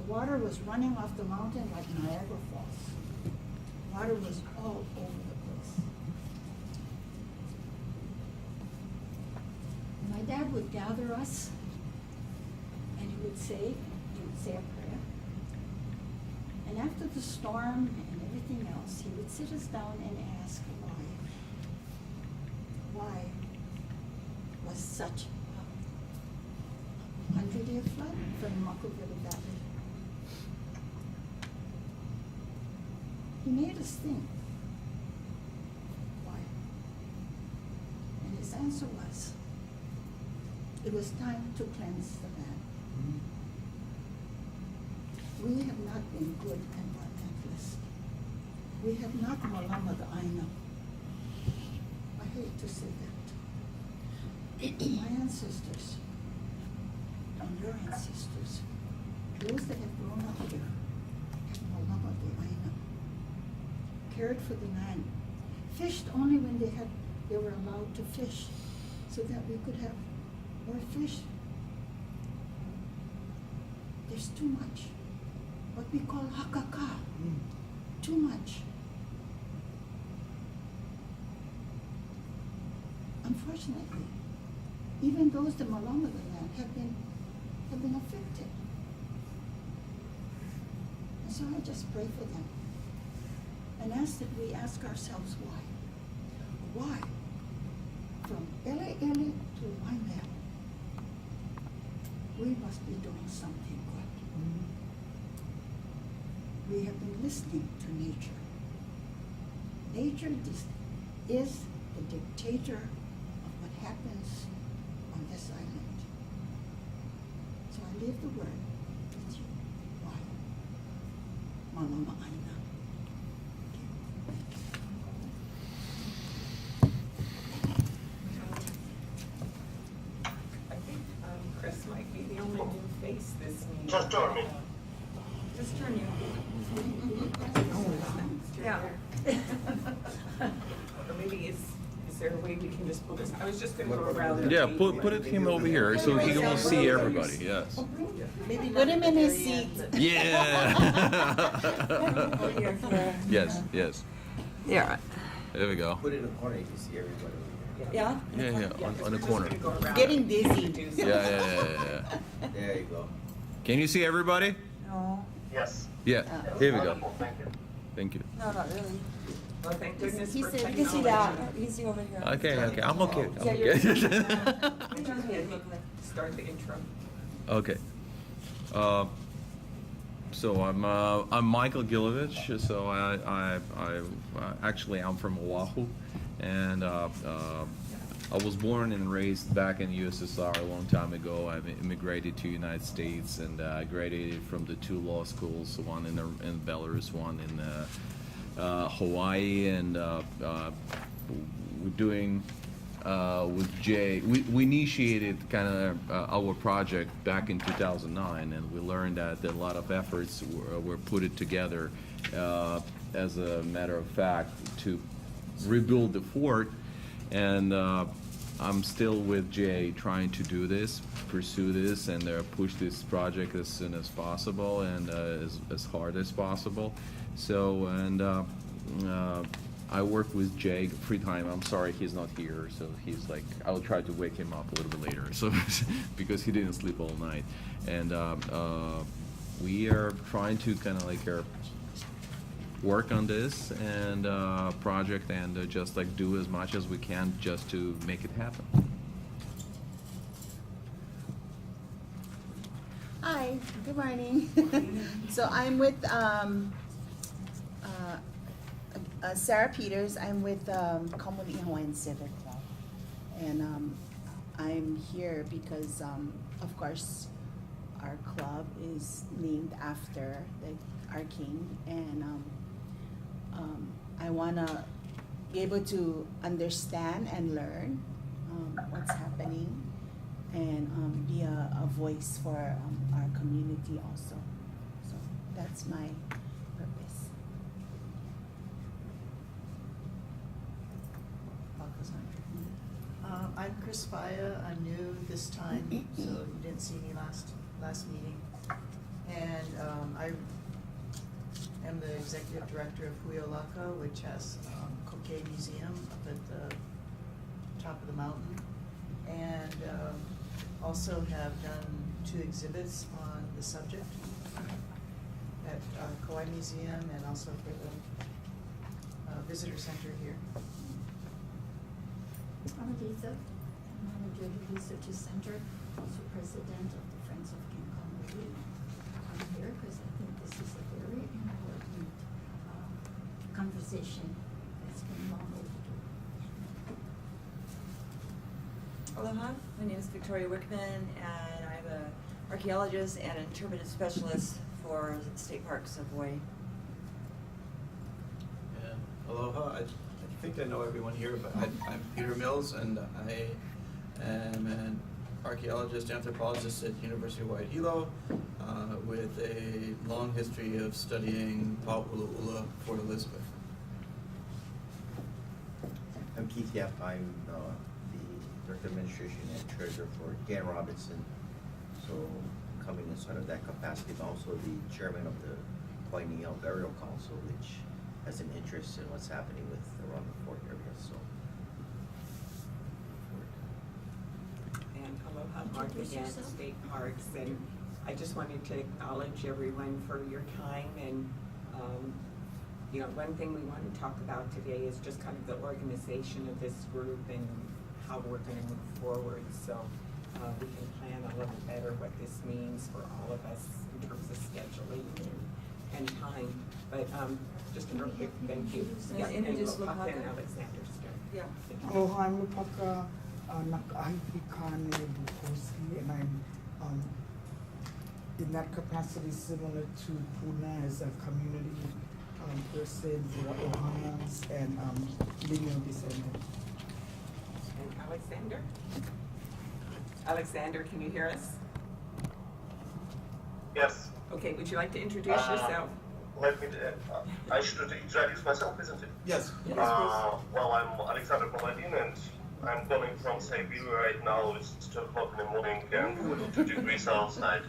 water was running off the mountain like Niagara Falls. Water was all over the place. My dad would gather us, and he would say a prayer. And after the storm and everything else, he would sit us down and ask why. Why was such a 100-year flood from Makuveli Valley? He made us think. Why? And his answer was, it was time to cleanse the land. We have not been good environmentalists. We have not Malama the Aina. I hate to say that. My ancestors and your ancestors, those that have grown up here, have Malama the Aina. Cared for the land. Fished only when they were allowed to fish, so that we could have more fish. There's too much. What we call hakaka. Too much. Unfortunately, even those that Malama the land have been affected. And so I just pray for them. And ask that we ask ourselves why. Why? From Ele to Waimea, we must be doing something good. We have been listening to nature. Nature is the dictator of what happens on this island. So I leave the word with you. Why? Malama Aina. Chris might be the only new face this meeting. Just turn me. Just turn you. Yeah. Or maybe is there a way we can just pull this? I was just gonna go around. Yeah, put it him over here so he will see everybody. Yes. Maybe put him in his seat. Yeah. Yes. Yes. Yeah. There we go. Put it in the corner, you can see everybody. Yeah? Yeah. On the corner. Getting dizzy. Yeah. There you go. Can you see everybody? No. Yes. Yeah. Here we go. Wonderful, thank you. Thank you. No, not really. Well, thank goodness He for said, technology. you can see that. He's over here. Okay. I'm okay. I'm Yeah, you're okay. Start the intro. Okay. So I'm Michael Gilovich. So I actually I'm from Oahu, and I was born and raised back in USSR a long time ago. I immigrated to the United States, and I graduated from the two law schools, one in Belarus, one in Hawaii, and we're doing with Jay. We initiated kind of our project back in 2009, and we learned that a lot of efforts were put together as a matter of fact to rebuild the fort. And I'm still with Jay trying to do this, pursue this, and push this project as soon as possible and as hard as possible. So, and I work with Jay free time. I'm sorry he's not here, so he's like, I'll try to wake him up a little bit later, so because he didn't sleep all night. And we are trying to kind of like work on this and project and just like do as much as we can just to make it happen. Hi, good morning. So I'm with Sarah Peters. I'm with Commonwealth Hawaiian Civic Club. And I'm here because, of course, our club is named after our king. And I want to be able to understand and learn what's happening and be a voice for our community also. So that's my purpose. I'm Chris Faya. I'm new this time, so you didn't see me last meeting. And I am the executive director of Huiolaka, which has Koke Museum up at the top of the mountain. And also have done 2 exhibits on the subject at Kauai Museum and also for the visitor center here. I'm Lisa, manager of the Research Center, also president of the Friends of King Kong. I'm here because I think this is a very important conversation that's been long overdue. Aloha, my name is Victoria Wickman, and I'm an archaeologist and interpretive specialist for State Parks of Hawaii. And aloha, I think I know everyone here, but I'm Peter Mills, and I am an archaeologist, anthropologist at University of Hawaii Hilo, with a long history of studying Pa'ula'ula, Fort Elizabeth. I'm Keith Yap. I'm the Director of Administration and Treasurer for Dan Robinson. So coming inside of that capacity, but also the chairman of the Kauai Burial Council, which has an interest in what's happening with around the fort area. So. And aloha, Mark again, State Parks, and I just wanted to acknowledge everyone for your time. And you know, one thing we want to talk about today is just kind of the organization of this group and how we're going to move forward, so we can plan a little better what this means for all of us in terms of scheduling and time. But just a real quick thank you. Yeah, And introduce Lopaka and Lopaka. Alexander Stern. Yeah. Aloha, I'm Lupaka Nakahikane Bukosi, and I'm in that capacity similar to Puna as a community person for Ohanas and lineal descendants. And Alexander? Alexander, can you hear us? Yes. Okay, would you like to introduce yourself? Let me, I should introduce myself, isn't it? Yes. Well, I'm Alexander Paladin, and I'm calling from Siberia right now. It's 2 o'clock in the morning and 42 degrees outside.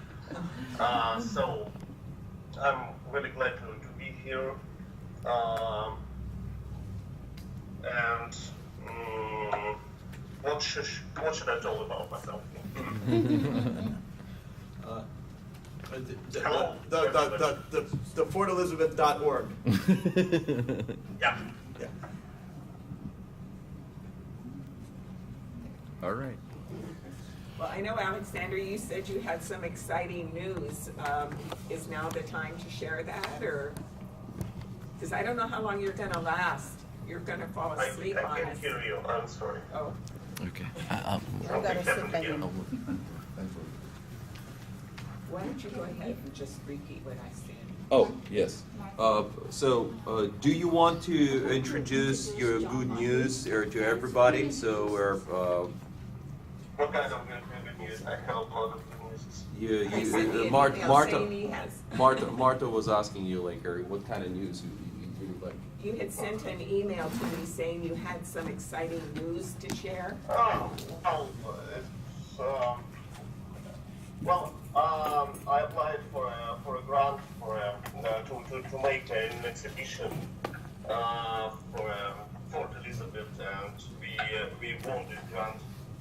So I'm really glad to be here. And what should I tell about myself? The FortElizabeth.org. Yeah. Yeah. All right. Well, I know, Alexander, you said you had some exciting news. Is now the time to share that, or? Because I don't know how long you're gonna last. You're gonna fall asleep I on can't us. hear you. I'm sorry. Oh, Okay. You gotta sit back in. why don't you go ahead and just repeat what I said? Oh, yes. Do you want to introduce your good news to everybody? So we're, What kind of good news? I have a lot of good news. I sent me an Martha, email Martha, saying he has. Martha was asking you, like, what kind of news you would like? You had sent an email to me saying you had some exciting news to share. Oh, well, it's, I applied for a grant to make an exhibition for Fort Elizabeth, and we won this grant,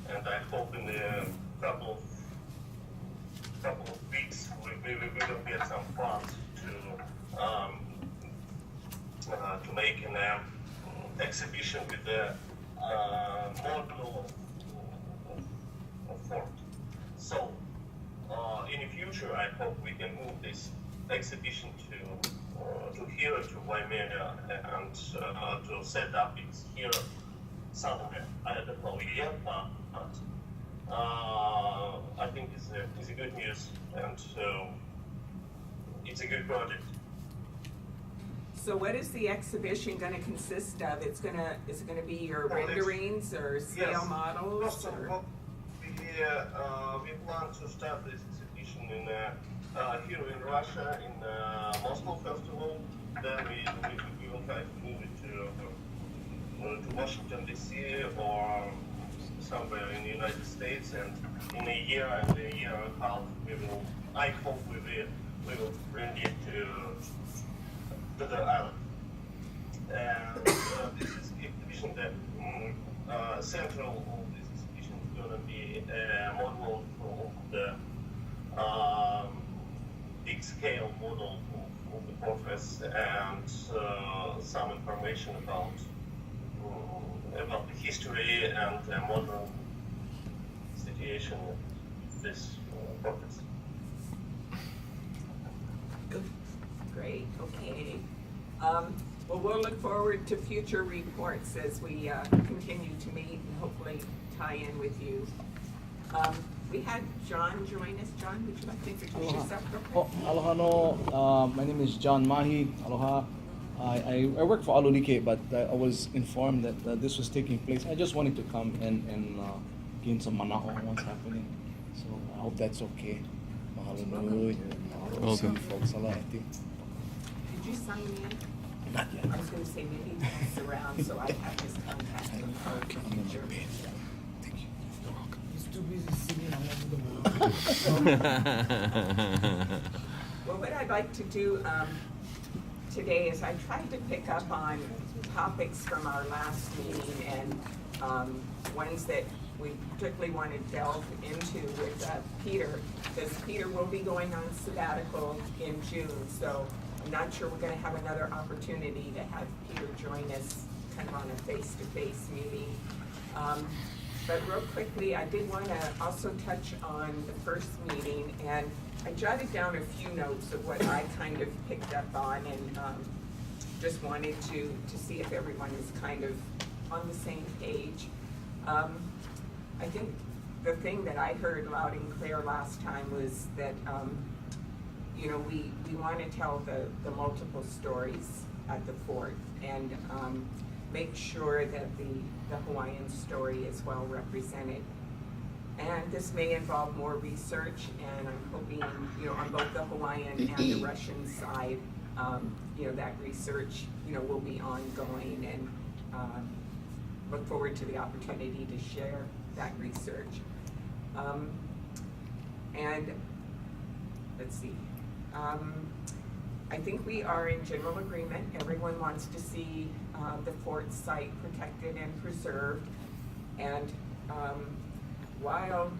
and I hope in a couple of weeks we will get some funds to make an exhibition with the model of fort. So in the future, I hope we can move this exhibition to here, to Waimea, and to set up it here somewhere. I don't know yet, but I think it's a good news, and it's a good project. So what is the exhibition gonna consist of? Is it gonna be your renderings or scale models? So, Or? we plan to start this exhibition here in Russia, in Moscow Festival. Then we will try to move it to Washington DC or somewhere in the United States, and in a year and a half I hope we will we will bring it to the island. And this is exhibition that central of this exhibition is going to be a model of the big scale model of the fortress and some information about the history and the modern situation of this fortress. Great, okay. Well, we'll look forward to future reports as we continue to meet and hopefully tie in with you. We had John join us. John, would you like to introduce yourself real quick? Aloha no, my name is John Mahi. Aloha. I work for Alulike, but I was informed that this was taking place. I just wanted to come and gain some manao on what's happening. So I hope that's okay. Mahalo nui. Welcome. Folks, aloha. Did you sign in? Not yet. I was going to say maybe pass around so I have his contact info for future. Thank you. He's too busy singing all over the world. Well, what I'd like to do today is I tried to pick up on topics from our last meeting and ones that we particularly want to delve into with Peter, because Peter will be going on sabbatical in June, so I'm not sure we're going to have another opportunity to have Peter join us kind of on a face-to-face meeting. But real quickly, I did want to also touch on the first meeting, and I jotted down a few notes of what I kind of picked up on, and just wanted to see if everyone is kind of on the same page. I think the thing that I heard loud and clear last time was that you know, we want to tell the multiple stories at the fort and make sure that the Hawaiian story is well represented. And this may involve more research, and I'm hoping, you know, on both the Hawaiian and the Russian side, you know, that research, you know, will be ongoing, and look forward to the opportunity to share that research. And let's see. I think we are in general agreement. Everyone wants to see the fort site protected and preserved. And while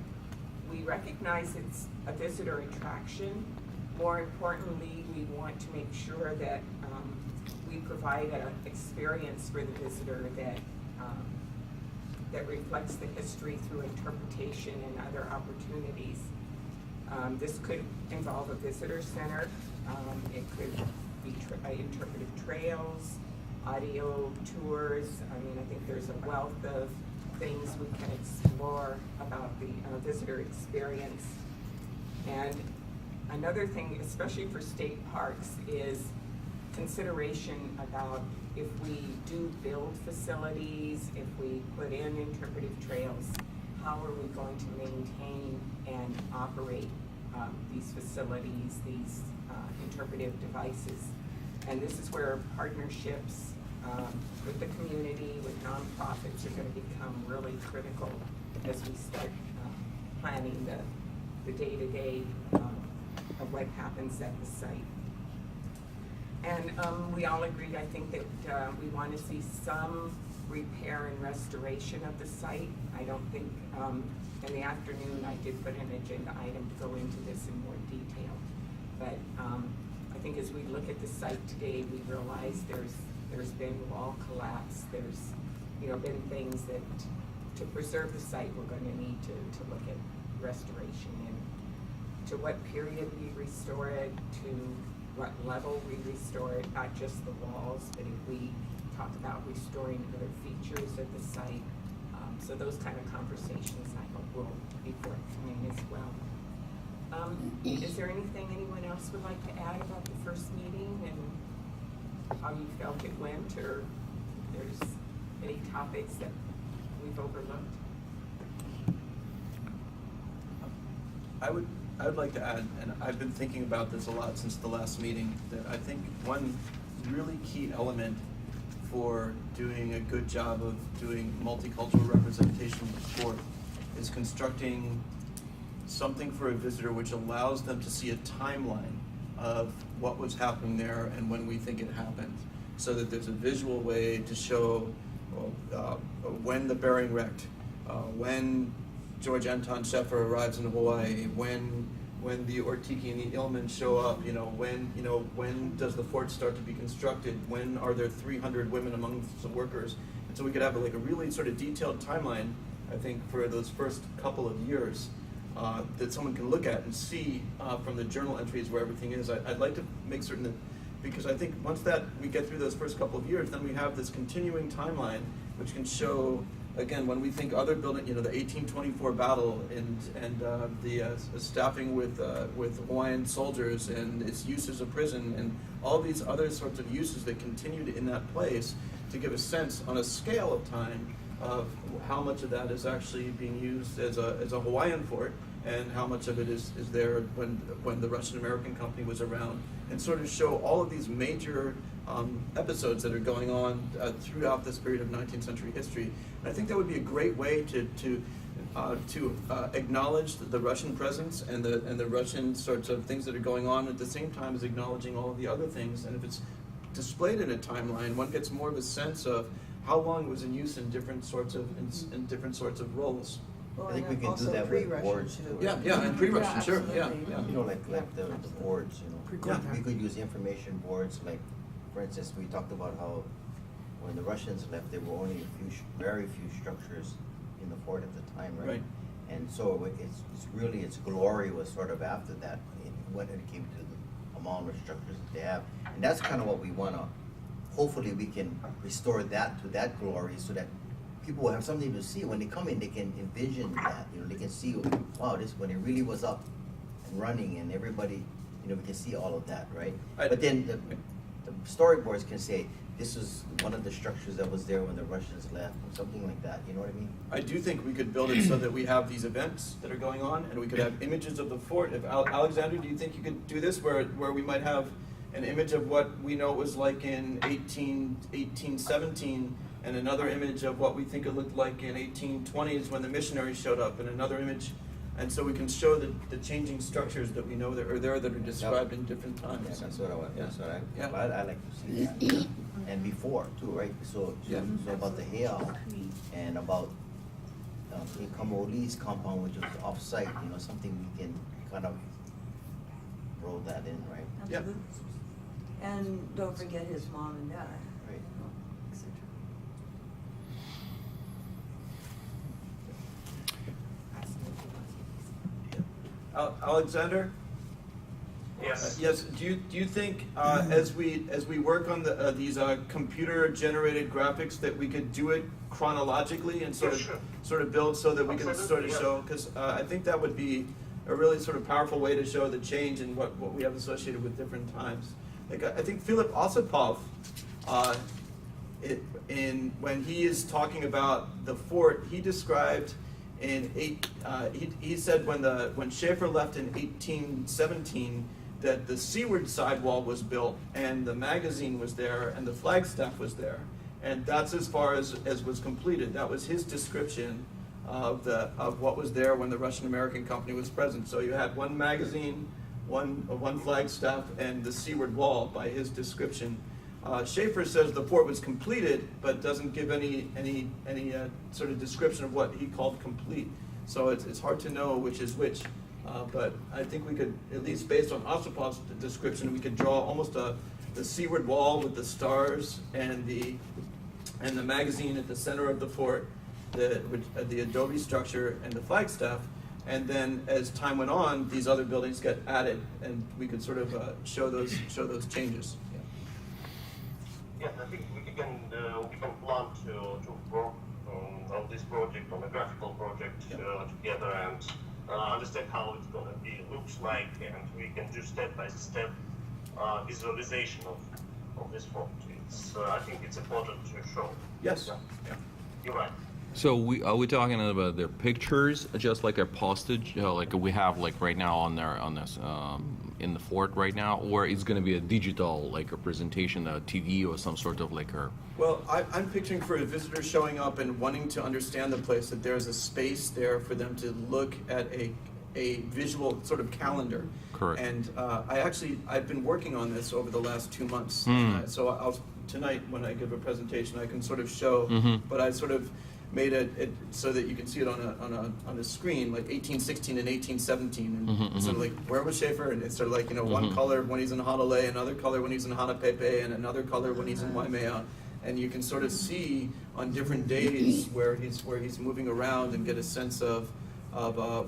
we recognize it's a visitor attraction, more importantly, we want to make sure that we provide an experience for the visitor that that reflects the history through interpretation and other opportunities. This could involve a visitor center. It could be interpretive trails, audio tours. I mean, I think there's a wealth of things we can explore about the visitor experience. And another thing, especially for state parks, is consideration about if we do build facilities, if we put in interpretive trails, how are we going to maintain and operate these facilities, these interpretive devices? And this is where partnerships with the community, with nonprofits, are going to become really critical as we start planning the day-to-day of what happens at the site. And we all agreed, I think, that we want to see some repair and restoration of the site. I don't think, in the afternoon, I did put an agenda item to go into this in more detail. But I think as we look at the site today, we realize there's been wall collapse. There's, you know, been things that, to preserve the site, we're going to need to look at restoration and to what period we restore it, to what level we restore it, not just the walls, but if we talk about restoring other features of the site. So those kind of conversations, I hope, will be forthcoming as well. Is there anything anyone else would like to add about the first meeting and how you felt it went, or if there's any topics that we've overlooked? I would like to add, and I've been thinking about this a lot since the last meeting, that I think one really key element for doing a good job of doing multicultural representation of the fort is constructing something for a visitor which allows them to see a timeline of what was happening there and when we think it happened, so that there's a visual way to show when the Bering wrecked, when George Anton Sheffer arrives in Hawaii, when the Ortiki and the Illman show up, when does the fort start to be constructed, when are there 300 women amongst the workers, and so we could have like a really sort of detailed timeline, I think, for those first couple of years that someone can look at and see from the journal entries where everything is. I'd like to make certain that, because I think once that we get through those first couple of years, then we have this continuing timeline which can show, again, when we think other building, the 1824 battle and the staffing with Hawaiian soldiers and its use as a prison and all these other sorts of uses that continued in that place, to give a sense on a scale of time of how much of that is actually being used as a Hawaiian fort and how much of it is there when the Russian American company was around, and sort of show all of these major episodes that are going on throughout this period of 19th century history. And I think that would be a great way to acknowledge the Russian presence and the Russian sorts of things that are going on at the same time as acknowledging all of the other things. And if it's displayed in a timeline, one gets more of a sense of how long it was in use in different sorts of roles. Well, I think and we can do also that with pre-Russian boards too. too. Yeah, and pre-Russian, sure, yeah, absolutely. yeah. Like the boards, Yeah. We could use information boards, like, for instance, we talked about how when the Russians left, there were only very few structures in the fort at the time, right? Right. And so its glory was sort of after that, when it came to the amount of structures that they have. And that's kind of what we wanna, hopefully we can restore that to that glory so that people will have something to see. When they come in, they can envision that, they can see, wow, this, when it really was up and running and everybody, we can see all of that, right? But then the storyboards can say, this was one of the structures that was there when the Russians left, or something like that, you know what I mean? I do think we could build it so that we have these events that are going on, and we could have images of the fort. If Alexander, do you think you could do this, where we might have an image of what we know it was like in 1817, and another image of what we think it looked like in 1820s when the missionaries showed up, and another image, and so we can show the changing structures that we know that are there that are described in different times. Yeah, that's what I want, Yeah. I like to see that. And before too, right? So about the Heiau and about Kamoli's compound, which was off-site, something we can kind of roll that in, right? Yeah. Absolutely. And don't forget his mom and dad. Right. etc. Alexander? Yes. Yes. Do you think as we work on these computer generated graphics that we could do it chronologically and sort of build so that we can sort of show, because I think that would be a really sort of powerful way to show the change in what we have associated with different times. Like I think Philip Osipov, when he is talking about the fort, he described he said when Schaefer left in 1817 that the seaward sidewall was built and the magazine was there and the flagstaff was there, and that's as far as was completed. That was his description of what was there when the Russian American company was present. So you had one magazine, one flagstaff, and the seaward wall by his description. Schaefer says the fort was completed, but doesn't give any sort of description of what he called complete. So it's hard to know which is which. But I think we could, at least based on Osipov's description, we could draw almost the seaward wall with the stars and the magazine at the center of the fort, the adobe structure and the flagstaff. And then as time went on, these other buildings get added, and we could sort of show those changes. Yeah, I think we can plan to work on this project, on a graphical project together, and understand how it's gonna looks like, and we can do step by step visualization of this fort. I think it's important to show. Yes. Yeah. You're right. So are we talking about their pictures, just like a postage, like we have like right now on this in the fort right now, or it's going to be a digital like representation, a TV or some sort of like a. Well, I'm picturing for a visitor showing up and wanting to understand the place that there's a space there for them to look at a visual sort of calendar. Correct. And I've been working on this over the last 2 months. So tonight when I give a presentation, I can sort of show, but I sort of made it so that you can see it on a screen, like 1816 and 1817, and sort of like where was Schaefer, and it's sort of like, you know, one color when he's in Honolulu, another color when he's in Hanapepe, and another color when he's in Waimea, and you can sort of see on different days where he's moving around and get a sense of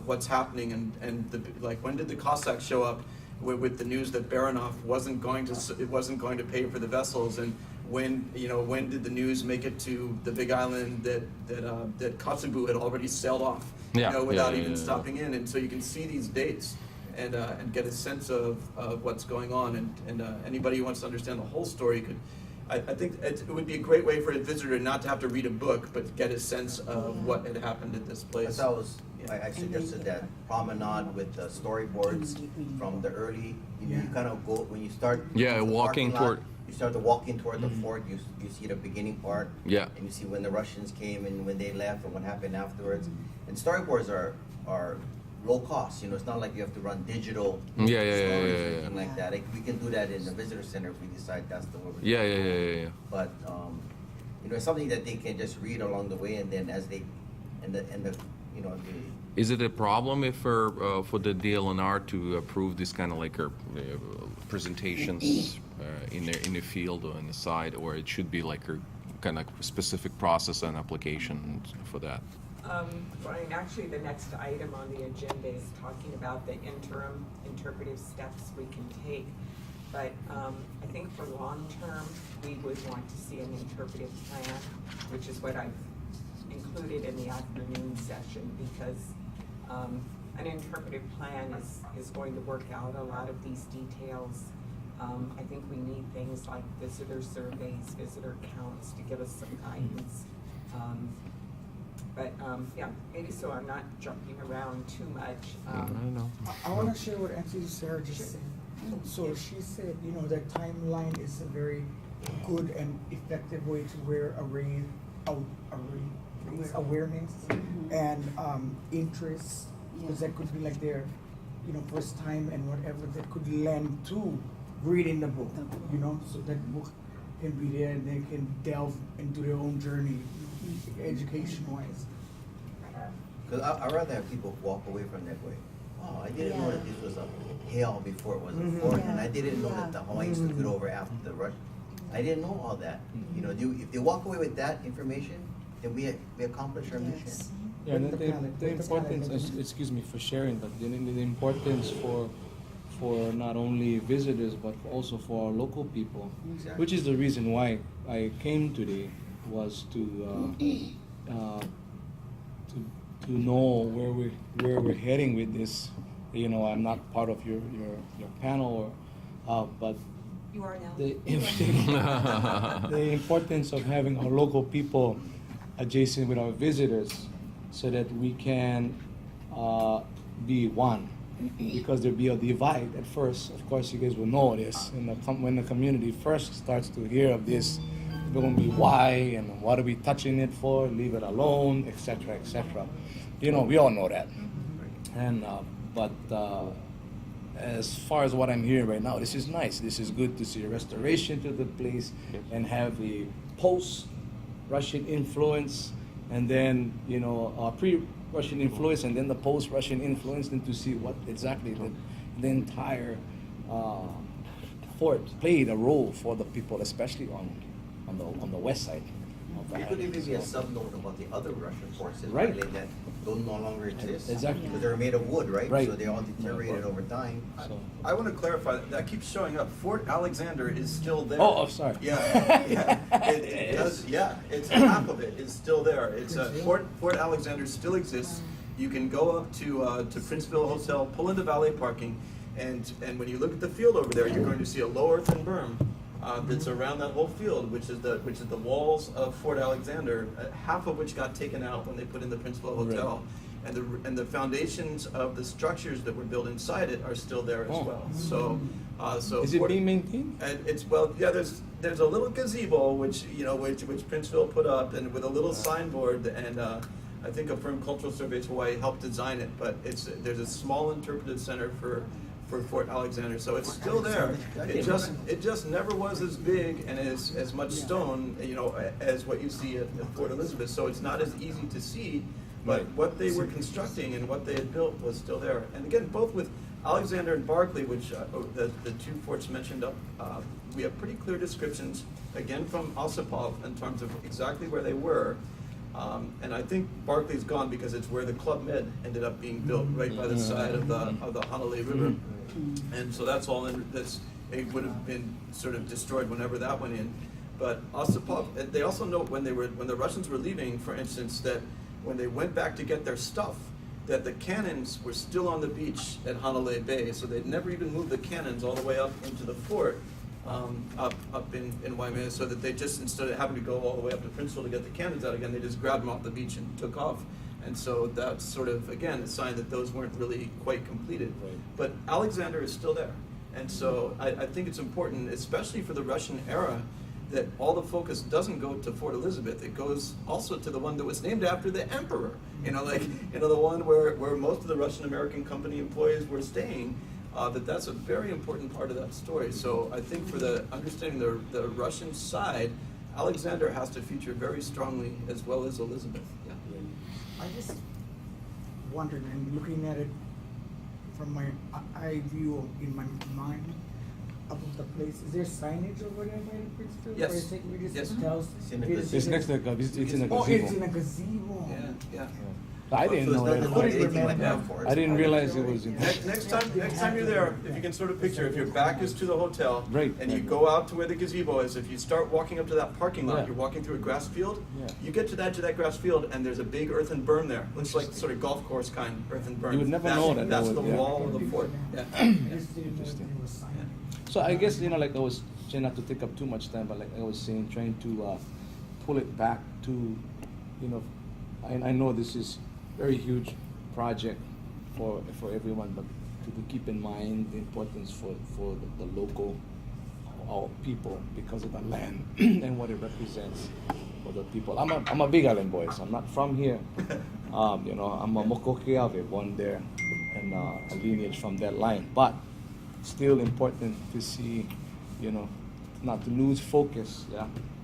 what's happening, and like when did the Cossacks show up with the news that Baranov wasn't going to pay for the vessels, and when did the news make it to the Big Island that Kotzebue had already sailed off, without even stopping in, and so you can see these dates and get a sense of what's going on, and anybody who wants to understand the whole story could. I think it would be a great way for a visitor not to have to read a book, but get a sense of what had happened at this place. I suggested that promenade with the storyboards from the early. You kind of go when you start. Yeah, walking toward. You start to walking toward the fort. You see the beginning part. Yeah. And you see when the Russians came and when they left and what happened afterwards. And storyboards are low cost. It's not like you have to run digital stories or anything like that. We can do that in the visitor center if we decide that's the way we're doing. Yeah. But it's something that they can just read along the way, and then as they Is it a problem if for the DLNR to approve this kind of like presentations in the field or in the side, or it should be like a kind of specific process and application for that? Brian, actually the next item on the agenda is talking about the interim interpretive steps we can take. But I think for long term, we would want to see an interpretive plan, which is what I've included in the afternoon session, because an interpretive plan is going to work out a lot of these details. I think we need things like visitor surveys, visitor counts to give us some guidance. Maybe so I'm not jumping around too much. I want to share what Auntie Sarah just said. So she said, that timeline is a very good and effective way to raise awareness and interest, because that could be like their, first time and whatever that could lend to reading the book, so that book can be there and they can delve into their own journey, education-wise. Because I'd rather have people walk away from that way. Oh, I didn't know that this was a hill before it was a fort, and I didn't know that the Hawaiians took it over after the Russians. I didn't know all that. If they walk away with that information, then we accomplish our mission. Yeah, the importance, excuse me for sharing, but the importance for not only visitors but also for our local people, which is the reason why I came today, was to know where we're heading with this. I'm not part of your panel, but you are now. The importance of having our local people adjacent with our visitors, so that we can be one. Because there'll be a divide at first. Of course, you guys will know this. When the community first starts to hear of this, they're going to be why and what are we touching it for? Leave it alone, etc., etc. We all know that. And but as far as what I'm hearing right now, this is nice. This is good to see a restoration to the place and have the post-Russian influence, and then pre-Russian influence, and then the post-Russian influence, and to see what exactly the entire fort played a role for the people, especially on the west side. It could even be a sub-note about the other Russian forces Right. that don't no longer exist. Exactly. Because they're made of wood, right? Right. So they all deteriorated over time. I want to clarify that keeps showing up. Fort Alexander is still there. Oh, sorry. Yeah. It does. Yeah, it's half of it is still there. It's Fort Alexander still exists. You can go up to Princeville Hotel, pull into valet parking, and when you look at the field over there, you're going to see a low earthen berm that's around that whole field, which is the walls of Fort Alexander, half of which got taken out when they put in the Princeville Hotel. Right. And the foundations of the structures that were built inside it are still there as well. So is it being maintained? There's a little gazebo which Princeville put up, and with a little signboard, and I think a firm, Cultural Surveys Hawaii, helped design it, but there's a small interpretive center for Fort Alexander, so it's still there. It just never was as big and as much stone, as what you see at Fort Elizabeth. So it's not as easy to see, but what they were constructing and what they had built was still there. And again, both with Alexander and Barclay, which the two forts mentioned up, we have pretty clear descriptions, again from Ossipov, in terms of exactly where they were. And I think Barclay's gone because it's where the Club Med ended up being built, right by the side of the Hanalei River. And so that's all it would have been sort of destroyed whenever that went in. But Ossipov, they also note when the Russians were leaving, for instance, that when they went back to get their stuff, that the cannons were still on the beach at Hanalei Bay, so they'd never even moved the cannons all the way up into the fort, up in Waimea, so that they just, instead of having to go all the way up to Princeville to get the cannons out again, they just grabbed them off the beach and took off. And so that's sort of, again, a sign that those weren't really quite completed. Right. But Alexander is still there. And so I think it's important, especially for the Russian era, that all the focus doesn't go to Fort Elizabeth. It goes also to the one that was named after the emperor. The one where most of the Russian-American company employees were staying. That's a very important part of that story. So I think for the understanding the Russian side, Alexander has to feature very strongly, as well as Elizabeth. Yeah. I just wondered, and looking at it from my eye view in my mind of the place, is there signage over there by the Princeville? Yes. Or is it, we just Yes. tells, It's in a It's next to the, it's in a oh, gazebo. it's in a gazebo. Yeah. I didn't know So it's that. not anything like Yeah. that for us. I didn't realize it was in. Next time you're there, if you can sort of picture, if your back is to the hotel, Right. and you go out to where the gazebo is, if you start walking up to that parking lot, Yeah. you're walking through a grass field, Yeah. you get to the edge of that grass field, and there's a big earthen berm there. Looks like sort of golf course kind earthen berm. You would never know that That's that the was- yeah. wall of the fort. Yeah. I just didn't know if Interesting. there was signage. So I guess, like I was trying not to take up too much time, but like I was saying, trying to pull it back to, I know this is very huge project for everyone, but to keep in mind the importance for the local people because of the land and what it represents for the people. I'm a Big Island boy, so I'm not from here. I'm a Mokokeave, born there, and a lineage from that line. But still important to see, not to lose focus,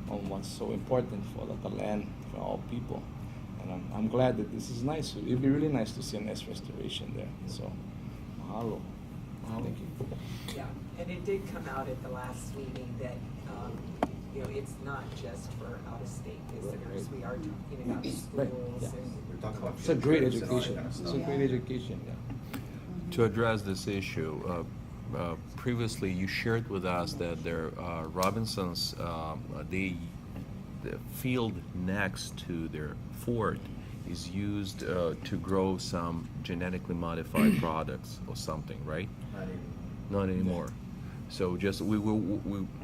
on what's so important for the land, for all people. And I'm glad that this is nice. It'd be really nice to see a nice restoration there. So, mahalo. Thank you. Yeah, and it did come out at the last meeting that, it's not just for out-of-state visitors. We are talking about schools Right, yeah. and. We're talking about It's a great trips and all that education. kind of It's a stuff. great education, yeah. To address this issue, previously you shared with us that Robinson's, the field next to their fort is used to grow some genetically modified products or something, right? Not anymore. Not anymore. So just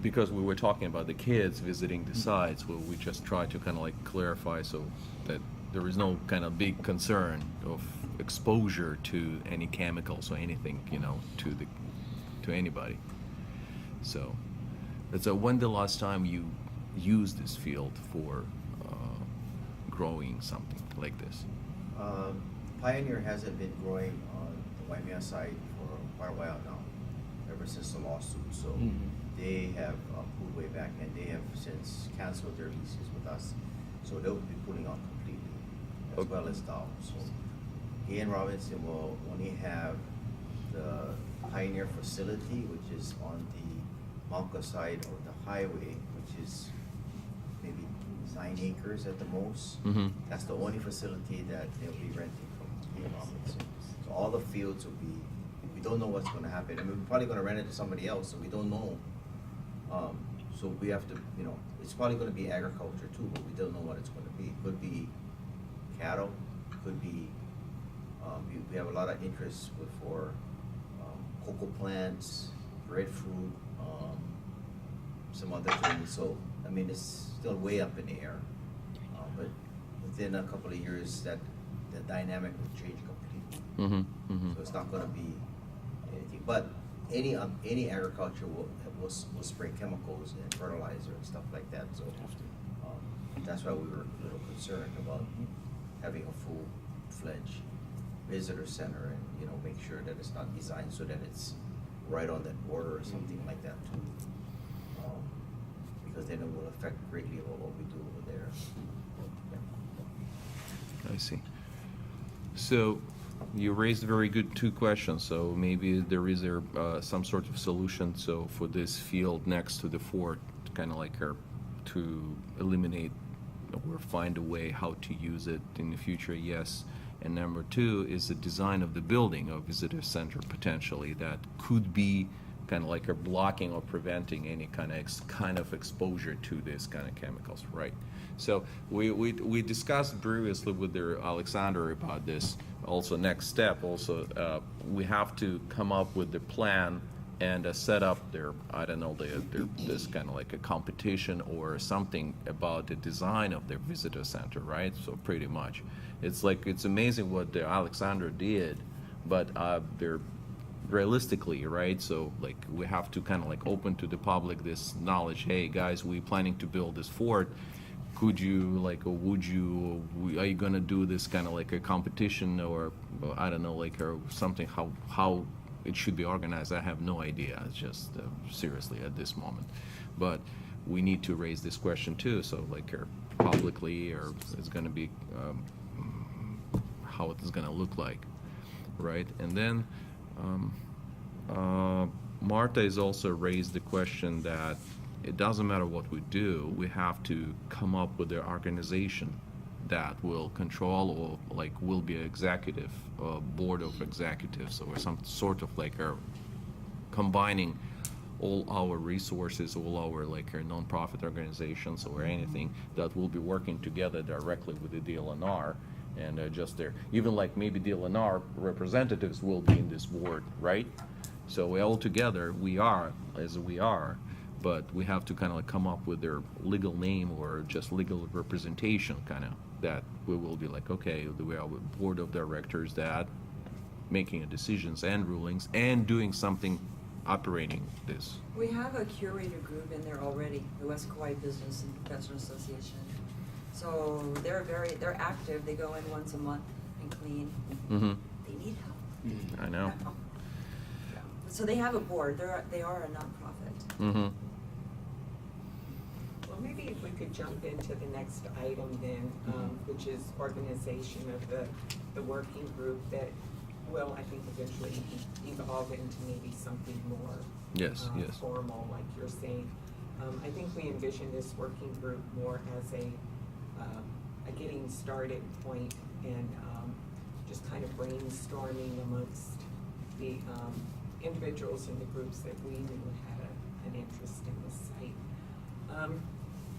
because we were talking about the kids visiting the sites, we just tried to kind of like clarify so that there is no kind of big concern of exposure to any chemicals or anything, to anybody. So, when the last time you used this field for growing something like this? Pioneer hasn't been growing on the Waimea side for quite a while now, ever since the lawsuit. So they have pulled way back, and they have since canceled their leases with us. So they'll be pulling out completely, as well as Dow. So he and Robinson will only have the Pioneer facility, which is on the Mauka side of the highway, which is maybe 9 acres at the most. Mm-hmm. That's the only facility that they'll be renting from he and Robinson. So all the fields will be, we don't know what's gonna happen. I mean, we're probably gonna rent it to somebody else, so we don't know. So we have to, it's probably gonna be agriculture too, but we don't know what it's gonna be. Could be cattle, could be, we have a lot of interest for cocoa plants, breadfruit, some other things. So, I mean, it's still way up in the air. But within a couple of years, the dynamic will change completely. Mm-hmm. Mm-hmm. So it's not gonna be anything, but any agriculture will spray chemicals and fertilizer and stuff like that, so, that's why we were a little concerned about having a full-fledged visitor center and, you know, make sure that it's not designed so that it's right on that border or something like that too. Because then it will affect greatly what we do over there. Yeah. I see. So you raised very good two questions. So maybe there is some sort of solution. So for this field next to the fort, kind of like to eliminate or find a way how to use it in the future. Yes. And number two is the design of the building, a visitor center potentially that could be kind of like a blocking or preventing any kind of exposure to these kind of chemicals, right? So we discussed previously with Alexander about this. Also, next step, also we have to come up with the plan and set up this kind of like a competition or something about the design of their visitor center, right? So pretty much, it's amazing what Alexander did, but they're realistically, right? So like we have to kind of like open to the public this knowledge. Hey guys, we're planning to build this fort. Could you like, or would you? Are you gonna do this kind of like a competition or I don't know, like or something? How it should be organized? I have no idea. It's just seriously at this moment, but we need to raise this question too. So like, publicly, or it's gonna be how it's gonna look like, right? And then. Marta has also raised the question that it doesn't matter what we do, we have to come up with an organization that will control or like will be an executive board of executives or some sort of like combining all our resources, all our like our nonprofit organizations or anything that will be working together directly with the DLNR. And just there, even like maybe DLNR representatives will be in this board, right? So we all together, we are as we are, but we have to kind of like come up with their legal name or just legal representation, kind of that we will be like, okay, we are a board of directors that making decisions and rulings and doing something operating this. We have a curator group in there already, the West Kauai Business and Professional Association. So they're active. They go in once a month and clean. Mm-hmm. They need help. I know. Yeah. So they have a board. They are a nonprofit. Mm-hmm. Well, maybe if we could jump into the next item then, which is organization of the working group that will, I think, eventually evolve into maybe something more Yes. formal, like you're saying. I think we envision this working group more as a getting started point and just kind of brainstorming amongst the individuals in the groups that we knew had an interest in the site.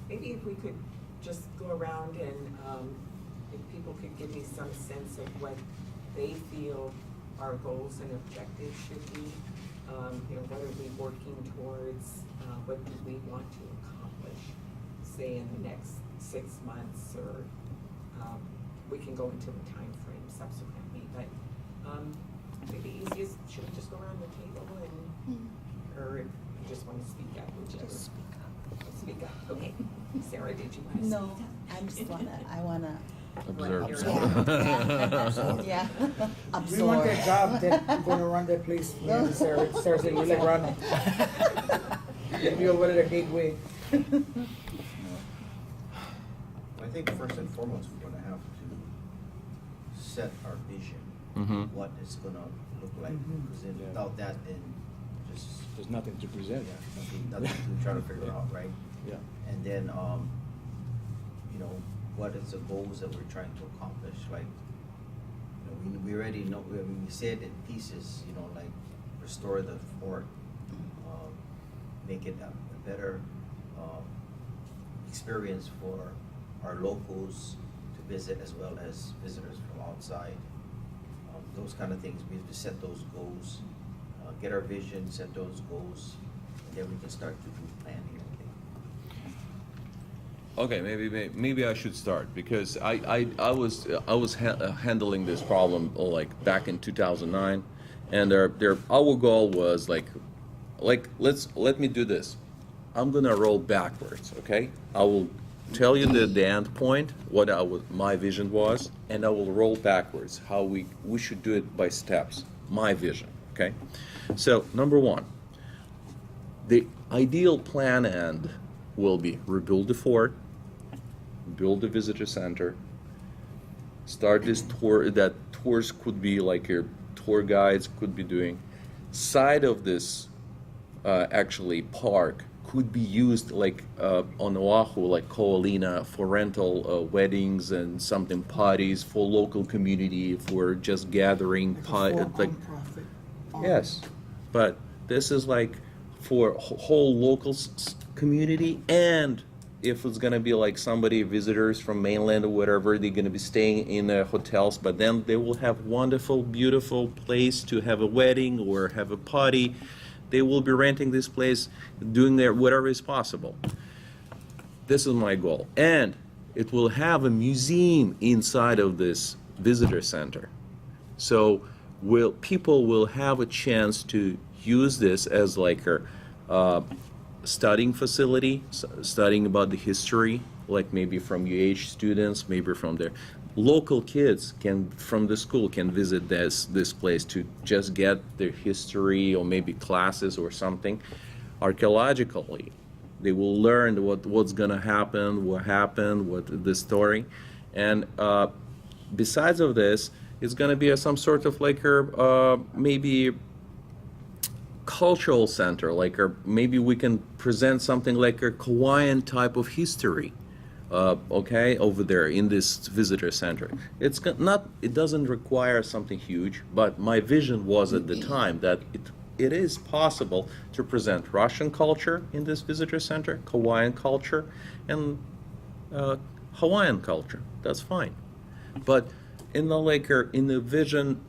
Maybe if we could just go around and if people could give me some sense of what they feel our goals and objectives should be. What are we working towards? What do we want to accomplish, say, in the next 6 months, or we can go into the time frame subsequently. But maybe easiest, should we just go around the table and, or if you just want to speak up, whichever. Just speak up. Speak up. Okay. Sarah, did you want to speak? No, I just wanna Observe. yeah. We want that job that gonna run that place. Yeah, Sarah said, we like run. Get me over to the gateway. I think first and foremost, we're gonna have to set our vision, Mm-hmm. what it's gonna look like, Mhm. because then Yeah. without that, then just There's nothing to present. nothing to try to figure out, right? Yeah. And then, what is the goals that we're trying to accomplish, like, we already know, we said in pieces, like, restore the fort, make it a better, experience for our locals to visit as well as visitors from outside. Those kind of things, we have to set those goals, get our vision, set those goals, and then we can start to do planning. Okay, maybe I should start because I was handling this problem like back in 2009, and our goal was like let me do this. I'm gonna roll backwards. Okay, I will tell you the end point, what my vision was, and I will roll backwards, how we should do it by steps. My vision, okay? So, number one, the ideal plan end will be rebuild the fort, build the visitor center, start this tour, that tours could be like your tour guides could be doing. Side of this actually park could be used like on Oahu, like Ko'olina, for rental weddings and something parties for local community, for just gathering Nonprofit. Yes, but this is like for whole local community, and if it's gonna be like somebody, visitors from mainland or whatever, they're gonna be staying in hotels, but then they will have wonderful, beautiful place to have a wedding or have a party. They will be renting this place, doing their whatever is possible. This is my goal. And it will have a museum inside of this visitor center. So people will have a chance to use this as like a studying facility, studying about the history, like maybe from UH students, maybe from their local kids from the school can visit this place to just get their history or maybe classes or something. Archaeologically, they will learn what's gonna happen, what happened, what the story, and besides of this, it's gonna be some sort of like maybe cultural center, like maybe we can present something like a Hawaiian type of history. Okay, over there in this visitor center. It doesn't require something huge, but my vision was at the time that it is possible to present Russian culture in this visitor center, Hawaiian culture, and Hawaiian culture. That's fine. But in the vision,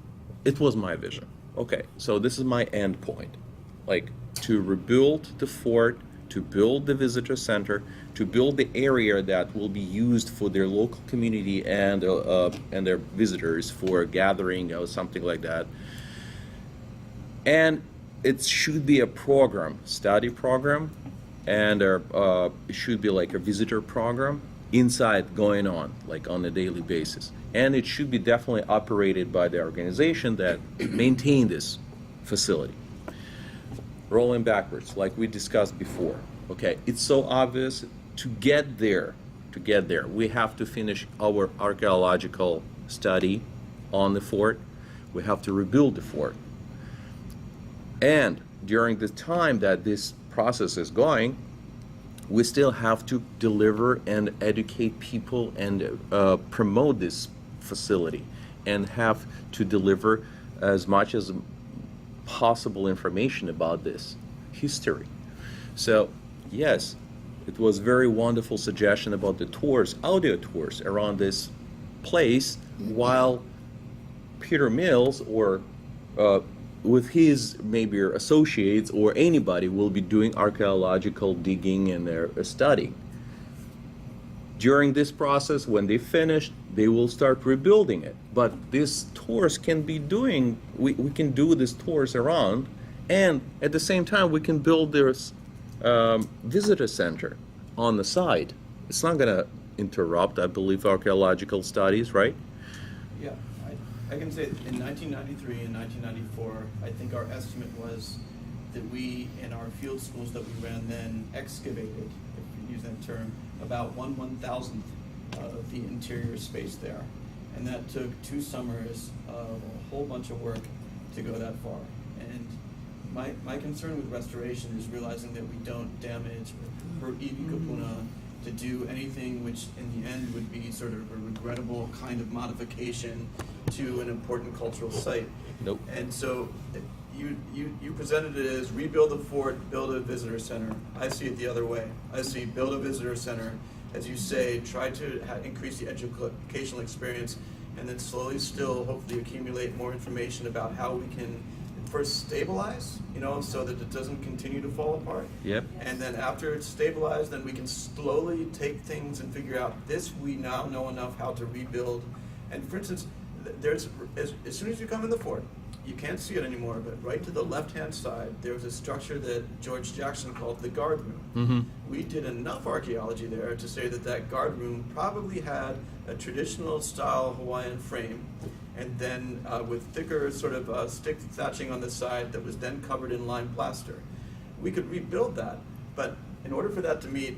it was my vision. Okay, so this is my end point. Like to rebuild the fort, to build the visitor center, to build the area that will be used for their local community and their visitors for gathering or something like that. And it should be a program, study program, and it should be like a visitor program inside going on, like on a daily basis. And it should be definitely operated by the organization that maintain this facility. Rolling backwards, like we discussed before. Okay, it's so obvious. To get there, we have to finish our archaeological study on the fort. We have to rebuild the fort. And during the time that this process is going, we still have to deliver and educate people and promote this facility, and have to deliver as much as possible information about this history. So yes, it was very wonderful suggestion about the tours, audio tours around this place, while Peter Mills or with his maybe associates or anybody will be doing archaeological digging and their study. During this process, when they finish, they will start rebuilding it. But these tours can be doing, we can do these tours around, and at the same time we can build this visitor center on the side. It's not going to interrupt, I believe, archaeological studies, right? Yeah, I can say in 1993 and 1994, I think our estimate was that we, in our field schools that we ran then, excavated, if you use that term, about 1/1000th of the interior space there. And that took 2 summers of a whole bunch of work to go that far. And my concern with restoration is realizing that we don't damage or hurt Ibi Kapuna to do anything which in the end would be sort of a regrettable kind of modification to an important cultural site. Nope. And so you presented it as rebuild the fort, build a visitor center. I see it the other way. I see build a visitor center, as you say, try to increase the educational experience, and then slowly still hopefully accumulate more information about how we can first stabilize, so that it doesn't continue to fall apart. Yep. And then after it's stabilized, then we can slowly take things and figure out this we now know enough how to rebuild. And for instance, there's as soon as you come in the fort, you can't see it anymore, but right to the left-hand side, there was a structure that George Jackson called the guard room. Mm-hmm. We did enough archaeology there to say that that guard room probably had a traditional style Hawaiian frame, and then with thicker sort of stick thatching on the side that was then covered in lime plaster. We could rebuild that, but in order for that to meet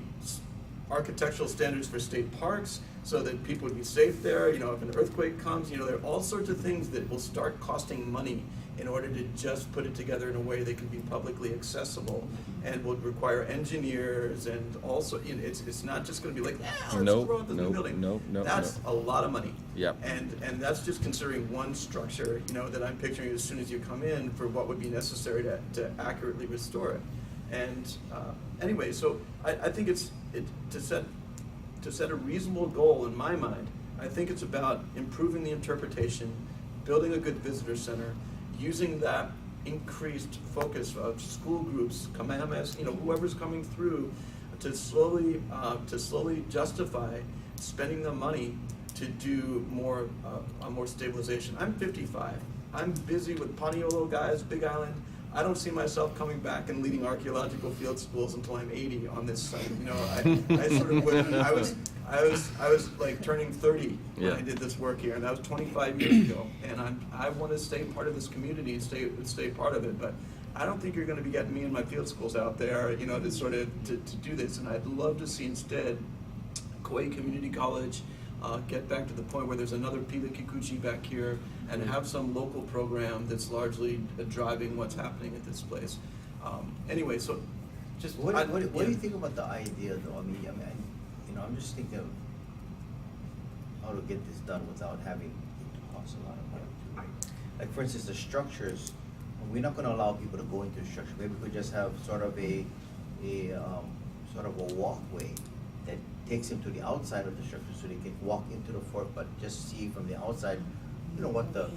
architectural standards for state parks, so that people would be safe there, if an earthquake comes, there are all sorts of things that will start costing money in order to just put it together in a way that can be publicly accessible, and would require engineers, and also, it's not just gonna be like, let's throw out the new building. That's a lot of money. Yep. And that's just considering one structure, that I'm picturing as soon as you come in for what would be necessary to accurately restore it. And anyway, so I think to set a reasonable goal in my mind, I think it's about improving the interpretation, building a good visitor center, using that increased focus of school groups, Kamehamehas, whoever's coming through, to slowly justify spending the money to do more stabilization. I'm 55. I'm busy with Paniolo guys, Big Island. I don't see myself coming back and leading archaeological field schools until I'm 80 on this site. I sort of went, I was like turning 30 when I did this work here, and that was 25 years ago. And I want to stay part of this community and stay part of it. But I don't think you're going to be getting me and my field schools out there, to sort of to do this. And I'd love to see instead Kauai Community College get back to the point where there's another Pila Kikuchi back here, and have some local program that's largely driving what's happening at this place. Anyway, so just What do you think about the idea, though? I'm just thinking of how to get this done without having it to cost a lot of money. Right? Like, for instance, the structures. We're not going to allow people to go into the structure. Maybe we could just have sort of a walkway that takes them to the outside of the structure, so they can walk into the fort, but just see from the outside, what the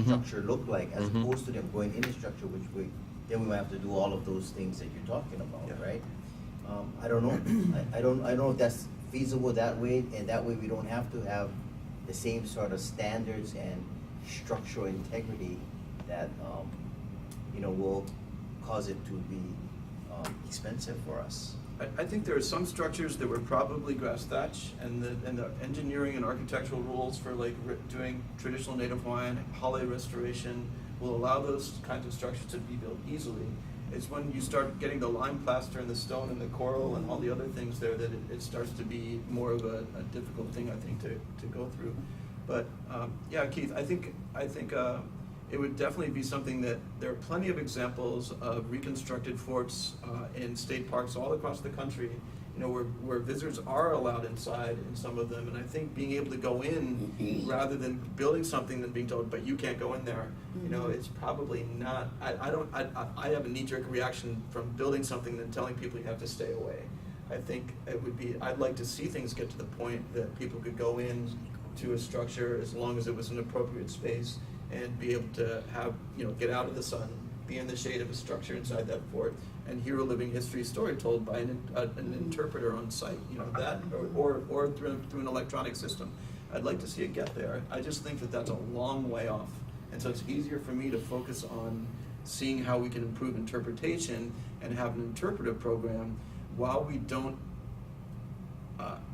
structure looked like, as opposed to them going in the structure, which then we might have to do all of those things that you're talking about, right? I don't know. I don't know if that's feasible that way, and that way we don't have to have the same sort of standards and structural integrity that will cause it to be expensive for us. I think there are some structures that were probably grass thatch, and the engineering and architectural rules for like doing traditional Native Hawaiian hale restoration will allow those kinds of structures to be built easily. It's when you start getting the lime plaster and the stone and the coral and all the other things there that it starts to be more of a difficult thing, I think, to go through. But Keith, I think it would definitely be something that there are plenty of examples of reconstructed forts in state parks all across the country, where visitors are allowed inside in some of them. And I think being able to go in rather than building something and being told, but you can't go in there, it's probably not. I have a knee-jerk reaction from building something than telling people you have to stay away. I think it would be. I'd like to see things get to the point that people could go in to a structure as long as it was an appropriate space, and be able to have, get out of the sun, be in the shade of a structure inside that fort, and hear a living history story told by an interpreter on site, that, or through an electronic system. I'd like to see it get there. I just think that that's a long way off. And so it's easier for me to focus on seeing how we can improve interpretation and have an interpretive program while we don't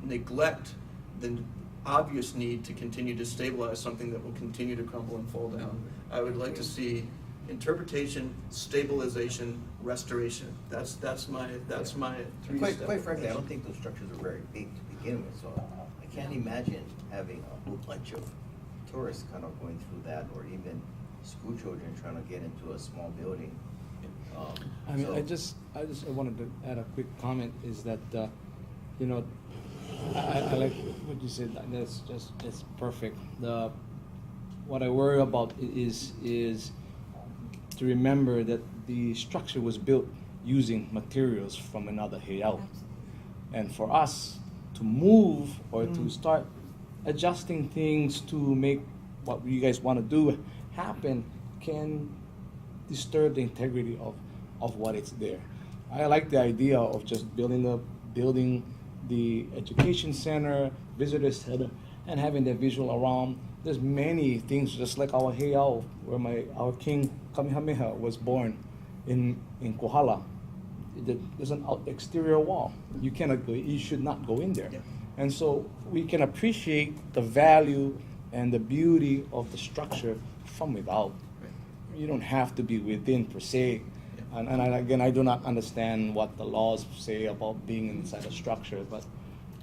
neglect the obvious need to continue to stabilize something that will continue to crumble and fall down. I would like to see interpretation, stabilization, restoration. That's my three-step. Quite frankly, I don't think those structures are very big to begin with, so I can't imagine having a whole bunch of tourists kind of going through that, or even school children trying to get into a small building. I just wanted to add a quick comment, is that I like what you said. That's perfect. What I worry about is to remember that the structure was built using materials from another heiau, and for us to move or to start adjusting things to make what you guys want to do happen can disturb the integrity of what is there. I like the idea of just building the education center, visitor center, and having the visual around, there's many things, just like our heiau, where our king Kamehameha was born in Kohala. There's an exterior wall. You cannot go. You should not go in there. Yeah. And so we can appreciate the value and the beauty of the structure from without. Right. You don't have to be within per se. And again, I do not understand what the laws say about being inside a structure, but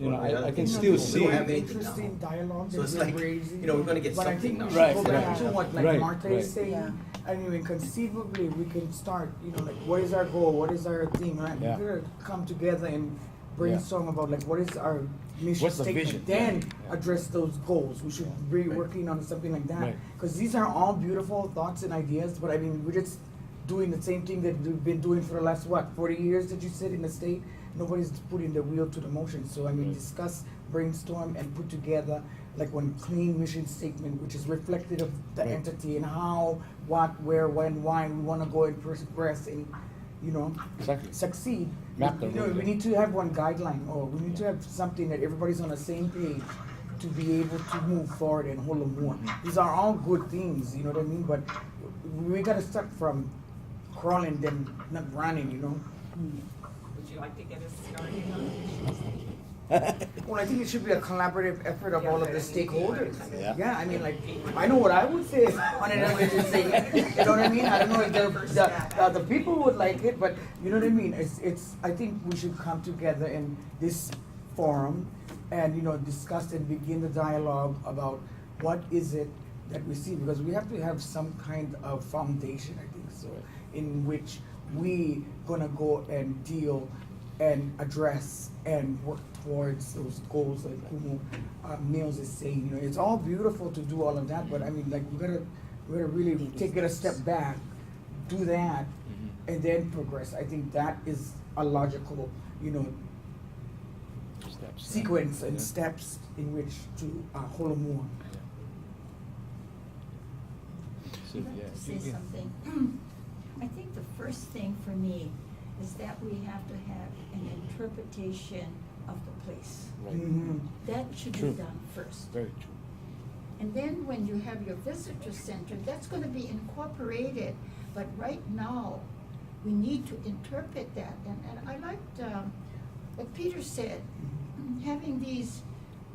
I can still see. We don't have anything Interesting now. dialogue So that it's you're like, raising. we're gonna get But I something think now. we should Right, go right. back to what like Right, Martha right. is saying. Yeah. I mean, conceivably, we can start, like, what is our goal? What is our thing, right? Yeah. We're gonna come together and brainstorm about, like, what is our mission What's the statement? vision? Then Yeah. address those goals. We should be working on something like that. Right. Because these are all beautiful thoughts and ideas, but I mean, we're just doing the same thing that we've been doing for the last, 40 years that you said in the state? Nobody's putting the wheel to the motion. So, I mean, discuss, brainstorm, and put together like one clean mission statement, which is reflective of the Right. entity and how, what, where, when, why we want to go and progress and, Exactly. succeed. Map the road, We yeah. need to have one guideline, or we need to have something that everybody's on the same page to be able to move forward and hold on more. These are all good things, you know what I mean? But we gotta start from crawling, then not running, Would you like to get us started on it? Well, I think it should be a collaborative effort of Yeah, all of but the I mean, stakeholders. Yeah. Yeah, I mean, like, I know what I would say on an emergency, you know what I mean? I don't know if the people would like it, but you know what I mean? I think we should come together in this forum and, discuss and begin the dialogue about what is it that we see, because we have to have some kind of foundation, I think, so, in which we gonna go and deal and address and work towards those goals like Kumu Mills is saying. It's all beautiful to do all of that, but I mean, like, we gotta really take it a step back, do that, and then progress. I think that is a logical, Steps. sequence and Yeah. steps in which to Holomua. So, I'd like yeah, to say yeah. something. I think the first thing for me is that we have to have an interpretation of the place. Right. Mhm. That should True. be done first. Very true. And then when you have your visitor center, that's gonna be incorporated, but right now, we need to interpret that. And I liked, what Peter said, having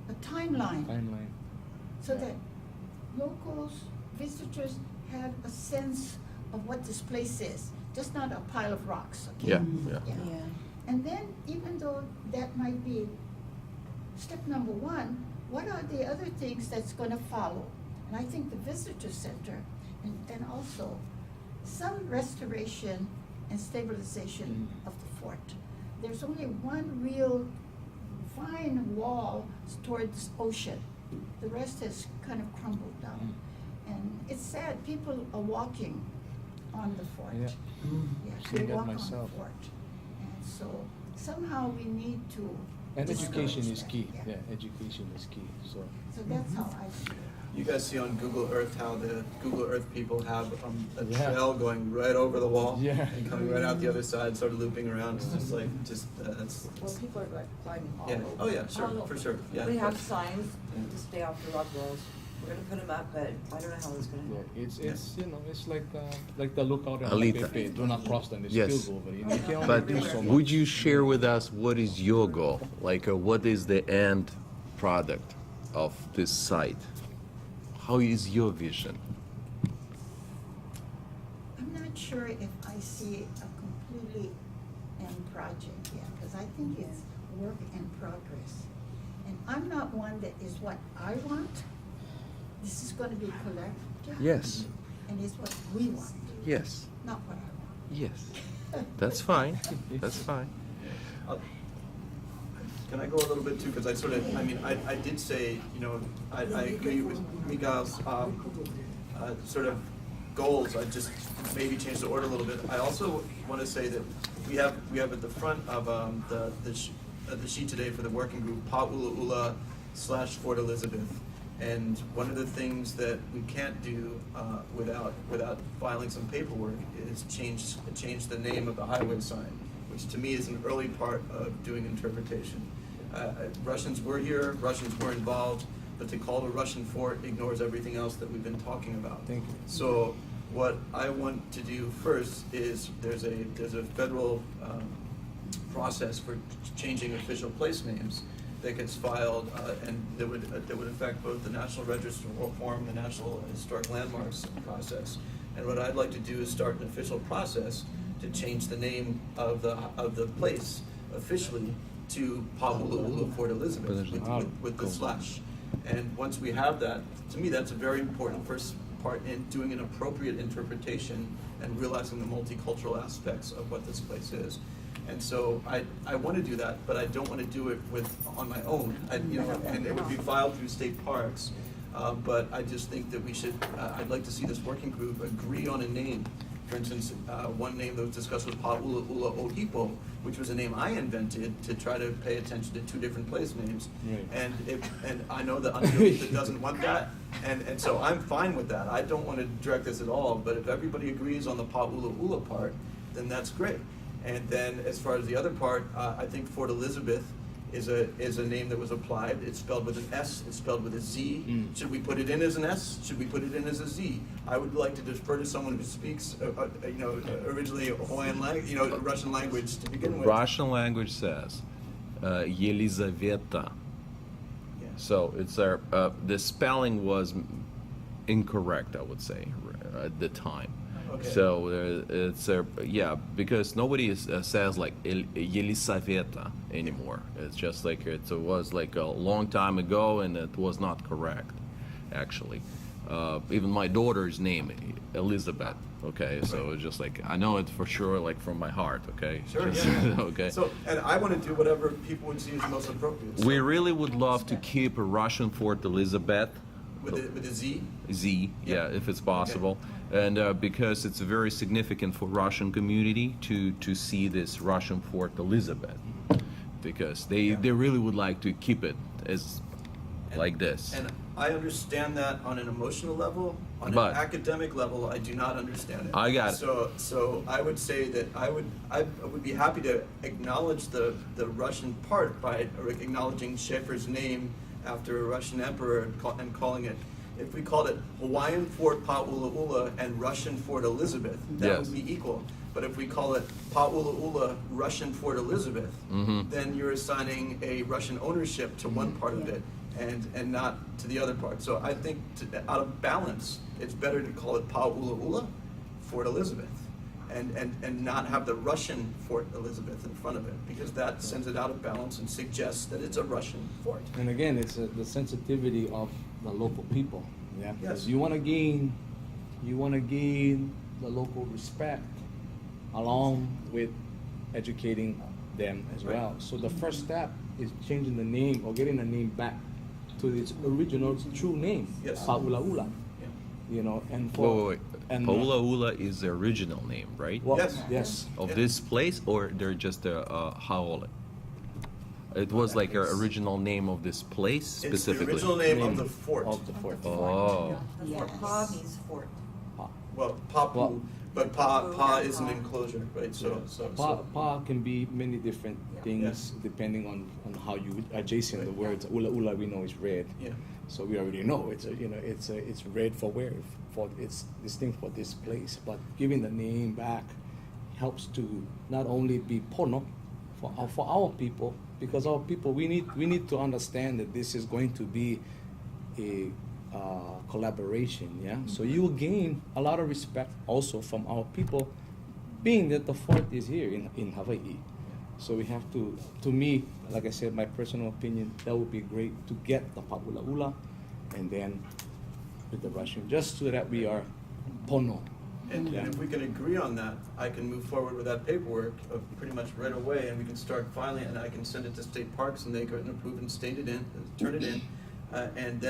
a timeline, Timeline. so that locals, visitors have a sense of what this place is, just not a pile of rocks, okay? Yeah, yeah. Yeah. And then, even though that might be step number one, what are the other things that's gonna follow? And I think the visitor center, and also some restoration and stabilization of the fort. There's only one real fine wall towards ocean. The rest has kind of crumbled down. And it's sad, people are walking on the fort. Yeah. Yeah, Seen they that walk on the myself. fort. And so somehow we need to. And discourage education is that, key. Yeah, education is key. So. So that's how I see it. You guys see on Google Earth how the Google Earth people have a Yeah. trail going right over the wall Yeah. and coming right out the other side, sort of looping around. It's just like that's. Well, people are like climbing all Yeah. over. Oh yeah, sure, All for over. sure. Yeah. We have but- signs Yeah. to stay off the rock walls. We're gonna put them up, but I don't know how it's gonna Yeah, happen. it's it's like the lookout in Alita. Pepe. Do not cross them. They Yes. still go over. You can only But do so much. would you share with us what is your goal? Like, what is the end product of this site? How is your vision? I'm not sure if I see a completely end project yet, because I think it's work in progress. And I'm not one that is what I want. This is gonna be collaborative. Yes. And it's what we want, Yes. not what I want. Yes. That's fine. That's fine. Can I go a little bit too? Because I did say, I agree with Miguel's sort of goals. I just maybe change the order a little bit. I also want to say that we have at the front of the sheet today for the working group, Pa'ula'ula / Fort Elizabeth. And one of the things that we can't do without filing some paperwork is change the name of the highway sign, which to me is an early part of doing interpretation. Russians were here, Russians were involved, but to call it a Russian fort ignores everything else that we've been talking about. Thank you. So what I want to do first is there's a federal process for changing official place names that gets filed, and that would affect both the National Register form, the National Historic Landmarks process. And what I'd like to do is start an official process to change the name of the place officially to Pa'ula'ula Fort Elizabeth with the slash. And once we have that, to me, that's a very important first part in doing an appropriate interpretation and realizing the multicultural aspects of what this place is. And so I want to do that, but I don't want to do it on my own. And it would be filed through state parks. But I just think that we should, I'd like to see this working group agree on a name. For instance, one name that was discussed was Pa'ula'ula Ohipo, which was a name I invented to try to pay attention to two different place names. Right. And I know that Angelita doesn't want that, and so I'm fine with that. I don't want to direct this at all, but if everybody agrees on the Pa'ula'ula part, then that's great. And then as far as the other part, I think Fort Elizabeth is a name that was applied. It's spelled with an S, it's spelled with a Z. Should we put it in as an S? Should we put it in as a Z? I would like to defer to someone who speaks, originally Hawaiian Russian language to begin with. Russian language says Yelizaveta. Yeah. So it's the spelling was incorrect, I would say, at the time. Okay. So it's because nobody says like Yelisaveta anymore. It's just like it was like a long time ago, and it was not correct, actually. Even my daughter's name, Elizabeth. Okay, so it's just like I know it for sure, like from my heart. Okay. Sure. Just, Yeah. okay. So, and I want to do whatever people would see as most appropriate. So, We really would love to keep a Russian Fort Elizabeth. with a Z. Z, yeah, if it's possible. And because it's very significant for Russian community to see this Russian Fort Elizabeth, because they really would like to keep it as like this. And I understand that on an emotional level. On But- an academic level, I do not understand it. I got it. So I would say that I would be happy to acknowledge the Russian part by acknowledging Schaeffer's name after a Russian emperor and calling it. If we called it Hawaiian Fort Pa'ula'ula and Russian Fort Elizabeth, that Yes. would be equal. But if we call it Pa'ula'ula Russian Fort Elizabeth, then you're assigning a Russian ownership to one part of it and not to the other part. So I think out of balance, it's better to call it Pa'ula'ula Fort Elizabeth and not have the Russian Fort Elizabeth in front of it, because that sends it out of balance and suggests that it's a Russian fort. And again, it's the sensitivity of the local people. Yeah. Because Yes. you want to gain the local respect along with educating them as Right. well. So the first step is changing the name or getting the name back to its original true name, Yes. Pa'ula'ula. Yeah. And for Wait. and Pa'ula'ula is the original name, right? well, Yes. yes. Of Yeah. this place, or they're just Ha'ole? It was like an original name of this place It's the specifically. original name of the fort. Of the fort. Oh. The fort Pa means fort. Well, Papu, Well- but Pa is an enclosure, right? So Pa can be many different things Yes. depending on how you adjacent the words. Ula we know is red, yeah. so we already know it's red for where for it's distinct for this place. But giving the name back helps to not only be pono for our people, because our people we need to understand that this is going to be a collaboration. Yeah, so you will gain a lot of respect also from our people, being that the fort is here in Hawaii. So we have to me, like I said, my personal opinion, that would be great to get the Pa'ula'ula and then with the Russian, just so that we are pono. And Yeah. if we can agree on that, I can move forward with that paperwork of pretty much right away, and we can start filing it, and I can send it to state parks, and they go and approve and state it in, turn it in, and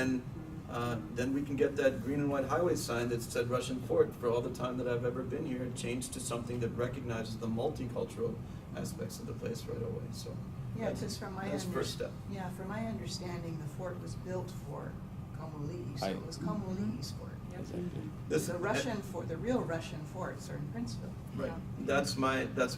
then we can get that green and white highway sign that said Russian Fort for all the time that I've ever been here, changed to something that recognizes the multicultural aspects of the place right away. So Yeah, because from my that's first step. Yeah, from my understanding, the fort was built for Kamuli'i, so Aye. it was Kamuli'i's fort. This, The Russian fort, the real Russian forts are in Princeville. Right. That's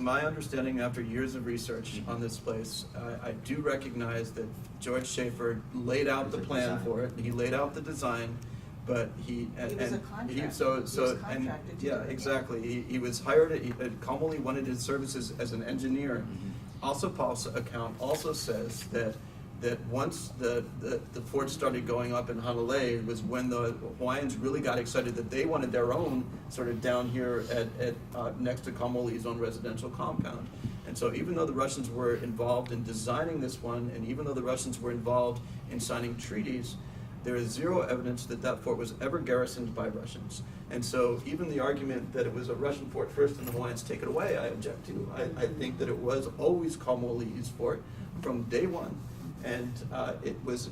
my understanding after years of research on this place. I do recognize that George Schaefer laid out the plan for it. He laid out the design, but he and, He was a and contractor. he He was and contracted to yeah, do it. exactly. He was hired. Commonly wanted his services as an engineer. Alsopal's account also says that once the fort started going up in Honolulu was when the Hawaiians really got excited that they wanted their own sort of down here at next to Kamoli's own residential compound. And so even though the Russians were involved in designing this one, and even though the Russians were involved in signing treaties, there is zero evidence that that fort was ever garrisoned by Russians. And so even the argument that it was a Russian fort first and the Hawaiians take it away, I object to. I think that it was always Kamoli's fort from day one. And it was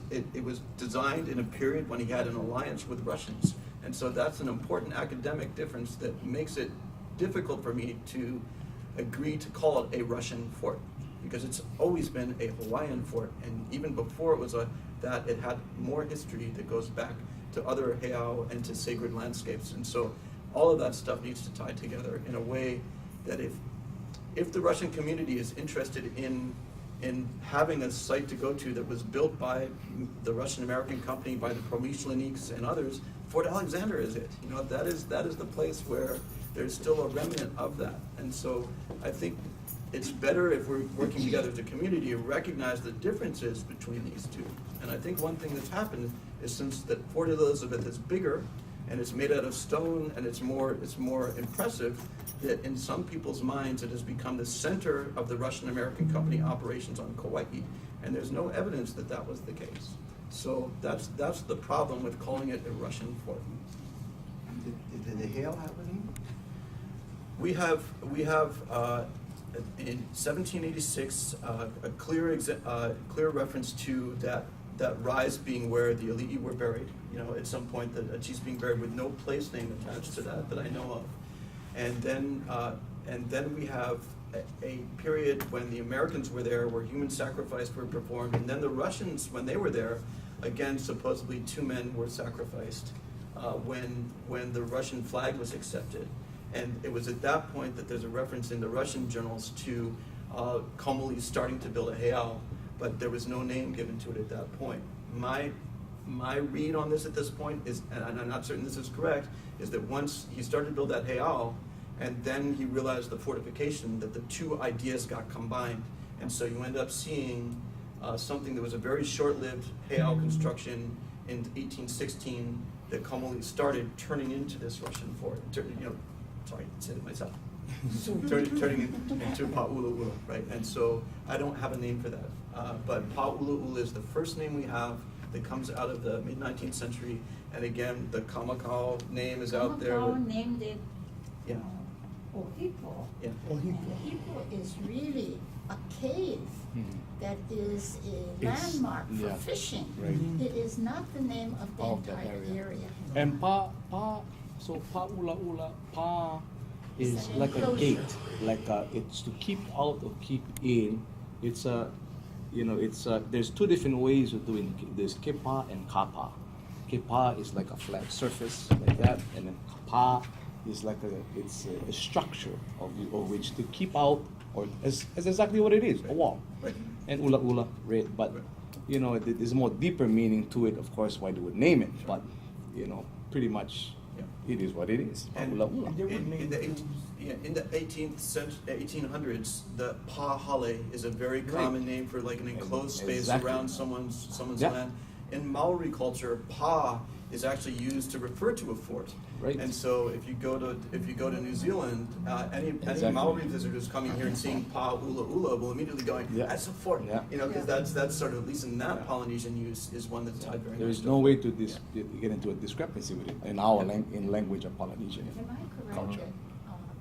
designed in a period when he had an alliance with Russians. And so that's an important academic difference that makes it difficult for me to agree to call it a Russian fort, because it's always been a Hawaiian fort. And even before it was that, it had more history that goes back to other heiau and to sacred landscapes. And so all of that stuff needs to tie together in a way that if the Russian community is interested in having a site to go to that was built by the Russian-American company, by the Promyshlenniks and others, Fort Alexander is it. You know, that is the place where there's still a remnant of that. And so I think it's better if we're working together as a community to recognize the differences between these two. And I think one thing that's happened is since that Fort Elizabeth is bigger and it's made out of stone and it's more impressive, that in some people's minds it has become the center of the Russian-American company operations on Kauai. And there's no evidence that that was the case. So that's the problem with calling it a Russian fort. Did the heiau have a name? We have in 1786 a clear reference to that rise being where the Ali'i were buried. You know, at some point the chiefs being buried with no place name attached to that I know of. And then we have a period when the Americans were there, where human sacrifice were performed, and then the Russians, when they were there, again supposedly 2 men were sacrificed when the Russian flag was accepted. And it was at that point that there's a reference in the Russian journals to Kamoli starting to build a heiau, but there was no name given to it at that point. My read on this at this point is, and I'm not certain this is correct, is that once he started to build that heiau, and then he realized the fortification, that the two ideas got combined. And so you end up seeing something that was a very short-lived heiau construction in 1816 that Kamoli started turning into this Russian fort. Sorry, I said it myself. turning into Pa'ula'ula, right? And so I don't have a name for that. But Pa'ula'ula is the first name we have that comes out of the mid-19th century. And again, the Kamakau name is out there. Kamakau named it Yeah. Ohipo. Yeah. And Ohipo is really a cave that is a landmark for fishing. Right. It is not the name of the Of that entire area. area. And so pa is It's an like a enclosure. gate, it's to keep out or keep in. It's there's 2 different ways of doing it. There's kepa and kapa. Kepa is like a flat surface like that, and then kapa is like a structure of which to keep out, or as exactly what it is, a wall. Right. And ula, right? But there's more deeper meaning to it, of course, why they would name it. But pretty much it is what it is. And Ula ula. in the 1800s, the pahale is a very common name for like an enclosed space Exactly. around someone's Yeah. land. In Maori culture, pa is actually used to refer to a fort. Right. And so if you go to New Zealand, any Exactly. Maori visitors coming here and seeing pa ula will immediately going, Yeah. that's a fort. Yeah. Because that's sort of, at least in that Polynesian use, is one that's tied very There much is to no fort. way to get into a discrepancy with it in our in language of Polynesian. Am I correct Culture. that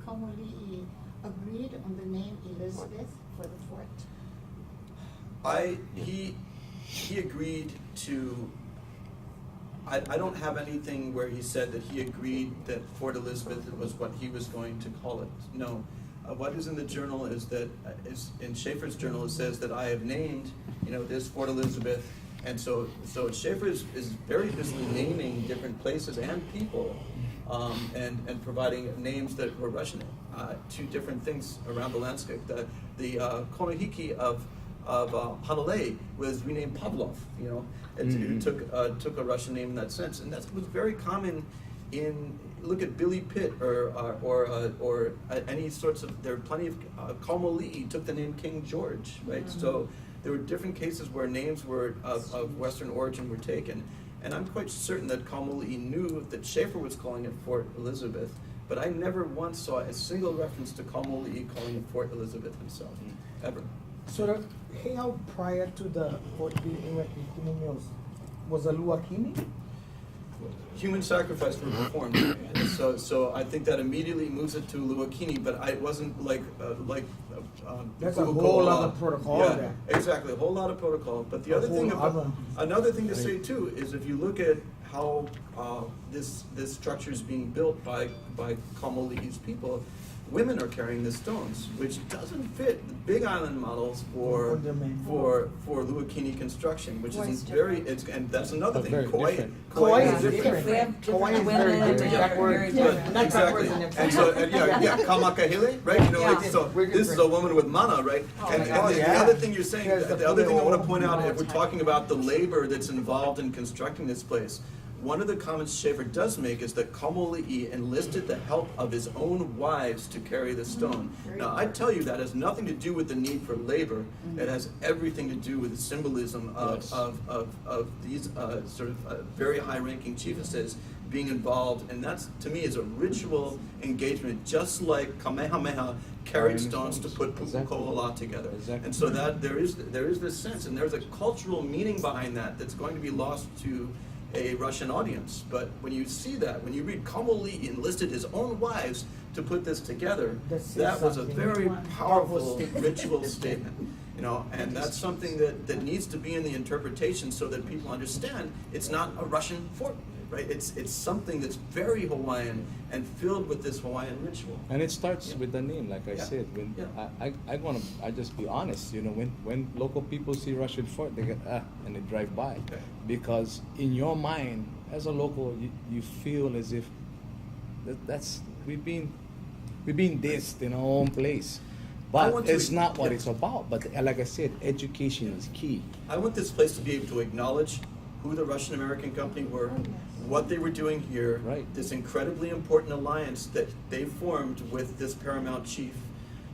Kamoli'i agreed on the name Elizabeth for the fort? He agreed to. I don't have anything where he said that he agreed that Fort Elizabeth was what he was going to call it. No. What is in the journal is that, is in Schaefer's journal, it says that I have named, this Fort Elizabeth, And so Schaefer is very busily naming different places and people, and providing names that were Russian to different things around the landscape. The Konohiki of Hanalei was renamed Pavlov. You know, it took a Russian name in that sense, and that was very common in. Look at Billy Pitt or any sorts of. There are plenty of Kamoli'i took the name King George, right? So there were different cases where names were of Western origin were taken, and I'm quite certain that Kamoli'i knew that Schaefer was calling it Fort Elizabeth, but I never once saw a single reference to Kamoli'i calling it Fort Elizabeth himself, ever. So the layout prior to the Fort Mills was a Luakini? Human sacrifice were performed. So I think that immediately moves it to Luakini, but I wasn't like That's a whole lot of protocol Yeah, there. exactly, a whole lot of protocol. But the other thing about, another thing to say too is if you look at how this structure is being built by Kamoli'i's people, women are carrying the stones, which doesn't fit the Big Island models for Luakini construction, which is very. And that's another thing. Kauai is different. We have Kauai different is very women, different. That word, very different. not Exactly. backwards and And so, Kamakahile, right? You know, Yeah. so this is a woman with mana, right? And the other thing you're saying, the other thing I want to point out, if we're talking about the labor that's involved in constructing this place, one of the comments Schaefer does make is that Kamoli'i enlisted the help of his own wives to carry the stone. Now, I tell you that has nothing to do with the need for labor. It has everything to do with the symbolism of these sort of very high-ranking chiefesses being involved, and that's, to me, is a ritual engagement, just like Kamehameha carried stones to put Pu'ukohola together. Exactly. And so that there is this sense, and there's a cultural meaning behind that that's going to be lost to a Russian audience. But when you see that, when you read Kamoli'i enlisted his own wives to put this together, that was a very powerful ritual statement. You know, and that's something that needs to be in the interpretation so that people understand it's not a Russian fort, right? It's something that's very Hawaiian and filled with this Hawaiian ritual. And it starts with the name, like I said. When I just be honest, you know, when local people see Russian Fort, they get and they drive by, because in your mind, as a local, you feel as if that's we've been dissed in our own place, but it's not what it's about. But like I said, education is key. I want this place to be able to acknowledge who the Russian American company were, what they were doing here, this incredibly important alliance that they formed with this paramount chief,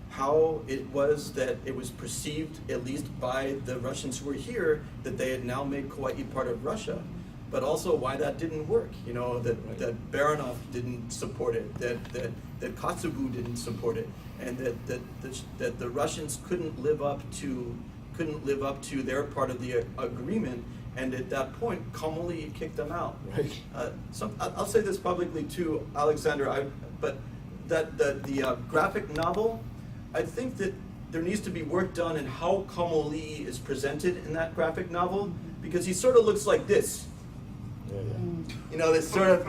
how it was that it was perceived, at least by the Russians who were here, that they had now made Kauai part of Russia, but also why that didn't work. You know, that Baranov didn't support it, that Kotzebue didn't support it, and that the Russians couldn't live up to their part of the agreement. And at that point, Kamoli'i kicked them out. Right. I'll say this publicly too, Alexander. But the graphic novel, I think that there needs to be work done in how Kamoli'i is presented in that graphic novel, because he sort of looks like this. You know, this sort of,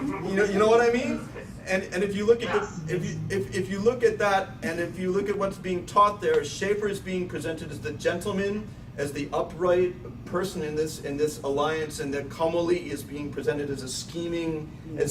you know what I mean? And if you look at if you look at that, and if you look at what's being taught there, Schaefer is being presented as the gentleman, as the upright person in this alliance, and that Kamoli'i is being presented as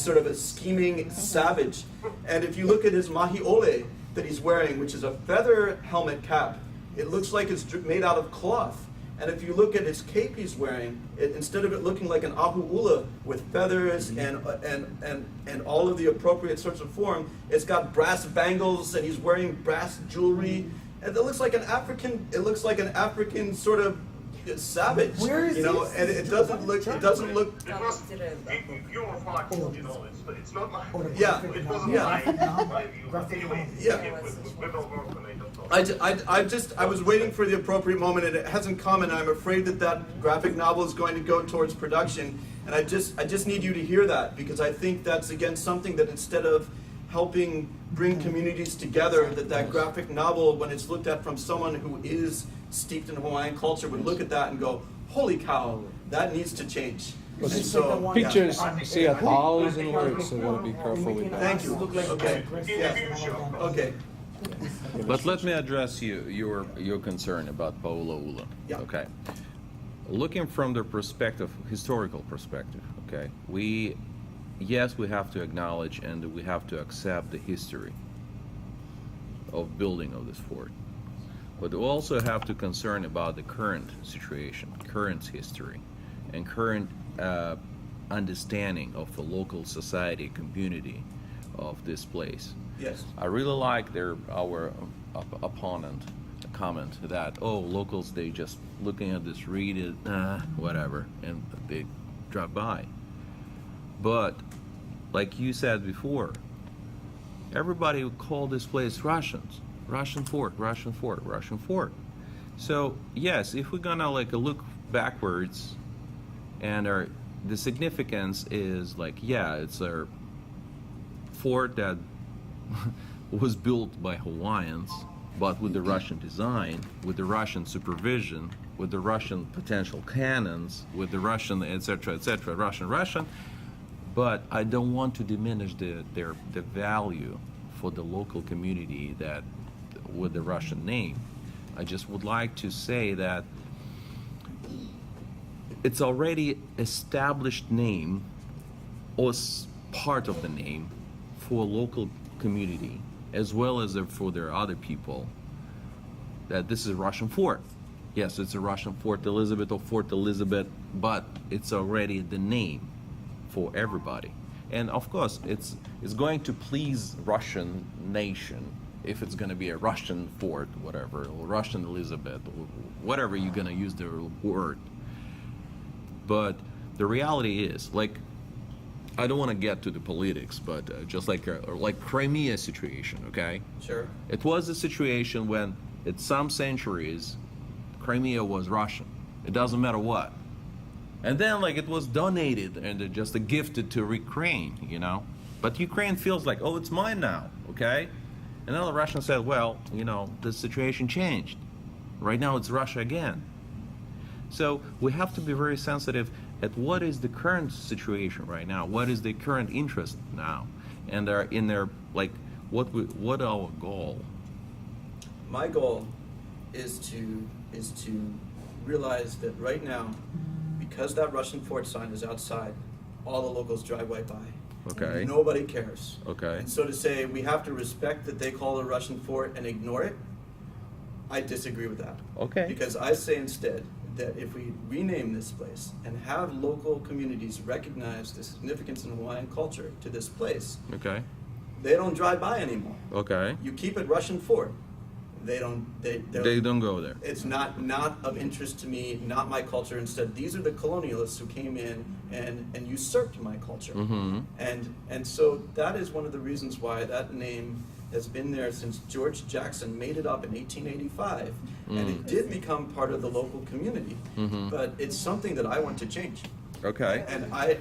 sort of a scheming savage. And if you look at his mahi'ole that he's wearing, which is a feather helmet cap, it looks like it's made out of cloth. And if you look at his cape he's wearing, instead of it looking like an ahu'ula with feathers and all of the appropriate sorts of form, it's got brass bangles and he's wearing brass jewelry. And it looks like an African sort of savage. Where is you know, this? and it doesn't look. Because you were fine, you know, it's not my. Yeah. It wasn't Yeah. my view. But anyway, Yeah. we will work on it. I was waiting for the appropriate moment, and it hasn't come, and I'm afraid that graphic novel is going to go towards production. And I just need you to hear that, because I think that's again something that, instead of helping bring communities together, that graphic novel, when it's looked at from someone who is steeped in Hawaiian culture, would look at that and go, holy cow, that needs to change. And so, Pictures yeah. say 1,000 words, so we want to be careful with that. Thank you. Okay. Yeah. Okay. But let me address your concern about Paula Ula. Yeah. Okay. looking from the perspective, historical perspective, okay, yes, we have to acknowledge and we have to accept the history of building of this fort. But we also have to concern about the current situation, current history, and current understanding of the local society, community of this place. Yes. I really like our opponent comment that, oh, locals, they just looking at this, read it, whatever, and they drive by. But like you said before, everybody would call this place Russians. Russian fort, Russian fort, Russian fort. So yes, if we're gonna like look backwards, and the significance is like, yeah, it's a fort that was built by Hawaiians, but with the Russian design, with the Russian supervision, with the Russian potential cannons, with the Russian, etc., Russian. But I don't want to diminish the value for the local community that with the Russian name. I just would like to say that it's already established name or part of the name for a local community as well as for their other people, that this is a Russian fort. Yes, it's a Russian Fort Elizabeth or Fort Elizabeth, but it's already the name for everybody. And of course, it's going to please Russian nation if it's going to be a Russian fort, whatever, or Russian Elizabeth, or whatever you're going to use the word. But the reality is, like, I don't want to get to the politics, but just like Crimea situation, okay? Sure. It was a situation when, in some centuries, Crimea was Russian. It doesn't matter what. And then, like, it was donated and just gifted to Ukraine, you know? But Ukraine feels like, oh, it's mine now, okay? And then the Russians said, well, you know, the situation changed. Right now it's Russia again. So we have to be very sensitive at what is the current situation right now, what is the current interest now, and what our goal? My goal is to realize that right now, because that Russian fort sign is outside, all the locals drive right by. Okay. Nobody cares. Okay. And so to say we have to respect that they call it a Russian fort and ignore it, I disagree with that. Okay. Because I say instead that if we rename this place and have local communities recognize the significance in Hawaiian culture to this place, Okay. they don't drive by anymore. Okay. You keep it Russian fort. They don't go there. It's not of interest to me, not my culture. Instead, these are the colonialists who came in and usurped my culture. Mm-hmm. And so that is one of the reasons why that name has been there since George Jackson made it up in 1885. And it did become part of the local community. Mm-hmm. But it's something that I want to change. Okay. And I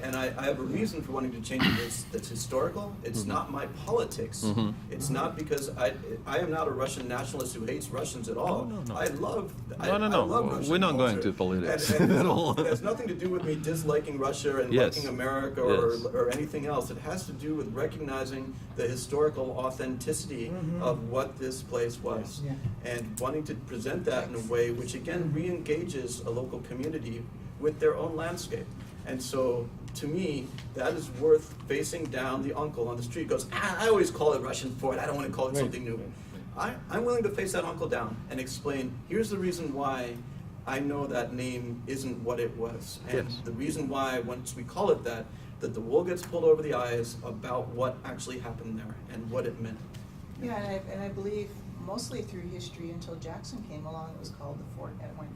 have a reason for wanting to change it that's historical. It's not my politics. Mhm. It's not because I am not a Russian nationalist who hates Russians at all. No. I love No. Russian We're not going culture. to politics And at all. It has nothing to do with me disliking Russia and Yes. liking America Yes. or anything else. It has to do with recognizing the historical authenticity of what this place was. Yeah. And wanting to present that in a way which again re-engages a local community with their own landscape. And so, to me, that is worth facing down the uncle on the street. Goes, I always call it Russian fort. I don't want to call it something new. I'm willing to face that uncle down and explain, here's the reason why I know that name isn't what it was. And Yes. the reason why, once we call it that the wool gets pulled over the eyes about what actually happened there and what it meant. Yeah, and I believe mostly through history until Jackson came along, it was called the Fort Edwin.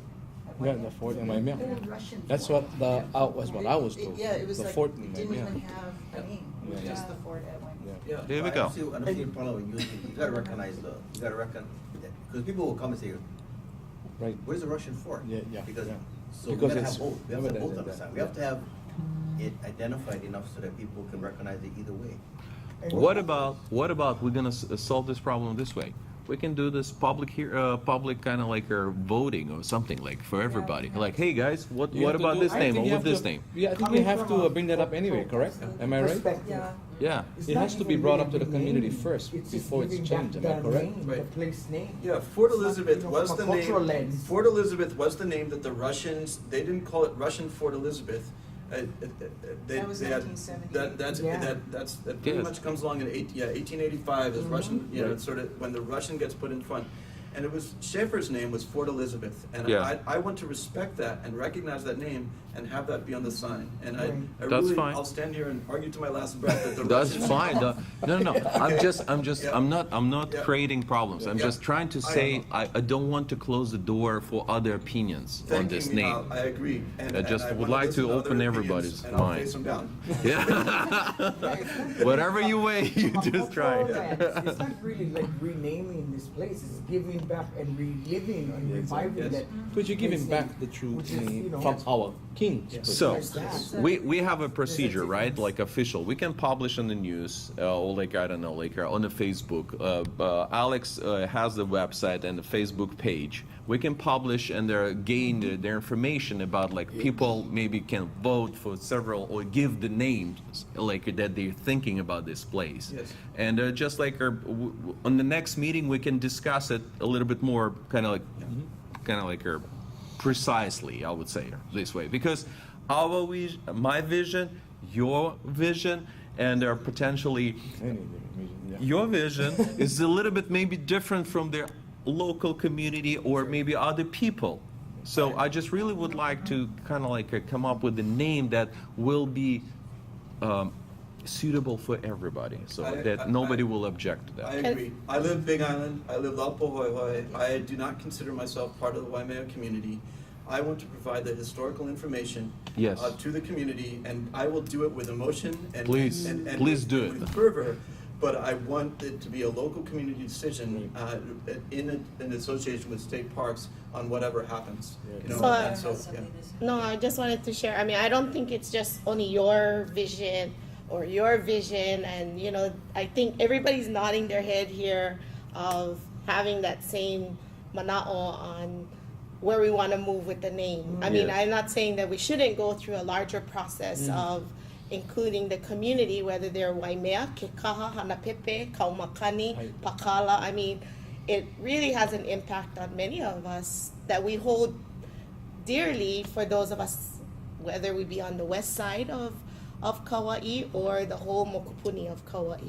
Yeah, the fort in Miami. Old Russian That's fort. was what I was told. Yeah, it was the like, fort it in didn't Miami. even have a name, it was Yeah. just the Fort Edwin. Yeah. Yeah. Here we I go. don't see a problem with using, you gotta recognize because people will come and say, Right. where's the Russian fort? Yeah. Because, Yeah. so we Because gotta it's have both, we have to have both on the evident side. that- We have to have it identified enough so that people can recognize it either way. And What about we're gonna solve this problem this way? we can do this public here, public kind of like voting or something like for everybody. Like, hey guys, what You have to about do- this I name think or you with have this to- name? Yeah, I think you have to bring that up anyway, correct? Am I right? Perspective. Yeah. Yeah. It's It not has to be even brought really up to the community renaming. first It's just before it's giving changed, back am I the correct? name, Right. the place name. Yeah, Fort It's not, Elizabeth you know, was from the a cultural name. lens. Fort Elizabeth was the name that the Russians, they didn't call it Russian Fort Elizabeth. That was 1970. That pretty Yes. much comes along in 1885 is Russian, you know, Right. it's sort of when the Russian gets put in front. And it was, Schaefer's name was Fort Elizabeth. And Yeah. I want to respect that and recognize that name and have that be on the sign. And I Right. That's really, fine. I'll stand here and argue to my last breath that the That's Russians. fine. No. Yeah. I'm not Yeah. creating problems. I'm Yeah. just trying to I say know. I don't want to close the door for other opinions on Thank this you, name. I agree. And I just would wanna like listen to other open opinions, everybody's and I'll mind. face them down. Yeah. Whatever you weigh, you From a just try. cultural lens, it's not really like renaming this place, it's giving back and reliving and reviving Yes. that. But you're giving place back name, the true which is, name you know, from our king. So, Like that. we have a procedure, right? Like official. We can publish on the news, or like, I don't know, like on the Facebook. Alex has the website and the Facebook page. We can publish and gain their information about like people maybe can vote for several or give the names like that they're thinking about this place. Yes. And just like on the next meeting, we can discuss it a little bit more, kind of like precisely, I would say this way, because my vision, your vision, and potentially your vision is a little bit maybe different from their local community or maybe other people. So I just really would like to kind of like come up with a name that will be suitable for everybody, so that nobody will object to that. I agree. I live Big Island. I live Laupohoihoi. I do not consider myself part of the Waimea community. I want to provide the historical information Yes. to the community, and I will do it with emotion and Please, and please with, do it. with fervor. But I want it to be a local community decision in association with state parks on whatever happens. You know, So, and so, yeah. No, I just wanted to share. I mean, I don't think it's just only your vision or your vision. And, you know, I think everybody's nodding their head here of having that same mana'o on where we want to move with the name. I mean, Yes. I'm not saying that we shouldn't go through a larger process of including the community, whether they're Waimea, Kekaha, Hanapepe, Kaumakani, Pakala. I mean, it really has an impact on many of us that we hold dearly, for those of us, whether we be on the west side of Kauai or the whole Mokupuni of Kauai.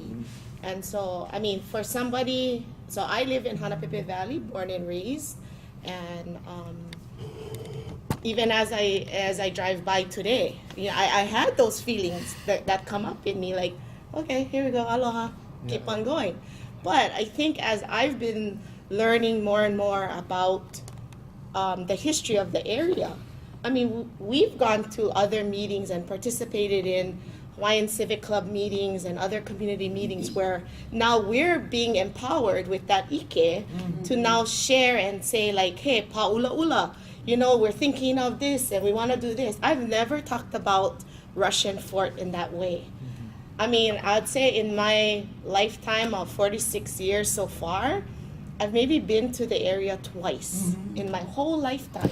And so, I mean, for somebody, so I live in Hanapepe Valley, born and raised, and even as I drive by today, you know, I had those feelings that come up in me, like, okay, here we go, aloha, keep on going. But I think as I've been learning more and more about the history of the area, I mean, we've gone to other meetings and participated in Hawaiian Civic Club meetings and other community meetings where now we're being empowered with that ike to now share and say like, hey, pa'ula ula, you know, we're thinking of this and we want to do this. I've never talked about Russian Fort in that way. I mean, I'd say in my lifetime of 46 years so far, I've maybe been to the area twice in my whole lifetime.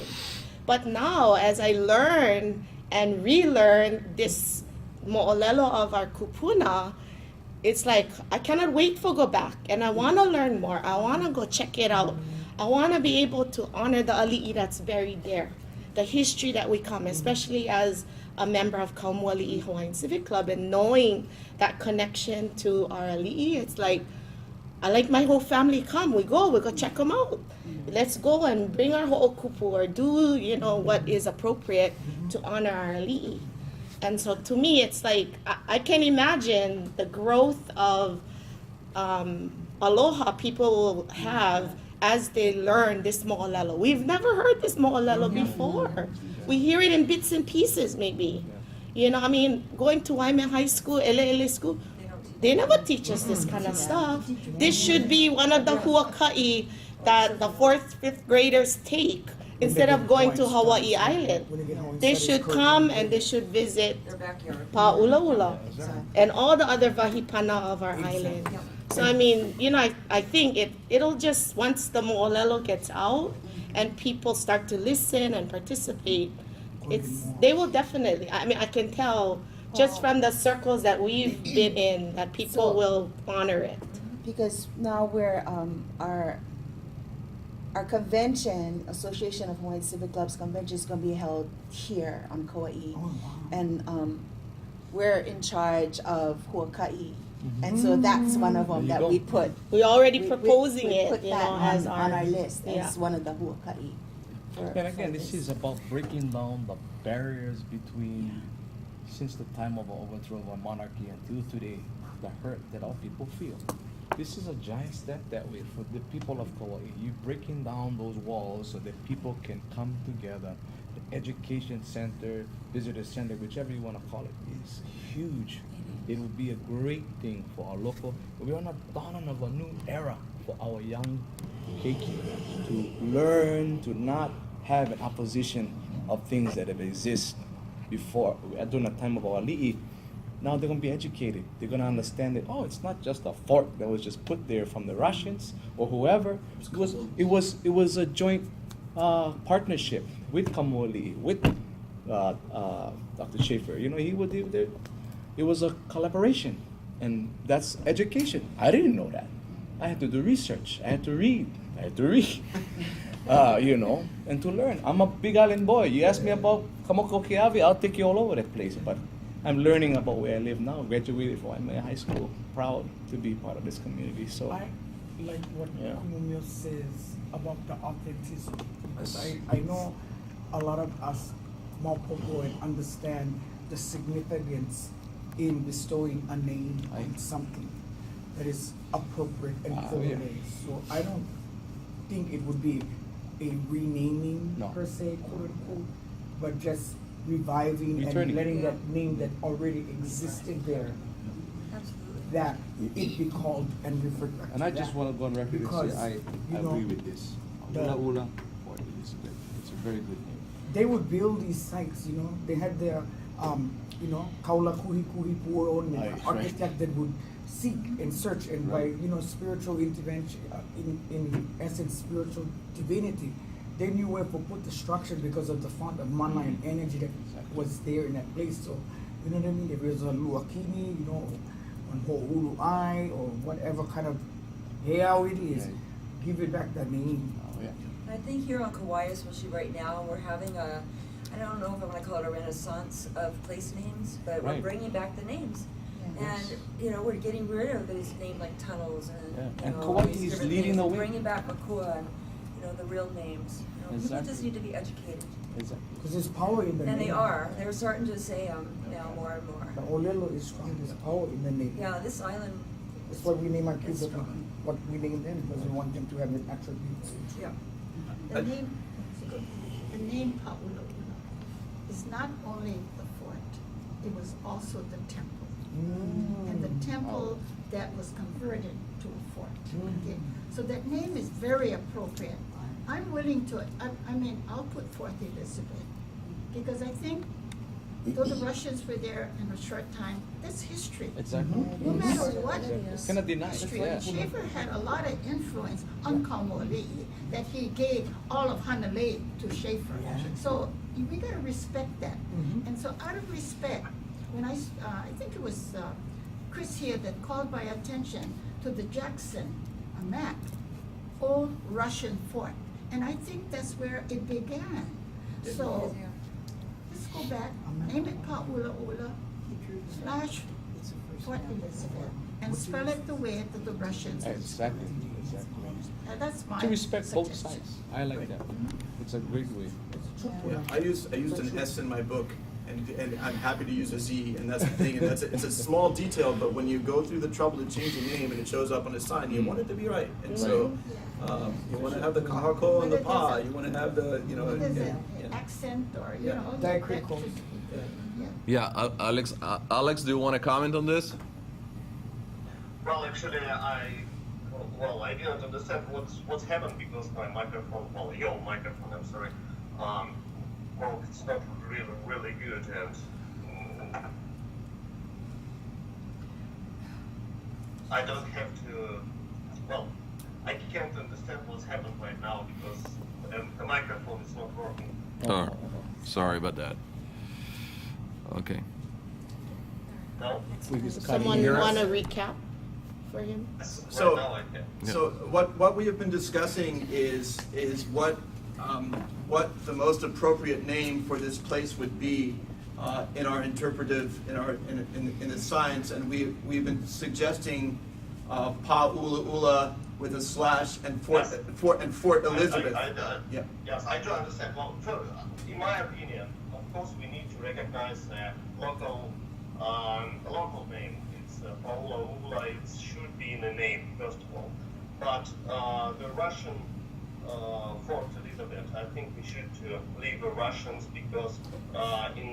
But now, as I learn and relearn this mo'olelo of our kupuna, it's like I cannot wait for go back, and I want to learn more. I want to go check it out. I want to be able to honor the ali'i that's buried there, the history that we come, especially as a member of Kaumoali'i Hawaiian Civic Club, and knowing that connection to our ali'i. It's like I like my whole family come. We go check them out. Let's go and bring our ho'okupu or do, you know, what is appropriate to honor our ali'i. And so to me, it's like, I can imagine the growth of aloha people will have as they learn this mo'olelo. We've never heard this mo'olelo before. We hear it in bits and pieces maybe. You know, I mean, going to Waimea High School, Ele School, they never teach us this kind of stuff. This should be one of the huaka'i that the 4th, 5th graders take instead of going to Hawaii Island. They should come and they should visit Their backyard. Pa'ulaula and all the other vahipana of our island. So I mean, you know, I think it'll just, once the Mo'olelo gets out and people start to listen and participate, they will definitely, I mean, I can tell just from the circles that we've been in that people So- will honor it. Because now we're, our convention, Association of Hawaiian Civic Clubs convention is gonna be held here on Kauai. Oh, wow. And, we're in charge of Huakai. And so that's one of them There you that go. we put. We're already we proposing put it, you that know, as on our list yeah. as one of the Huakai. And again, this is about breaking down the barriers between, since the time of the overthrow of our monarchy until today, the hurt that our people feel. This is a giant step that way for the people of Kauai. You breaking down those walls so that people can come together. The education center, visitor center, whichever you want to call it, is huge. It would be a great thing for our local. We're on the dawn of a new era for our young keiki to learn to not have an opposition of things that have existed before during the time of our li'i. Now they're going to be educated. They're going to understand that, oh, it's not just a fort that was just put there from the Russians or whoever. It was a joint partnership with Kamoli, with Dr. Schaefer. You know, it was a collaboration, and that's education. I didn't know that. I had to do research. I had to read. You know, and to learn. I'm a Big Island boy. You ask me about Kamoko Keawe, I'll take you all over that place. But I'm learning about where I live now. Graduated from Waimea High School. Proud to be part of this community. So I like what Yeah. Kumumio says about the authenticity. Because I know a lot of us Maupoko understand the significance in bestowing a name on something that is appropriate and Yeah. correlated. So I don't think it would be a renaming No. per se, quote unquote, but just reviving and Returning. letting that name that already existed there, that it be called and referred back to And I just that. want to go on record and Because, say I you know, agree with this. the- Ula Ula Port Elizabeth. It's a very good name. They would build these sites, you know, they had their, you know, kaula kuhi kuhi puoron, Right, and right. architect that would seek and search, and by, Right. you know, spiritual intervention, in essence, spiritual divinity, they knew where to put the structure because of the font of mana and energy that Exactly. was there in that place. So, you know what I mean? If there's a luakini, you know, on Ho'ulu'ai, or whatever kind of heiau it is, Yeah. give it back that name. Oh, yeah. I think here on Kauai, especially right now, we're having a, I don't know if I want to call it a renaissance of place names, but we're Right. bringing back the names. Yes. And, you know, we're getting rid of these names like tunnels Yeah. and, And you know, Kauai these is different leading things. the We're way. Bringing back Makua and, you know, the real names. You know, people Exactly. just need to be educated. Exactly. Because there's power in the name. And they are. They're starting to say now more and The more. Olelo is strong, there's power in the name. Yeah, this island, That's why we name our kids It's what we name them, because we want them to have the attributes. yeah. The name Pa'ula'ula is not only the fort, it was also the temple. And the temple that was converted to a fort. Okay? So that name is very appropriate. I'm willing to, I mean, I'll put Fort Elizabeth, because I think though the Russians were there in a short time, that's history. Exactly. No matter what Exactly. Cannot deny it, history, yeah. Schaefer had a lot of influence on Kamoli that he gave all of Hanalei to Schaefer. So we gotta respect that. And so out of respect, when I think it was Chris here that called my attention to the Jackson map, old Russian fort. And I think that's where it began. So let's go back, name it Pa'ula'ula / Fort Elizabeth, and spell it the way that the Russians. Exactly. That's my To respect both suggestion. sides. I like that. It's a great way. Yeah, I used an S in my book, and I'm happy to use a Z, and that's the thing, and it's a small detail, but when you go through the trouble to change your name and it shows up on the sign, you want it to be right, and so, you wanna have the kahako and the pa, you wanna have the, you know, Whether there's yeah. an accent or, you Yeah. know. Diacritical. that should be good. Yeah, Alex, do you want to comment on this? Well, actually, I didn't understand what's happened because my microphone, your microphone, I'm sorry, it's not really good, and I don't have to, well, I can't understand what's happened right now because the microphone is not working. Oh, sorry about that. Okay. No? Someone hear us? want to recap for him? So- Right now I can. So what we have been discussing is what the most appropriate name for this place would be in our interpretive, in the science, and we've been suggesting Pa'ula with a slash and Fort Elizabeth. Yeah. Yes, I do understand. Well, in my opinion, of course, we need to recognize the local name. It's Paula Ula. It should be in the name first of all. But the Russian Fort Elizabeth, I think we should leave the Russians because not in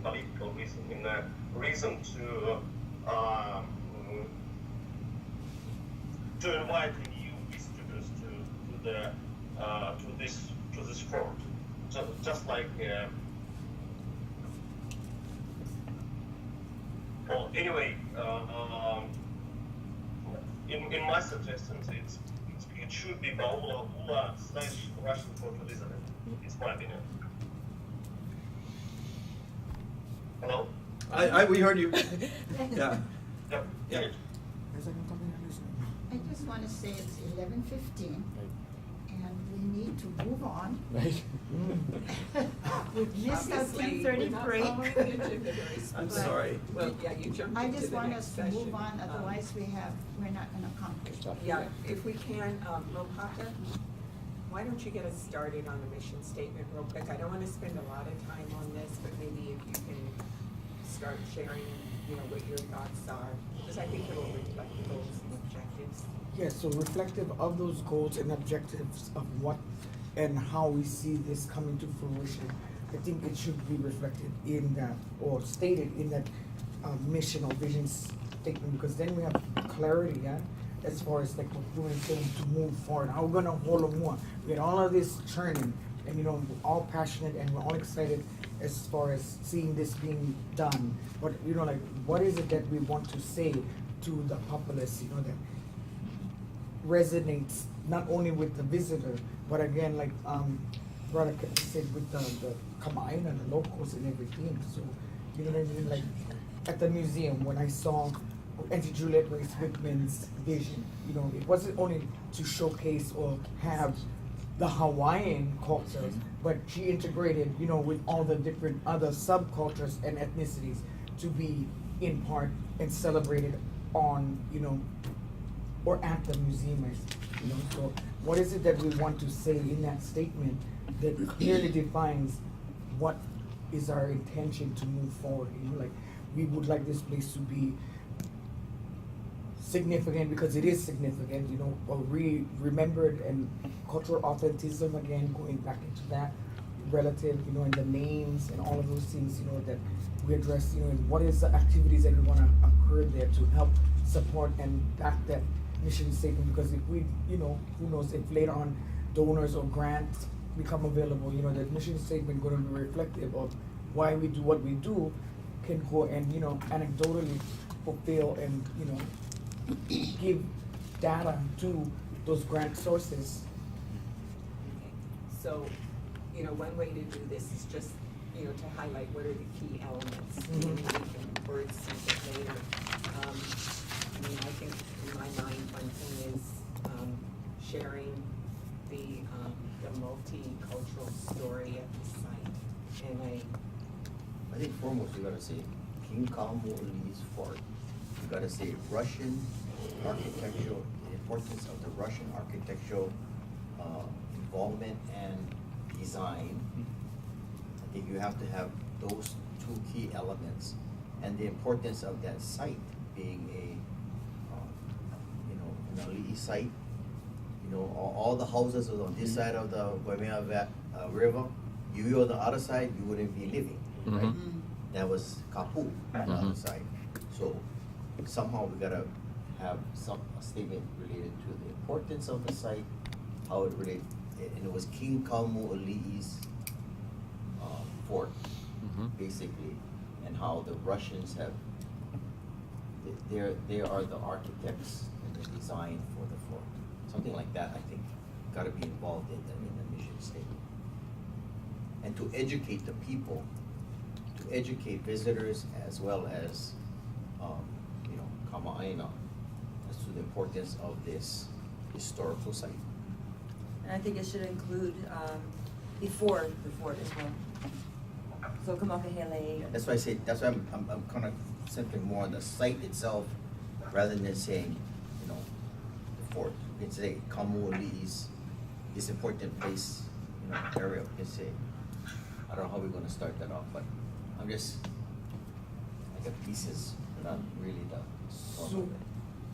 political reason, in a reason to invite new visitors to this fort. Just like well, anyway, in my suggestions, it should be Paula Ula / Russian Fort Elizabeth. It's my opinion. Hello? We heard you. Yeah. Yep. Yeah. I just want to say it's 11:15, and we need to move on. Right. We've missed our Obviously, 10:30 we're not break. following the agenda very I'm smoothly. sorry. Well, yeah, you jumped I into just the want next us to session. move on, otherwise we're not going to accomplish. Yeah, if we can, Lopata, why don't you get us started on the mission statement real quick? I don't want to spend a lot of time on this, but maybe if you can start sharing, what your thoughts are, because I think it'll reflect the goals and objectives. Yes, so reflective of those goals and objectives of what and how we see this coming to fruition, I think it should be reflected in that, or stated in that mission or vision statement, because then we have clarity, yeah, as far as like what we're saying to move forward. How we're gonna hold on more. We had all of this churning, and we're all passionate and we're all excited as far as seeing this being done. But like, what is it that we want to say to the populace, that resonates not only with the visitor, but again, like Brother said, with the Kama'aina and the locals and everything. So, you know what I mean? Like at the museum, when I saw Auntie Juliet Grace Whitman's vision, it wasn't only to showcase or have the Hawaiian culture, but she integrated, with all the different other subcultures and ethnicities to be in part and celebrated on, or at the museum, so what is it that we want to say in that statement that clearly defines what is our intention to move forward? Like we would like this place to be significant because it is significant, or remembered, and cultural authenticity again, going back into that relative, and the names and all of those things, that we address, and what is the activities that we want to occur there to help support and back that mission statement, because if we, who knows if later on donors or grants become available, the mission statement going to be reflective of why we do what we do, can go and, anecdotally fulfill and, give data to those grant sources. So, one way to do this is just, to highlight what are the key elements, and we can wordsmith it later. I think in my mind, one thing is sharing the multicultural story of the site, and I think foremost, you gotta say King Kalamu'uli's fort. You gotta say Russian architectural, the importance of the Russian architectural involvement and design. I think you have to have those two key elements, and the importance of that site being an ali'i site. All the houses are on this side of the Waimea River. You on the other side, you wouldn't be living, right? That was Kapu on the other side. So somehow we gotta have a statement related to the importance of the site, how it related, and it was King Kalamu'uli's fort, basically, and how the Russians have they are the architects and the design for the fort. Something like that, I think, gotta be involved in the mission statement. And to educate the people, to educate visitors as well as, you know, Kama'aina, as to the importance of this historical site. And I think it should include, before the fort as well. So Kamakahele. That's why I say, that's why I'm kind of centering more on the site itself, rather than saying, you know, the fort. You can say Kamu'oli's is important place, you know, area. You can say, I don't know how we're gonna start that off, but I'm just, I got pieces, not really the. So,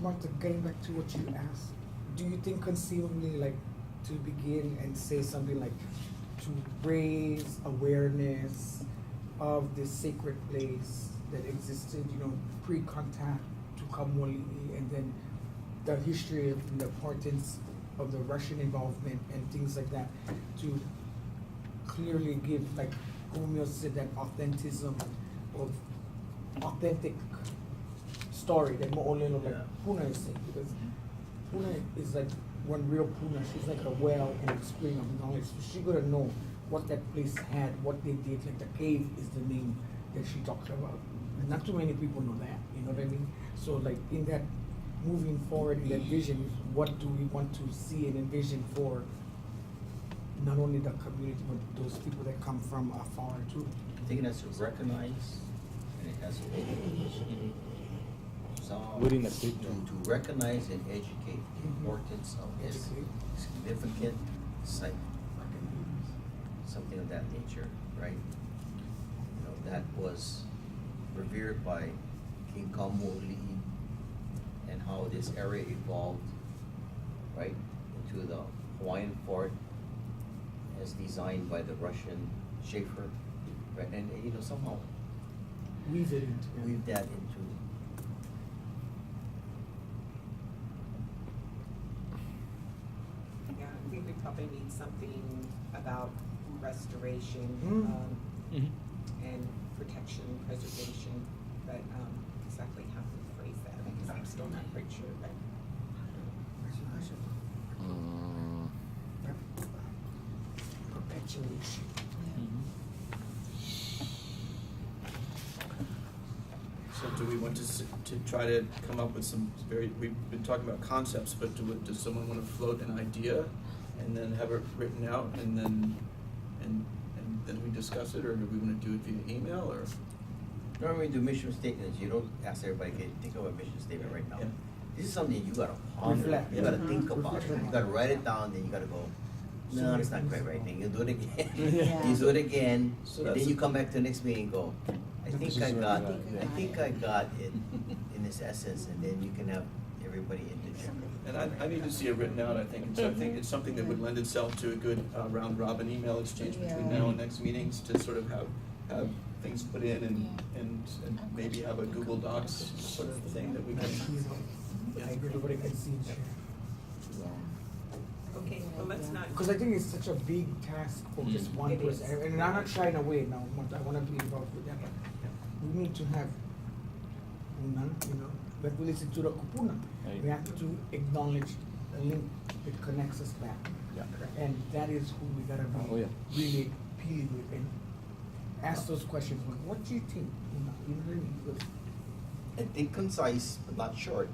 Martha, getting back to what you asked, do you think conceivably, like, to begin and say something like, to raise awareness of this sacred place that existed, you know, pre-contact to Kamoli'i, and then the history and the importance of the Russian involvement and things like that, to clearly give, like Romeo said, that authentism of authentic story that Mo'olelo, like Puna is saying, because Puna is like one real Puna. She's like a well and a spring of knowledge. So she gotta know what that place had, what they did. Like the cave is the name that she talked about. And not too many people know that, you know what I mean? So like in that moving forward in that vision, what do we want to see and envision for not only the community, but those people that come from afar too? I think it has to recognize, and it has to educate. Within the statement. To recognize and educate the importance of this significant site. Something of that nature, right? You know, that was revered by King Kamoli'i, and how this area evolved, right, into the Hawaiian fort as designed by the Russian Schaefer, right? And you know, somehow weave that into. Yeah, I think we probably need something about restoration, and protection, preservation, but, exactly how to phrase that, because I'm still not quite sure, but. Perpetuation. So do we want to try to come up with some we've been talking about concepts, but does someone want to float an idea and then have it written out and then we discuss it, or do we want to do it via email, or? Normally we do mission statements, you don't ask everybody, okay, think of a mission statement right now. Yeah. This is something you gotta ponder, Reflect. you gotta think about it, you gotta write it down, then you gotta go, no, that's not quite right, then you do it again. Yeah. You do it again, So and that's- then you come back to the next meeting and go, I This think is I what got, I I think I got it in its essence, and then you can have everybody interject. And I need to see it written out, I think, and so I think it's something that would lend itself to a good round robin email exchange between now and next meetings, to sort of have things put in and maybe have a Google Docs sort of thing that we can. Everybody can see and share. Okay, well, let's not. Because I think it's such a big task for just one It person, is. and I'm not shying away now, I wanna be involved with that, but we need to have Puna, you know, but we listen to the Kupuna. We have to acknowledge the link that connects us back. Yeah. And that is who we gotta Oh, be yeah. really appealing with and ask those questions, like, what do you think? You know what I mean? Because And think concise, but not short,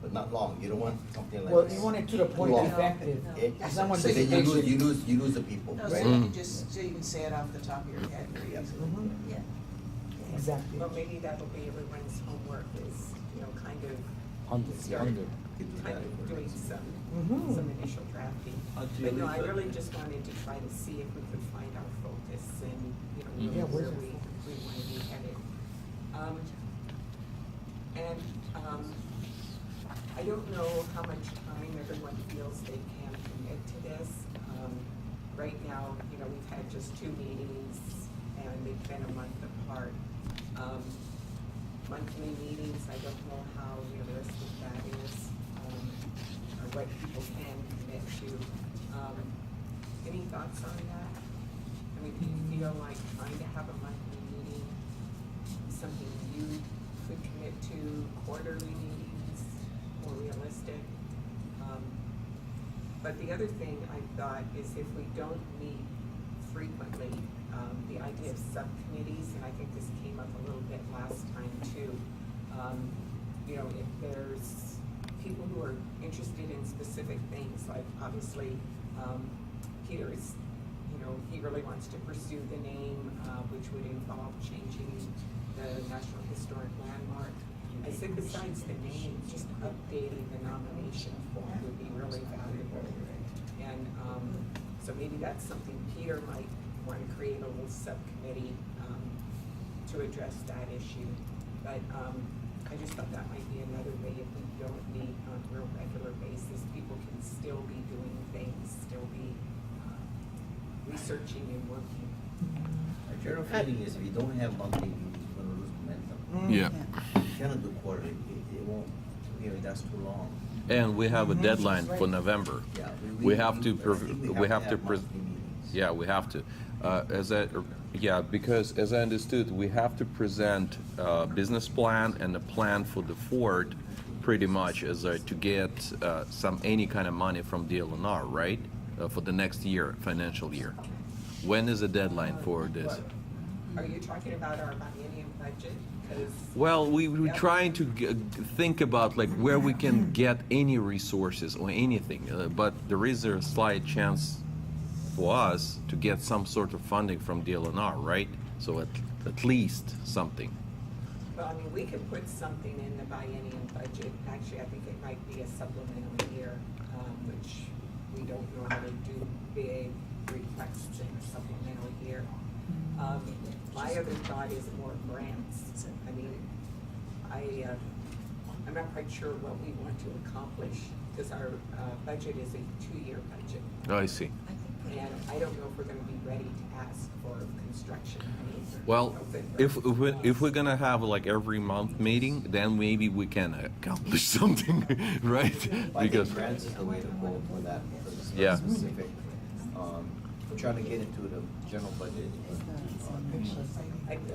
but not long, you don't want something like. Well, you want it to the point, long. effective. It- Someone so then takes it. you lose the people, No, right? so you just, so you can say it off the top of your head very easily. Mhm. Yeah. Exactly. Well, maybe that'll be everyone's homework is, you know, kind of Start. Under. You do kind that. of doing some Mhm. initial drafting. But Ideally, no, I but- really just wanted to try to see if we could find our focus and, you know, Yeah, where where's we want to be headed. I don't know how much time everyone feels they can commit to this. Right now, you know, we've had just 2 meetings and they've been a month apart. Monthly meetings, I don't know how realistic that is, or what people can commit to. Any thoughts on that? I mean, do you feel like trying to have a monthly meeting, something you could commit to quarterly meetings, more realistic. But the other thing I thought is if we don't meet frequently, the idea of subcommittees, and I think this came up a little bit last time too. You know, if there's people who are interested in specific things, like obviously, Peter is, you know, he really wants to pursue the name, which would involve changing the National Historic Landmark. I said besides the name, just updating the nomination form would be really valuable. And so maybe that's something Peter might want to create a little subcommittee to address that issue. But I just thought that might be another way if we don't meet on a real regular basis, people can still be doing things, still be researching and working. Our general feeling is if you don't have monthly meetings, you're gonna lose momentum. Yeah. You cannot do quarterly, it won't, you know, that's too long. And we have a deadline for November. Yeah, We have to, I think we have to, have monthly meetings. yeah, we have to. Because as I understood, we have to present a business plan and a plan for the fort pretty much as to get any kind of money from DLNR, right? For the next year, financial year. When is the deadline for this? Are you talking about our biennium budget? 'Cause Well, we're trying to think about like where we can get any resources or anything, but there is a slight chance for us to get some sort of funding from DLNR, right? So at least something. Well, I mean, we could put something in the biennium budget. Actually, I think it might be a supplemental year, which we don't normally do big requests in a supplemental year. My other thought is more grants. I mean, I'm not quite sure what we want to accomplish because our budget is a 2-year budget. Oh, I see. And I don't know if we're gonna be ready to ask for construction money. Well, if we're gonna have like every month meeting, then maybe we can accomplish something, right? I Because think grants is the way to go for that, for this Yeah. specific. Trying to get into the general budget.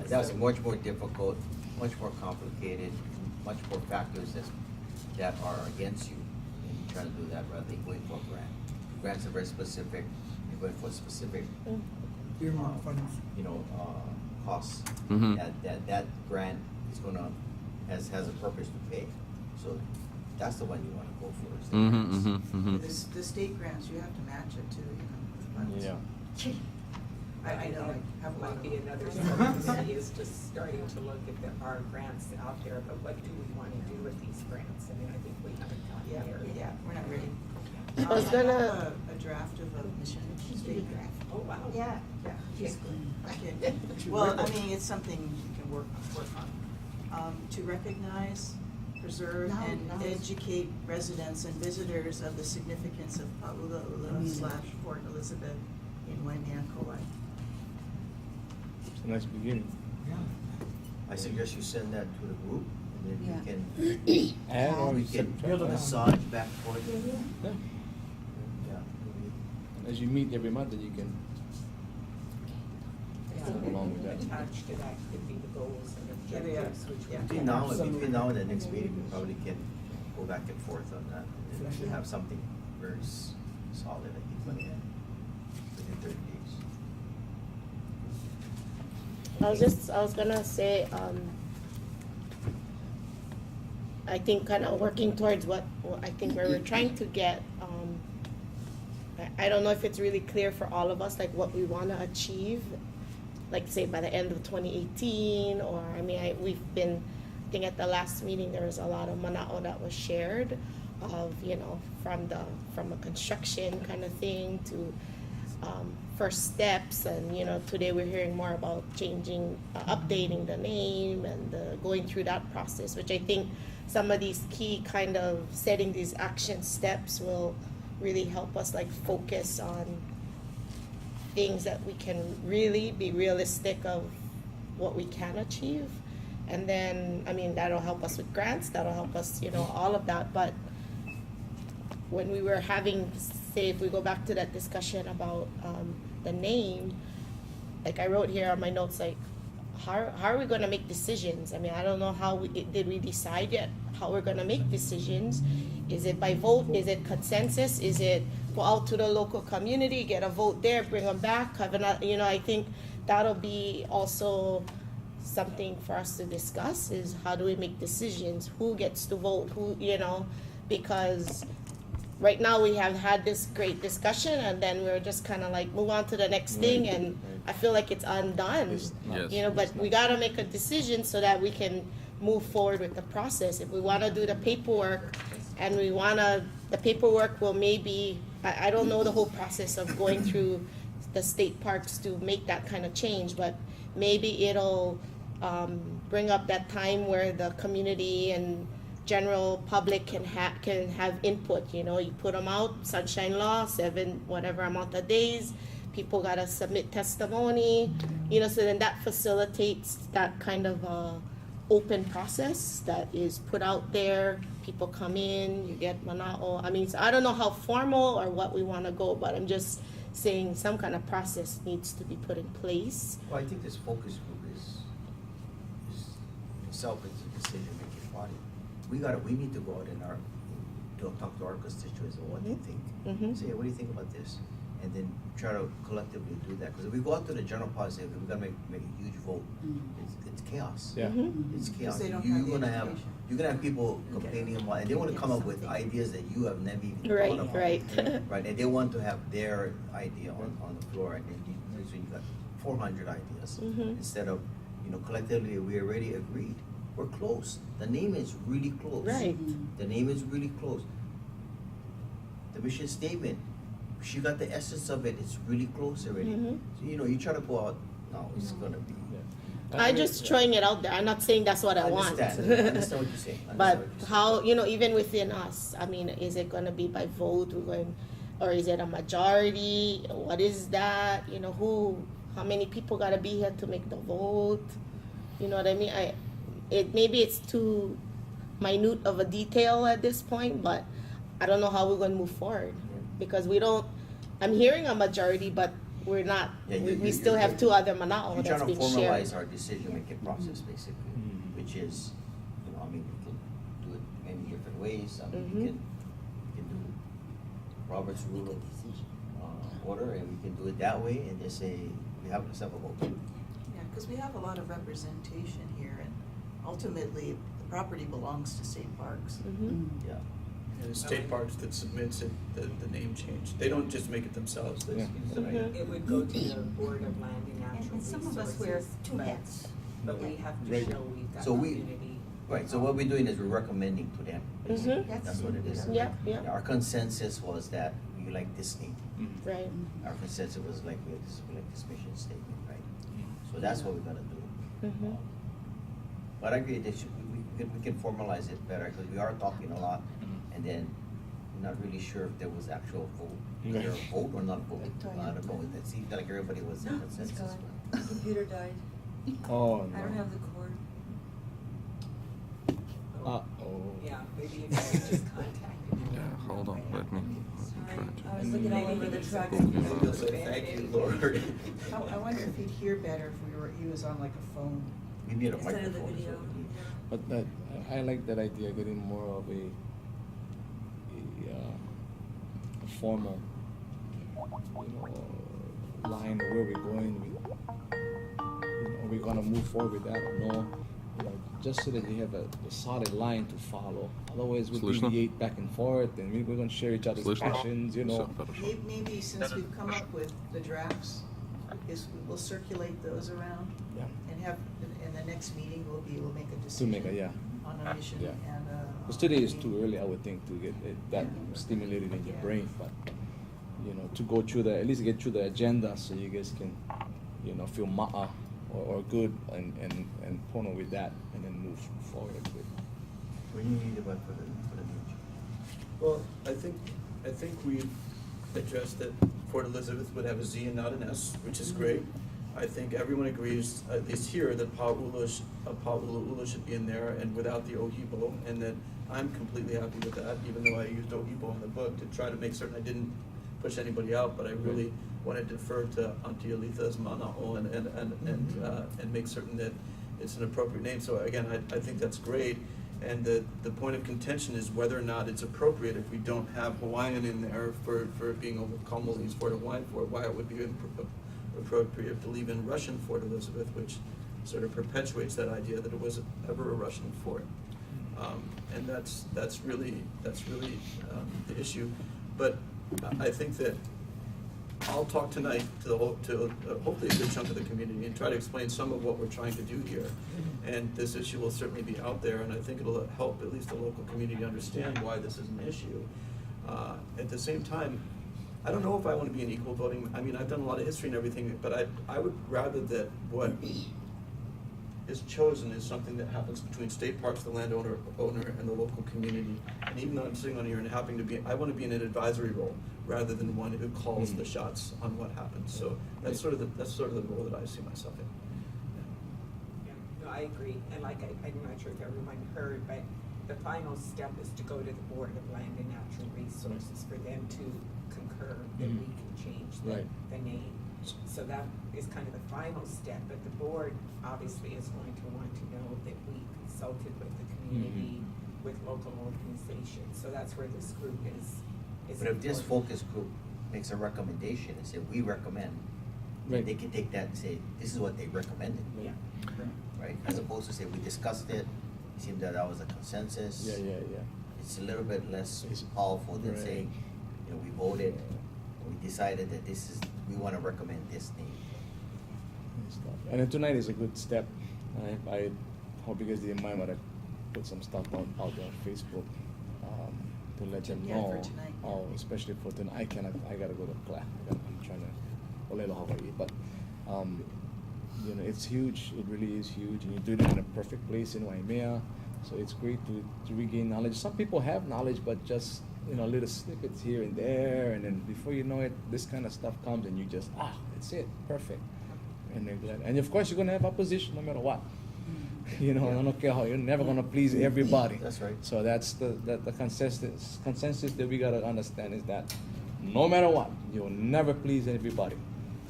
That's much more difficult, much more complicated, much more factors that are against you in trying to do that rather than going for a grant. Grants are very specific, you're going for specific, Earmark funds. you know, costs. Mhm. That grant is gonna, has a purpose to pay. So that's the one you wanna go for. is the grants. The state grants, you have to match it too, you know, with funds. Yeah. I know, I have a lot Might of be them. another subcommittee is just starting to look at our grants out there, but what do we want to do with these grants? I mean, I think we haven't Yeah, gotten there. yeah, we're not ready. I was have gonna- a draft of a mission statement. Oh, wow. Yeah. Yeah. She's good. Okay. Well, I mean, it's something you can work on. To recognize, preserve, Now- and now- educate residents and visitors of the significance of Pa'ula/Fort Elizabeth in Waimea, Kauai. It's a nice beginning. I suggest you send that to the group, and then Yeah. we can, And or we you can can- massage back forth. Yeah. Yeah, maybe. As you meet every month, then you can go along with that. Attached to that could be the goals and Yeah, objectives, yeah, which yeah. we Between now and the next meeting, we probably can go back and forth on that, and then we have something very solid, I think, by the end, within 30 days. I was gonna say, I think kind of working towards what I think where we're trying to get, I don't know if it's really clear for all of us, like what we wanna achieve, like say by the end of 2018, or, I mean, we've been, I think at the last meeting, there was a lot of mana'o that was shared of, you know, from a construction kind of thing to, first steps, and, you know, today we're hearing more about changing, updating the name and going through that process, which I think some of these key kind of setting these action steps will really help us like focus on things that we can really be realistic of what we can achieve. And then, I mean, that'll help us with grants, that'll help us, you know, all of that, but when we were having, say, if we go back to that discussion about the name, like I wrote here on my notes, like, how are we gonna make decisions? I mean, I don't know did we decide yet how we're gonna make decisions? Is it by vote? Is it consensus? Is it go out to the local community, get a vote there, bring them back, have another, I think that'll be also something for us to discuss, is how do we make decisions? Who gets to vote? Because right now we have had this great discussion and then we're just kind of like move on to the next thing, and I feel like it's undone. Yes. But we got to make a decision so that we can move forward with the process. If we want to do the paperwork and the paperwork will maybe, I don't know the whole process of going through the state parks to make that kind of change, but maybe it'll bring up that time where the community and general public can have input. You put them out, sunshine law, 7 whatever amount of days, people gotta submit testimony, so then that facilitates that kind of open process that is put out there. People come in, you get mana'o. I mean, so I don't know how formal or what we want to go, but I'm just saying some kind of process needs to be put in place. Well, I think this focus group is itself is a decision-making body. We need to go out and talk to our constituents and what they think. Mm-hmm. Say, what do you think about this? And then try to collectively do that. Because if we go out to the general public and say, we gotta make a huge vote, it's chaos. Yeah. It's chaos. they don't You're have the gonna have education. you're gonna have people complaining about, and they wanna come up with ideas that you have never even thought about. Right. Right, and they want to have their idea on the floor, and then so you got 400 ideas. Mhm. Instead of, collectively, we already agreed. We're close. The name is really close. Right. The name is really close. The mission statement, she got the essence of it, it's really close already. Mhm. So, you try to go out, no, it's gonna be. I'm just throwing it out there. I'm not saying that's what I want. I understand what you're saying. But how, even within us, I mean, is it gonna be by vote, or is it a majority? What is that? How many people gotta be here to make the vote? You know what I mean? Maybe it's too minute of a detail at this point, but I don't know how we're gonna move forward. Because I'm hearing a majority, but we're not, Yeah, we still have 2 other mana'o You're that's trying to being shared. formalize our decision-making process, basically, which is, we can do it many different ways. I mean, we can do Robert's Rule of Order, and we can do it that way, and just say, we have to have a vote. Yeah, because we have a lot of representation here, and ultimately, the property belongs to state parks. Yeah. And it's state parks that submits it, the name change. They don't just make it themselves. They It would go to the Board of Land and Natural And some of us wear Resources. 2 hats. But we have to Right. show we've got So community. Right, so what we're doing is we're recommending to them, basically. Mhm. That's what it is. Yeah, yeah. Our consensus was that we like this name. Right. Our consensus was like, we like this mission statement, right? So that's what we're gonna do. Mhm. But I agree, we can formalize it better, because we are talking a lot, and then we're not really sure if there was actual vote. Either a vote or not vote. I don't know, it seemed like everybody was in consensus. My computer died. Oh, I don't no. have the cord. Oh. Yeah, maybe if you could just contact them. Yeah, hold on, let me Sorry, I was looking all over the truck. They'll say, thank you, Lord. I wonder if he'd hear better if he was on like a phone. We need a Instead of the microphone. is video. what we need. But I like that idea, getting more of a formal, line of where we're going. Are we gonna move forward with that or no? Just so that we have a solid line to follow. Otherwise, we Слышно? deviate back and forth, and we're gonna share each other's Слышно? passions. Всё хорошо. Maybe since we've come up with the drafts, we'll circulate those around Yeah. and in the next meeting, we'll make a To decision. make a On a mission Yeah. and Because today is too early, I would think, to get that stimulated in your Yeah. brain, but, to go through at least get through the agenda so you guys can, feel ma'a or good and pono with that and then move forward with. What do you need about for the meeting? Well, I think we've addressed that Port Elizabeth would have a Z and not an S, which is great. I think everyone agrees, at least here, that Pa'ula'ula should be in there and without the Ohibo, and that I'm completely happy with that, even though I used Ohibo in the book to try to make certain I didn't push anybody out, but I really want to defer to Auntie Alita's Mana'o and make certain that it's an appropriate name. So again, I think that's great. And the point of contention is whether or not it's appropriate if we don't have Hawaiian in there for it being over Kamali's Fort Hawaiian Fort, why it would be appropriate to leave in Russian Fort Elizabeth, which sort of perpetuates that idea that it was ever a Russian fort. And that's really the issue. But I think that I'll talk tonight to hopefully a good chunk of the community and try to explain some of what we're trying to do here. And this issue will certainly be out there, and I think it'll help at least the local community understand why this is an issue. At the same time, I don't know if I want to be an equal voting. I mean, I've done a lot of history and everything, but I would rather that what is chosen is something that happens between state parks, the landowner, and the local community. And even though I'm sitting on here and having to be, I want to be in an advisory role rather than one who calls the shots on what happens. So that's sort of the role that I see myself in. No, I agree, and like I'm not sure if everyone heard, but the final step is to go to the Board of Land and Natural Resources for them to concur that we can change the name. So that is kind of the final step, but the board obviously is going to want to know that we consulted with the community, with local organizations. So that's where this group is But if this focus group makes a recommendation and say, we recommend, they can take that and say, this is what they recommended. Yeah. Right? As opposed to say, we discussed it, it seemed that was a consensus. Yeah. It's a little bit less powerful than saying, you know, we voted, we decided that we want to recommend this name. And then tonight is a good step. I hope you guys didn't mind when I put some stuff out there on Facebook to let them know. For tonight. Oh, especially for tonight. I gotta go to class. I'm trying to Olelo Hawaii, but you know, it's huge. It really is huge, and you do it in a perfect place in Waimea. So it's great to regain knowledge. Some people have knowledge, but just, you know, little snippets here and there, and then before you know it, this kind of stuff comes, and you just, that's it, perfect. And they're glad. And of course, you're gonna have opposition no matter what. You know, I don't care how, you're never gonna please everybody. That's right. So that's the consensus that we gotta understand is that no matter what, you'll never please everybody.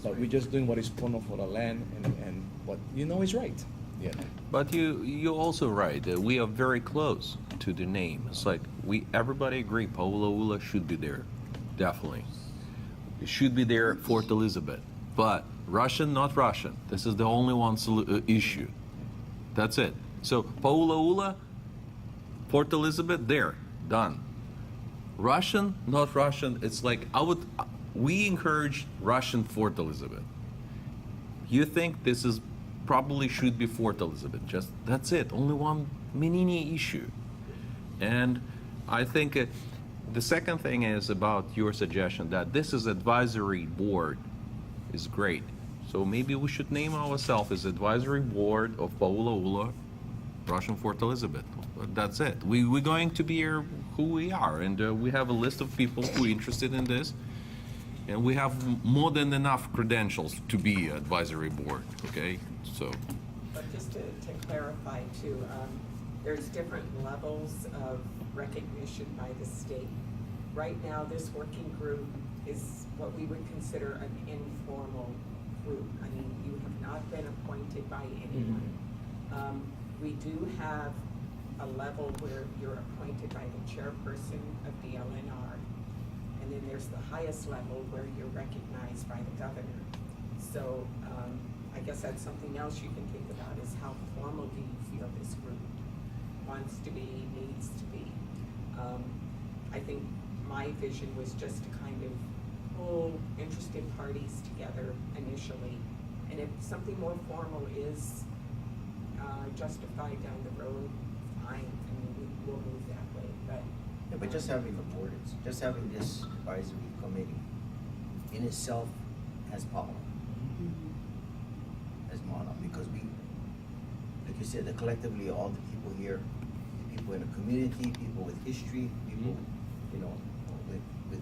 But we're just doing what is proper for the land and what you know is right. Yeah. But you're also right. We are very close to the name. It's like everybody agree Paulaula should be there, definitely. It should be there at Fort Elizabeth. But Russian, not Russian. This is the only one issue. That's it. So Paulaula, Fort Elizabeth, there, done. Russian, not Russian. It's like we encourage Russian Fort Elizabeth. You think this is probably should be Fort Elizabeth. Just that's it. Only one mini issue. And I think the second thing is about your suggestion that this is advisory board is great. So maybe we should name ourselves as advisory board of Paulaula, Russian Fort Elizabeth. That's it. We're going to be here who we are, and we have a list of people who are interested in this. And we have more than enough credentials to be advisory board, okay? So. But just to clarify too, there's different levels of recognition by the state. Right now, this working group is what we would consider an informal group. I mean, you have not been appointed by anyone. We do have a level where you're appointed by the chairperson of the LNR. And then there's the highest level where you're recognized by the governor. So I guess that's something else you can think about is how formal do you feel this group wants to be, needs to be. I think my vision was just to kind of pull interested parties together initially. And if something more formal is justified down the road, fine. I mean, we'll move that way. But just having the board, just having this advisory committee in itself has power. As Mana, because we, like you said, collectively all the people here, people in the community, people with history, people, you know, with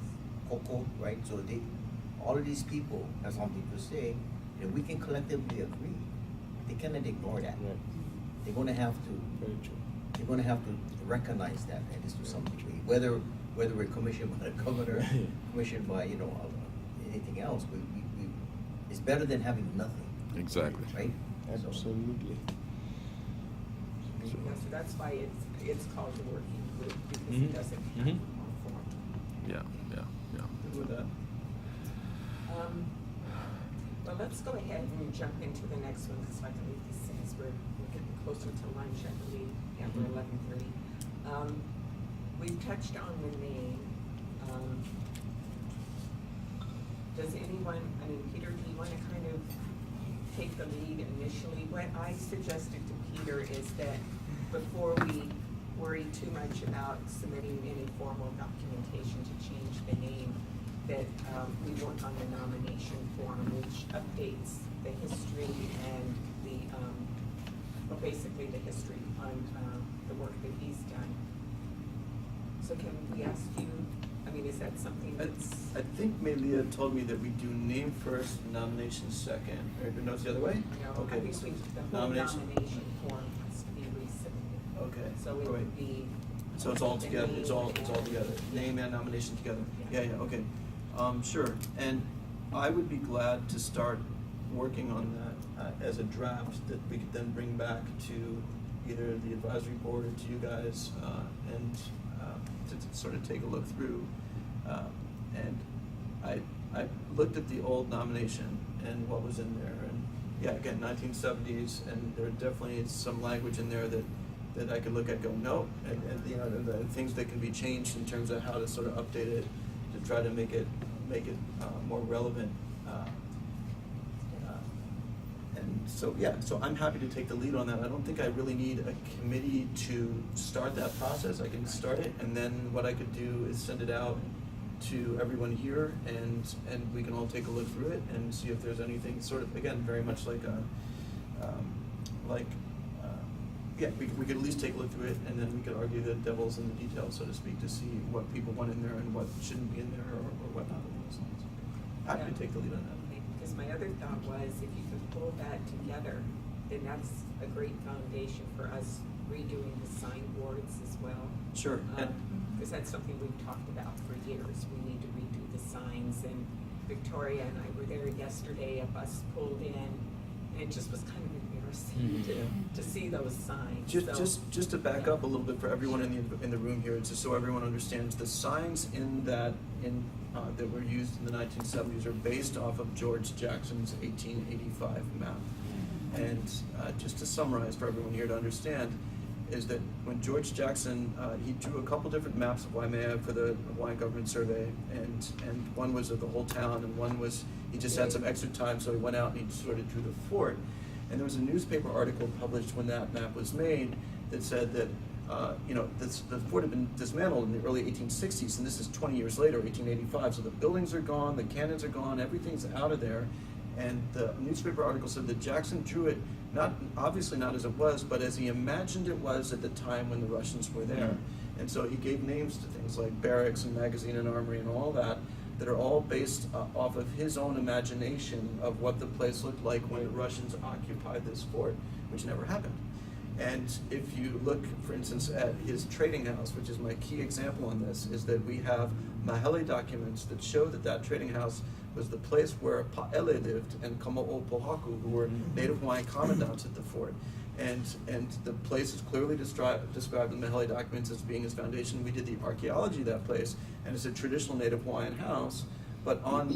Coco, right? So all of these people have something to say, and we can collectively agree. They cannot ignore that. Right. They're going to have to. Very true. They're going to have to recognize that and just do something. Whether we're commissioned by the governor, commissioned by anything else, we it's better than having nothing, Exactly. right? Absolutely. Yeah, so that's why it's called the working group, because Mhm. it doesn't have Mhm. a form. Yeah, yeah, yeah. Good with that. Well, let's go ahead and jump into the next one, because like these things, we're getting closer to lunch, I believe, after Mhm. 11:30. We've touched on the name. Does anyone, I mean, Peter, do you want to kind of take the lead initially? What I suggested to Peter is that before we worry too much about submitting any formal documentation to change the name, that we work on the nomination form, which updates the history and the, well, basically the history on the work that he's done. So can we ask you, I mean, is that something that's? I think Melia told me that we do name first, nomination second, or no, it's the other way? No, Okay. I think the whole nomination form has to be resubmitted. Okay. So it Right. would be. So it's all the together, name it's all and- together, name and nomination together? Yeah. Yeah, okay. Sure, and I would be glad to start working on that as a draft that we could then bring back to either the advisory board or to you guys, and to sort of take a look through. And I looked at the old nomination and what was in there, and yeah, again, 1970s, and there definitely is some language in there that I could look at, go, no, and you know, and things that can be changed in terms of how to sort of update it to try to make it more relevant. And so, yeah, so I'm happy to take the lead on that. I don't think I really need a committee to start that process. I can start it, and then what I could do is send it out to everyone here, and we can all take a look through it and see if there's anything sort of, again, very much like yeah, we could at least take a look through it, and then we could argue the devil's in the details, so to speak, to see what people want in there and what shouldn't be in there, or what not in those lines. Happy to take the lead on that. Because my other thought was, if you could pull that together, then that's a great foundation for us redoing the signboards as well. Sure. Because that's something we've talked about for years. We need to redo the signs, and Victoria and I were there yesterday, a bus pulled in, and it just was kind of embarrassing to see those signs. Just to back up a little bit for everyone in the room here, just so everyone understands, the signs that were used in the 1970s are based off of George Jackson's 1885 map. And just to summarize for everyone here to understand, is that when George Jackson, he drew a couple different maps of Waimea for the Hawaiian Government Survey, and one was of the whole town, and one was, he just had some extra time, so he went out and he sort of drew the fort. And there was a newspaper article published when that map was made that said that, the fort had been dismantled in the early 1860s, and this is 20 years later, 1885, so the buildings are gone, the cannons are gone, everything's out of there. And the newspaper article said that Jackson drew it, obviously not as it was, but as he imagined it was at the time when the Russians were there. And so he gave names to things like barracks and magazine and armory and all that are all based off of his own imagination of what the place looked like when the Russians occupied this fort, which never happened. And if you look, for instance, at his trading house, which is my key example on this, is that we have Mahele documents that show that trading house was the place where Pa'ele lived and Kama'opohaku, who were Native Hawaiian commandants at the fort. And the place is clearly described in the Mahele documents as being his foundation. We did the archaeology of that place, and it's a traditional Native Hawaiian house. But on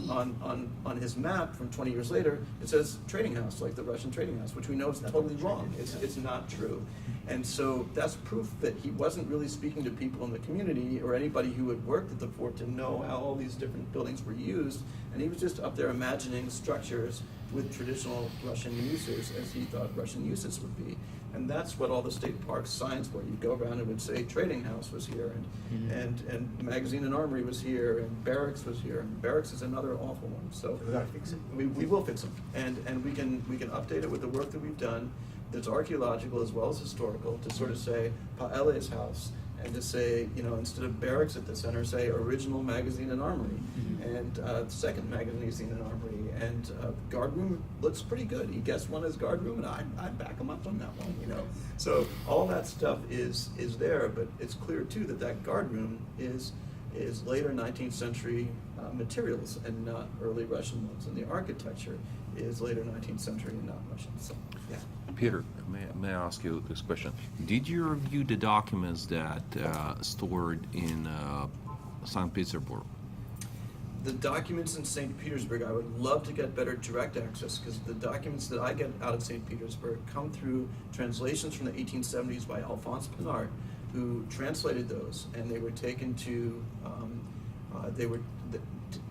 his map from 20 years later, it says trading house, like the Russian trading house, which we know is totally wrong. It's not true. And so that's proof that he wasn't really speaking to people in the community or anybody who had worked at the fort to know how all these different buildings were used. And he was just up there imagining structures with traditional Russian uses as he thought Russian uses would be. And that's what all the state park signs were. You'd go around and would say trading house was here, and magazine and armory was here, and barracks was here. And barracks is another awful one. So We gotta fix it. We will fix them, and we can update it with the work that we've done. That's archaeological as well as historical, to sort of say Pa'ele's house, and to say, instead of barracks at the center, say original magazine and armory, and second magazine and armory, and guard room looks pretty good. He guessed one as guard room, and I back him up on that one, So all that stuff is there, but it's clear too that guard room is later 19th century materials and not early Russian ones, and the architecture is later 19th century and not Russian. So, yeah. Peter, may I ask you this question? Did you review the documents that stored in St. Petersburg? The documents in St. Petersburg, I would love to get better direct access because the documents that I get out of St. Petersburg come through translations from the 1870s by Alphonse Pinard, who translated those, and they were taken to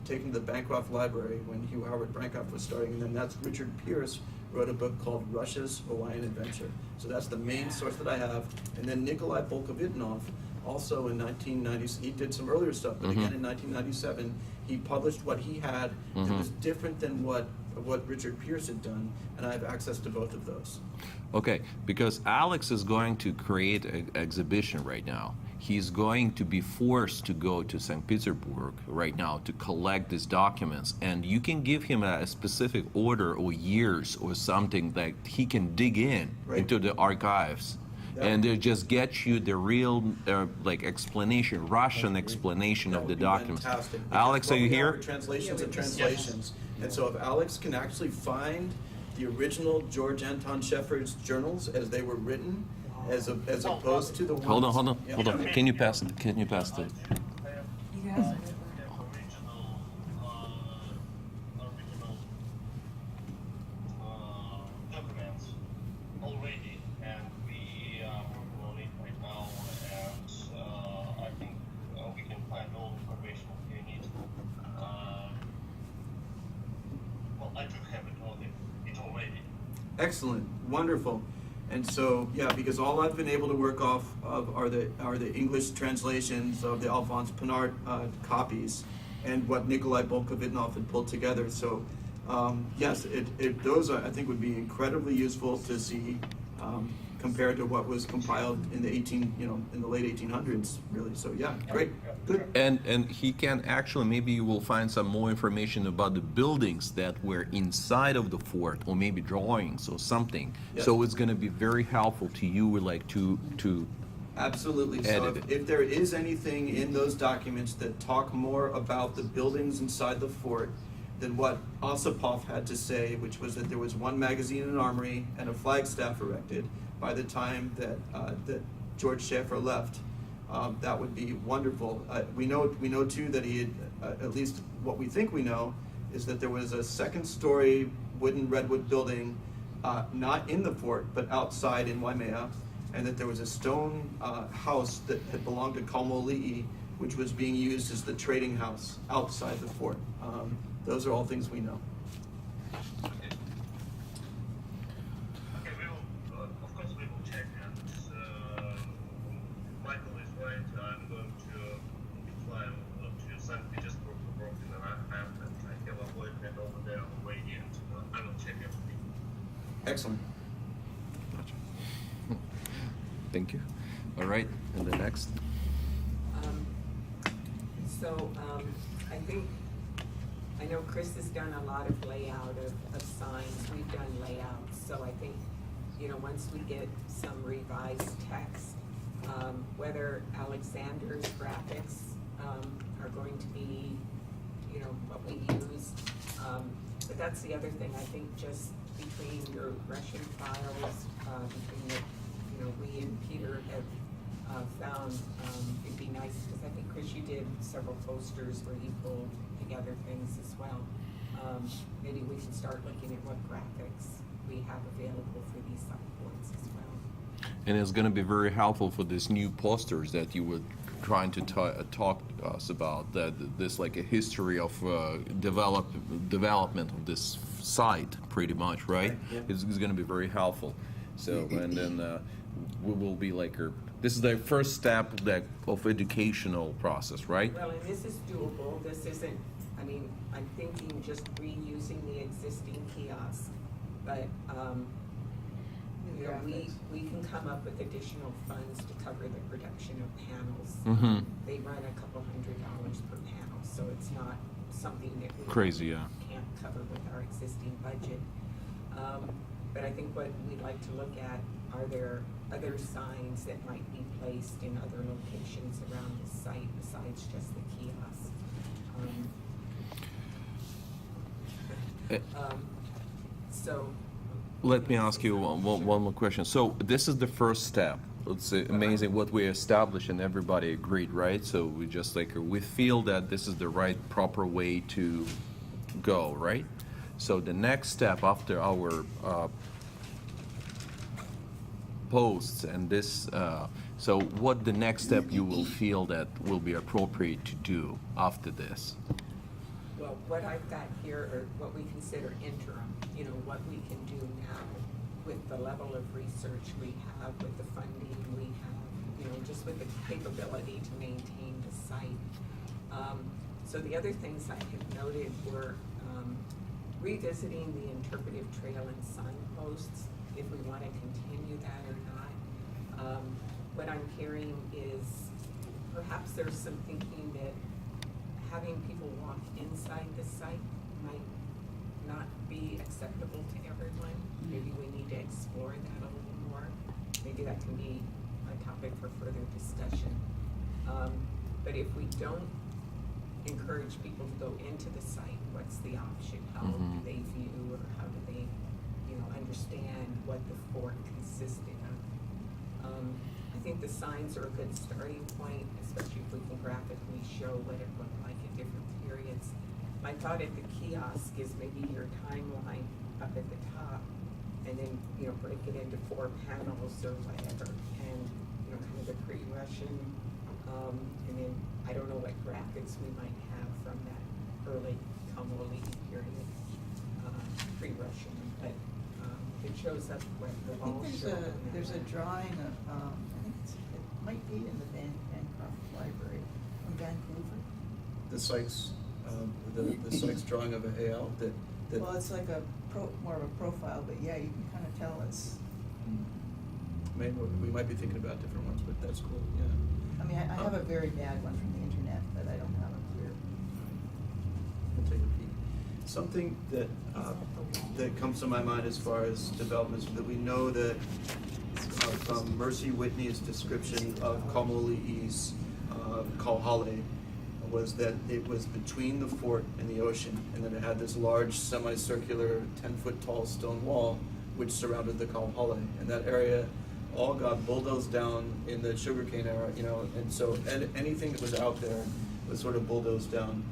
taken to the Bancroft Library when Hugh Howard Bancroft was starting, and then that's Richard Pierce wrote a book called Russia's Hawaiian Adventure. So that's the main source that I have, and then Nikolai Bolkovitnov, also in 1990, he did some earlier stuff, but again in 1997, he published what he had that was different than what Richard Pierce had done, and I have access to both of those. Okay, because Alex is going to create an exhibition right now. He's going to be forced to go to St. Petersburg right now to collect these documents, and you can give him a specific order or years or something that he can dig in into the archives. And they just get you the real, explanation, Russian explanation of the documents. Fantastic. Alex, are you here? Translations and translations. And so if Alex can actually find the original George Anton Shepard's journals as they were written, as opposed to the ones... Hold on. Yeah. Can you pass it? You guys. Documents already, and we are working on it right now, and I think we can find all information you need. Well, I do have it already. Excellent, wonderful. And so, yeah, because all I've been able to work off of are the English translations of the Alphonse Pinard copies and what Nikolai Bolkovitnov had pulled together. So, yes, those I think would be incredibly useful to see compared to what was compiled in the in the late 1800s, really. So, yeah, great, good. And he can actually, maybe you will find some more information about the buildings that were inside of the fort, or maybe drawings or something. Yes. So it's going to be very helpful to you, to Absolutely. So edit it. if there is anything in those documents that talk more about the buildings inside the fort than what Osipov had to say, which was that there was one magazine and armory and a flagstaff erected by the time that George Schaefer left, that would be wonderful. We know too that he had, at least what we think we know, is that there was a second-story wooden redwood building, not in the fort but outside in Waimea, and that there was a stone house that had belonged to Kaumoli'i, which was being used as the trading house outside the fort. Those are all things we know. Okay, we will, of course we will check, and Michael is right, I'm going to fly to St. Petersburg to Brooklyn, and I have an appointment over there already, and I will check everything. Excellent. Thank you. All right, and the next. I know Chris has done a lot of layout of signs. We've done layouts, so I think, once we get some revised text, whether Alexander's graphics are going to be, what we use. But that's the other thing, I think, just between your Russian files, between the, we and Peter have found, it'd be nice, because I think, Chris, you did several posters where you pulled together things as well. Maybe we should start looking at what graphics we have available for these sideboards as well. And it's going to be very helpful for these new posters that you were trying to talk to us about, that this like a history of development of this site, pretty much, right? Yeah. It's going to be very helpful. So, and then we will be this is the first step of educational process, right? Well, and this is doable. This isn't, I'm thinking just reusing the existing kiosk, but, we can come up with additional funds to cover the production of panels. Mm-hmm. They run a couple $100 per panel, so it's not something that we Crazy, yeah. can't cover with our existing budget. But I think what we'd like to look at, are there other signs that might be placed in other locations around the site besides just the kiosk? So, Let me ask you one more question. So this is the first step. It's amazing what we established and everybody agreed, right? So we just like, we feel that this is the right, proper way to go, right? So the next step after our posts and this, so what the next step you will feel that will be appropriate to do after this? well, what I've got here are what we consider interim, you know, what we can do now with the level of research we have, with the funding we have, you know, just with the capability to maintain the site. So the other things I had noted were revisiting the interpretive trail and signposts, if we want to continue that or not. What I'm hearing is perhaps there's some thinking that having people walk inside the site might not be acceptable to everyone. Maybe we need to explore that a little more. Maybe that can be a topic for further discussion. But if we don't encourage people to go into the site, what's the option? How do they view, or how do they, you know, understand what the fort consisted of? I think the signs are a good starting point, especially if we can graphically show what it looked like at different periods. My thought at the kiosk is maybe your timeline up at the top, and then, you know, break it into 4 panels or whatever, and, you know, kind of the pre-Russian, and then I don't know what graphics we might have from that early Kamoli period, pre-Russian, but it shows up what the I walls think show. there's a drawing of, I think it might be in the Bancroft Library from Vancouver. The Sykes, the Sykes drawing of a Hayal that. Well, it's like more of a profile, but yeah, you can kind of tell it's, Maybe we might be thinking about different ones, but that's cool, yeah. I mean, I have a very bad one from the internet, but I don't have a clear. We'll take a peek. Something that comes to my mind as far as developments, that we know that from Mercy Whitney's description of Kamoli'i's Kauhale was that it was between the fort and the ocean, and that it had this large semicircular 10-foot tall stone wall which surrounded the Kauhale, and that area all got bulldozed down in the sugarcane era, you know, and so anything that was out there was sort of bulldozed down.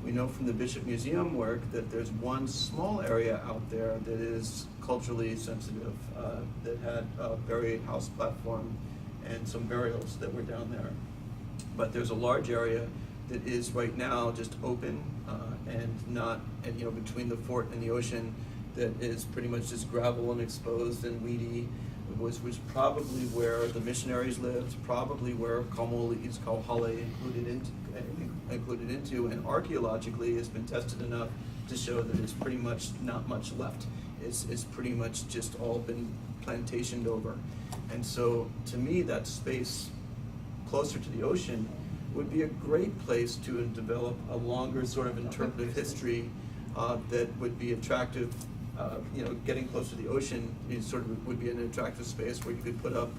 We know from the Bishop Museum work that there's one small area out there that is culturally sensitive, that had a buried house platform and some burials that were down there. But there's a large area that is right now just open and you know, between the fort and the ocean, that is pretty much just gravel and exposed and weedy. It was probably where the missionaries lived, probably where Kamoli'i's Kauhale included into, and archaeologically has been tested enough to show that it's pretty much not much left. It's pretty much just all been plantationed over. And so to me, that space closer to the ocean would be a great place to develop a longer sort of interpretive history that would be attractive. You know, getting close to the ocean would be an attractive space where you could put up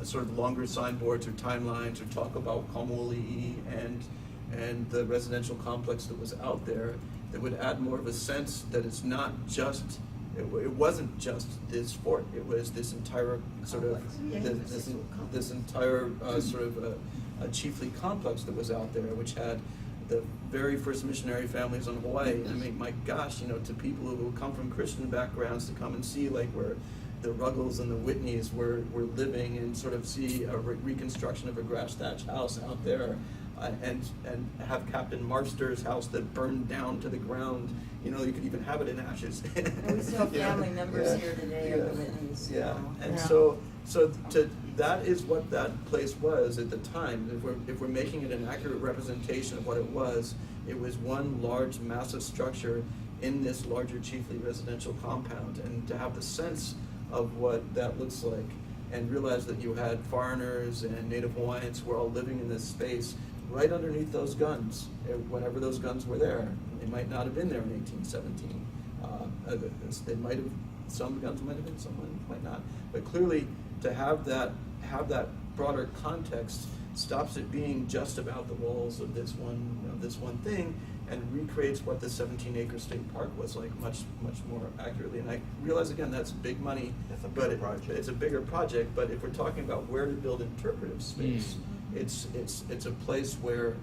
sort of longer signboards or timelines, or talk about Kamoli'i and the residential complex that was out there, that would add more of a sense that it's not just, it wasn't just this fort, it was this entire sort of, this entire sort of a chiefly complex that was out there, which had the very first missionary families on Hawaii. I mean, my gosh, you know, to people who come from Christian backgrounds to come and see like where the Ruggles and the Whitneys were living, and sort of see a reconstruction of a grass thatched house out there, and have Captain Marster's house that burned down to the ground. You know, you could even have it in ashes. And we still have family members here today of the Whitneys. Yeah, and Yeah. so that is what that place was at the time. If we're making it an accurate representation of what it was one large, massive structure in this larger, chiefly residential compound. And to have the sense of what that looks like, and realize that you had foreigners and Native Hawaiians who were all living in this space right underneath those guns, whenever those guns were there. They might not have been there in 1817. They might have, some guns might have been, some might not. But clearly, to have that broader context stops it being just about the walls of this one thing, and recreates what the 17-acre state park was like much more accurately. And I realize again that's big money, That's a but bigger project. it's a bigger project. But if we're talking about where to build interpretive space, it's a place where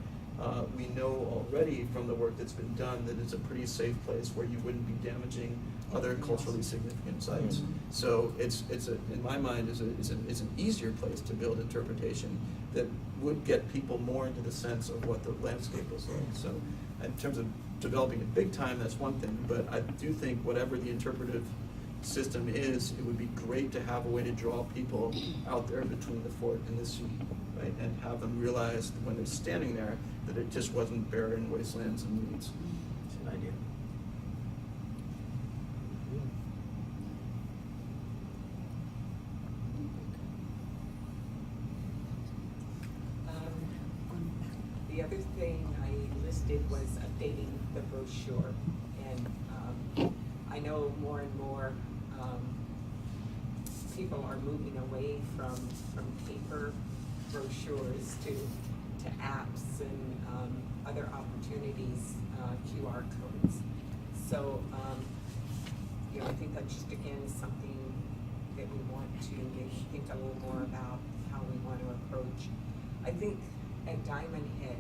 we know already from the work that's been done that it's a pretty safe place where you wouldn't be damaging other culturally significant sites. So it's in my mind is an easier place to build interpretation that would get people more into the sense of what the landscape was like. So in terms of developing it big time, that's one thing, but I do think whatever the interpretive system is, it would be great to have a way to draw people out there between the fort and the sea, right? And have them realize that when they're standing there that it just wasn't barren wastelands and weeds. It's an idea. The other thing I listed was updating the brochure, and I know more and more people are moving away from paper brochures to apps and other opportunities, QR codes. So, I think that just again is something that we want to maybe think a little more about how we want to approach. I think at Diamond Head,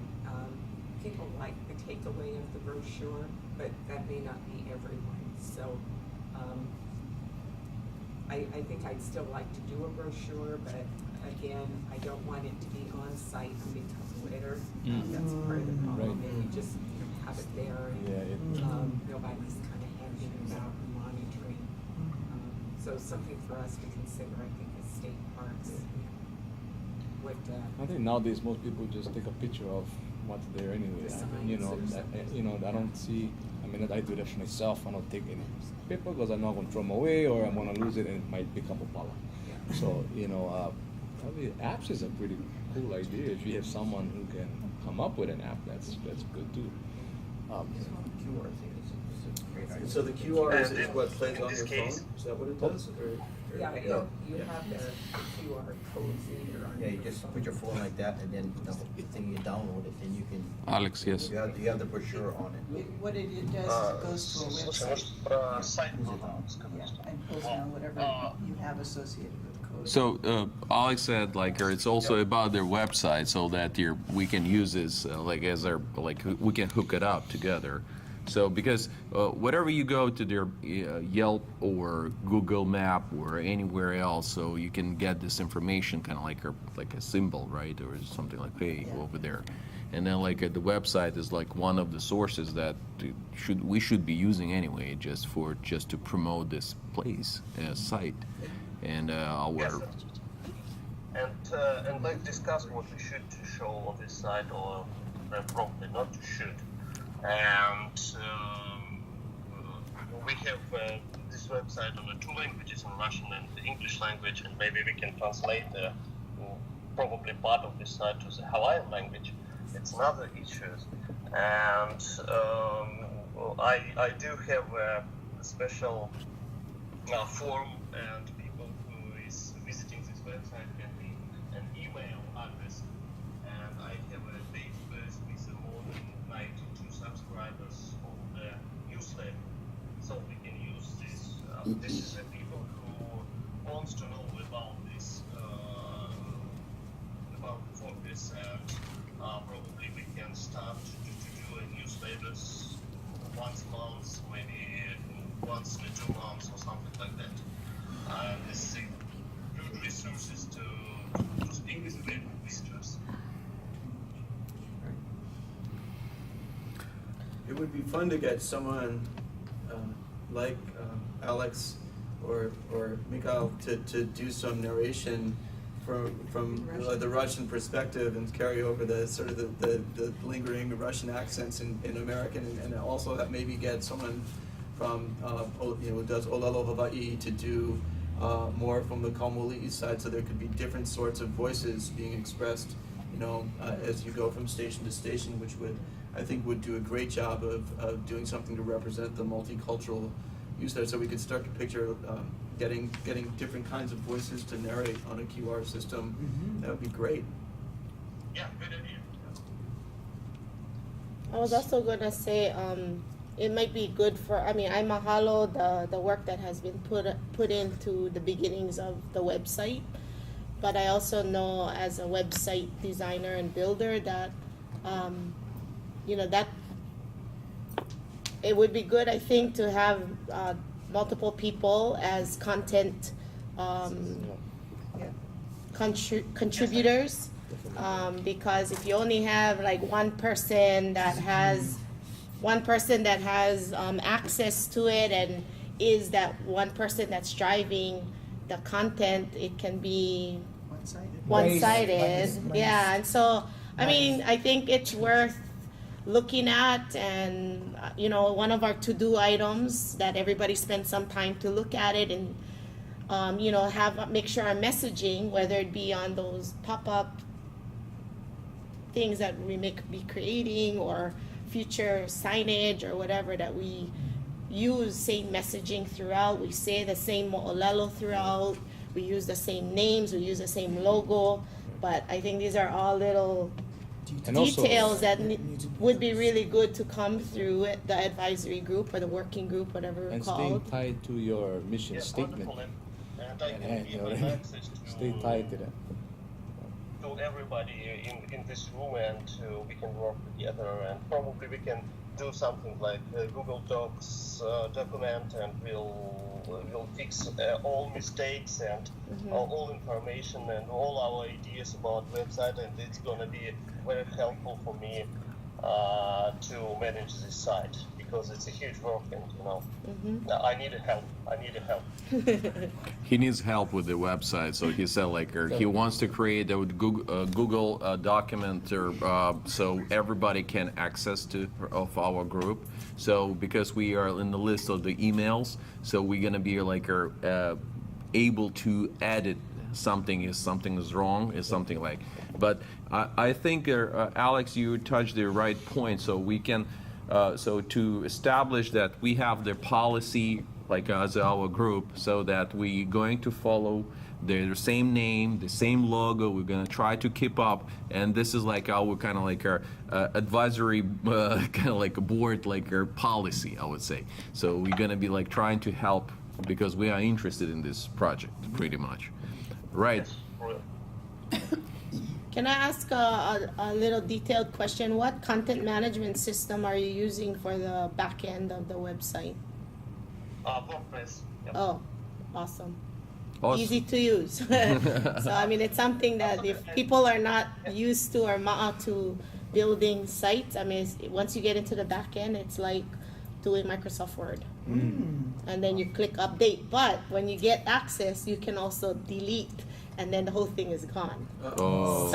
people like the takeaway of the brochure, but that may not be everyone. So I think I'd still like to do a brochure, but again, I don't want it to be on site and become litter. That's part of the problem. Right. If you just have it there and nobody's kind of handing it out and monitoring. So something for us to consider, I think, as state parks. I think nowadays most people just take a picture of what's there anyway. The I mean, signs or I don't see. I mean, I do that for myself. I don't take any paper because I'm not going to throw them away or I'm going to lose it and it might become a problem. Yeah. So probably apps is a pretty cool idea. If you have someone who can come up with an app, that's good too. QR thing is a great idea. So the QR is And what plays in on this your case- phone? Is that what it does? Yeah, Yeah. you have the QR codes either on Yeah, you your just phone. put your phone like that, and then the thing you download it, then you can. Alex, yes. You have the brochure on it. What it does is it goes to a website. Yeah, and pulls down whatever you have associated with the code. So Alex said it's also about their website so that we can use this we can hook it up together. So because whatever you go to their Yelp or Google Map or anywhere else, so you can get this information kind of like a symbol, right, or something like over there. And then the website is one of the sources that we should be using anyway, just to promote this place site and our. Yes. And let's discuss what we should show on this site, or probably not should. And we have this website on the two languages, in Russian and the English language, and maybe we can translate probably part of this site to the Hawaiian language. It's another issue. And I do have a special form, and people who is visiting this website can leave an email address. And I have a database with more than 92 subscribers on the newsletter. So we can use this. This is the people who wants to know about this, about this, and probably we can start to do a newsletters once a month, maybe once in 2 months or something like that. This is good resources to speak with the visitors. It would be fun to get someone like Alex or Mikhail to do some narration from the Russian perspective and carry over the sort of the lingering Russian accents in American, and also maybe get someone from who does Olelo Hawaii to do more from the Kamuli side, so there could be different sorts of voices being expressed, as you go from station to station, which I think would do a great job of doing something to represent the multicultural use there. So we could start to picture getting different kinds of voices to narrate on a QR system. That would be great. Yeah, good idea. I was also gonna say, it might be good for, I mean, I mahalo the work that has been put into the beginnings of the website. But I also know as a website designer and builder that, that it would be good, I think, to have multiple people as content contributors. Because if you only have like one person that has access to it and is that one person that's driving the content, it can be one-sided. Yeah, and so I mean, I think it's worth looking at, and one of our to-do items that everybody spends some time to look at it and make sure our messaging, whether it be on those pop-up things that we may be creating or future signage or whatever, that we use same messaging throughout. We say the same mo'olelo throughout. We use the same names. We use the same logo. But I think these are all little details that would be really good to come through the advisory group or the working group, whatever we're And called. staying tied to your mission statement. Stay tied to that. To everybody in this room, and we can work together, and probably we can do something like Google Docs document, and we'll fix all mistakes and all information and all our ideas about website, and it's gonna be very helpful for me to manage this site, because it's a huge work, and I need help. He needs help with the website, so he said he wants to create a Google document so everybody can access of our group. So because we are in the list of the emails, so we're gonna be able to edit something if something is wrong, is something like. But I think Alex, you touched the right point. So we can so to establish that we have the policy as our group, so that we going to follow the same name, the same logo. We're gonna try to keep up, and this is our kind of our advisory kind of a board, our policy, I would say. So we're gonna be trying to help because we are interested in this project, pretty much, right? Can I ask a little detailed question? What content management system are you using for the back end of the website? WordPress. Yep. Oh, awesome. Awesome. Easy to use. So I mean, it's something that if people are not used to or to building sites, I mean, once you get into the back end, it's like doing Microsoft Word. And then you click update. But when you get access, you can also delete, and then the whole thing is gone. Oh.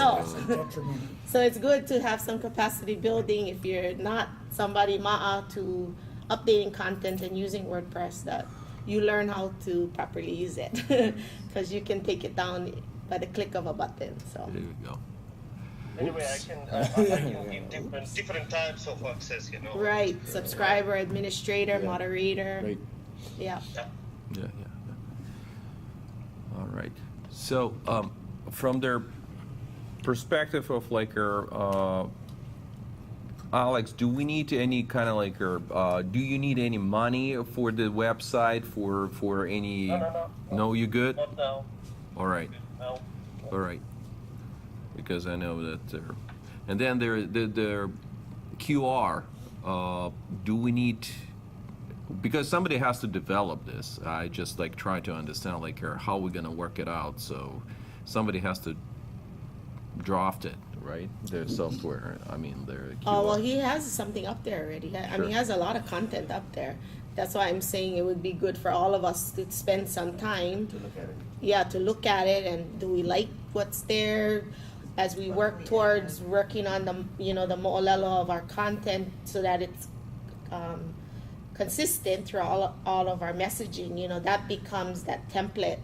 So it's good to have some capacity building if you're not somebody to updating content and using WordPress, that you learn how to properly use it, because you can take it down by the click of a button. So there you go. Anyway, I can give different types of access, Right, subscriber, administrator, moderator. Right. Yeah. Yeah. All right. So from their perspective of Alex, do we need any kind of do you need any money for the website for any? No, you good? Not now. All right. No. All right. Because I know that and then the QR. Do we need? Because somebody has to develop this. I just try to understand how we're gonna work it out. So somebody has to draft it, right? The software. I mean, their QR. Oh well, he has something up there already. I Sure. mean, he has a lot of content up there. That's why I'm saying it would be good for all of us to spend some time. To look at it. Yeah, to look at it, and do we like what's there as we work towards working on the the mo'olelo of our content, so that it's consistent through all of our messaging. That becomes that template,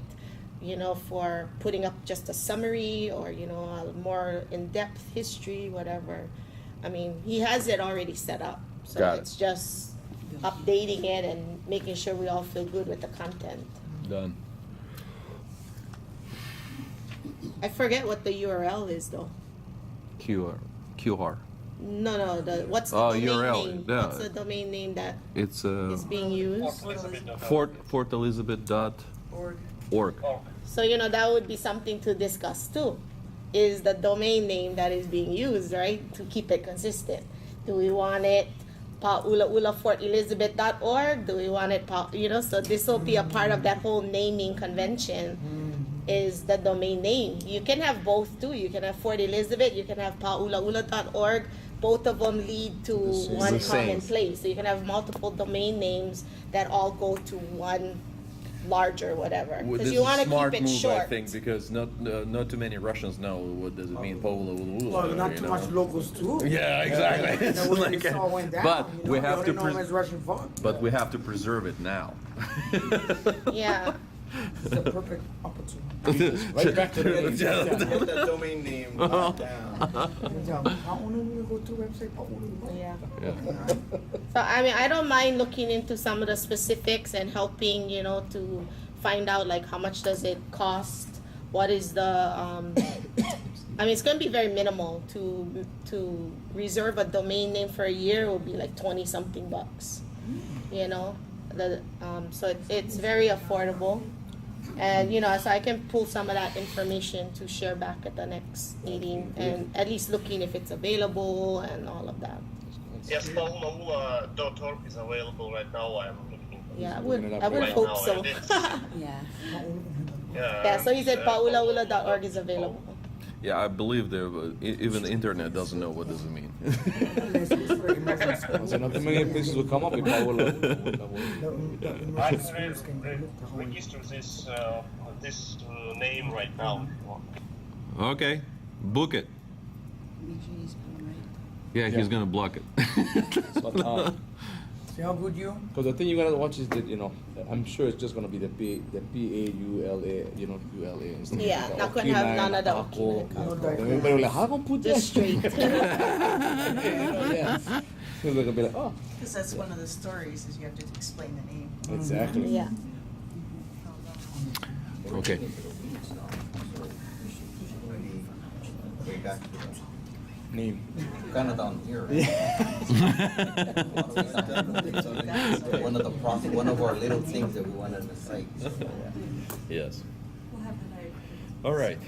for putting up just a summary or a more in-depth history, whatever. I mean, he has it already set up, so Got it. it's just updating it and making sure we all feel good with the content. Done. I forget what the URL is though. QR. No, what's the Oh, domain URL, name? yeah. What's the domain name that It's is being used? fortelizabeth.org. Org. So, that would be something to discuss too, is the domain name that is being used, right? To keep it consistent. Do we want it paulaulafortelizabeth.org? Do we want it, so this will be a part of that whole naming convention, is the domain name. You can have both too. You can have Fort Elizabeth, you can have paulaula.org. Both of them lead to one the same. common place. So you can have multiple domain names that all go to one larger whatever. Well, Because this you is want a to smart keep it move, short. I think, because not too many Russians know what does it mean, Paula. Well, not too much locals too. Yeah, exactly. It's And when like- this all went down, but you know, we they have only to know him as Russian font. But we have to preserve it now. Yeah. It's the perfect opportunity. Right back to the Get that domain name locked down. Go to website. Yeah. Yeah. So I don't mind looking into some of the specifics and helping, to find out like how much does it cost, what is the it's going to be very minimal to reserve a domain name for a year will be like 20 something bucks, so it's very affordable. And so I can pull some of that information to share back at the next meeting, and at least looking if it's available and all of that. Yes, paulaula.org is available right now. I'm looking. Yeah, I would Right hope now, so. and it's- Yeah. Yeah, so he said paulaula.org is available. Yeah, I believe even the internet doesn't know what does it mean. So not too many places will come up with Paula. I'm register this name right now. Okay, book it. Yeah, he's gonna block it. But, See how good you? because the thing you gotta watch is that, I'm sure it's just gonna be the PAULA, ULA and stuff. Yeah, like that. not gonna have none of the Taco. Okinawa. Everybody will like, how come put Just straight. Yeah. They're gonna be like, oh, Because that's one of the stories, is you have to explain the name. exactly. Yeah. Okay. Way back to Name. kind of down here. One of our little things that we wanted to cite. Yes. All right.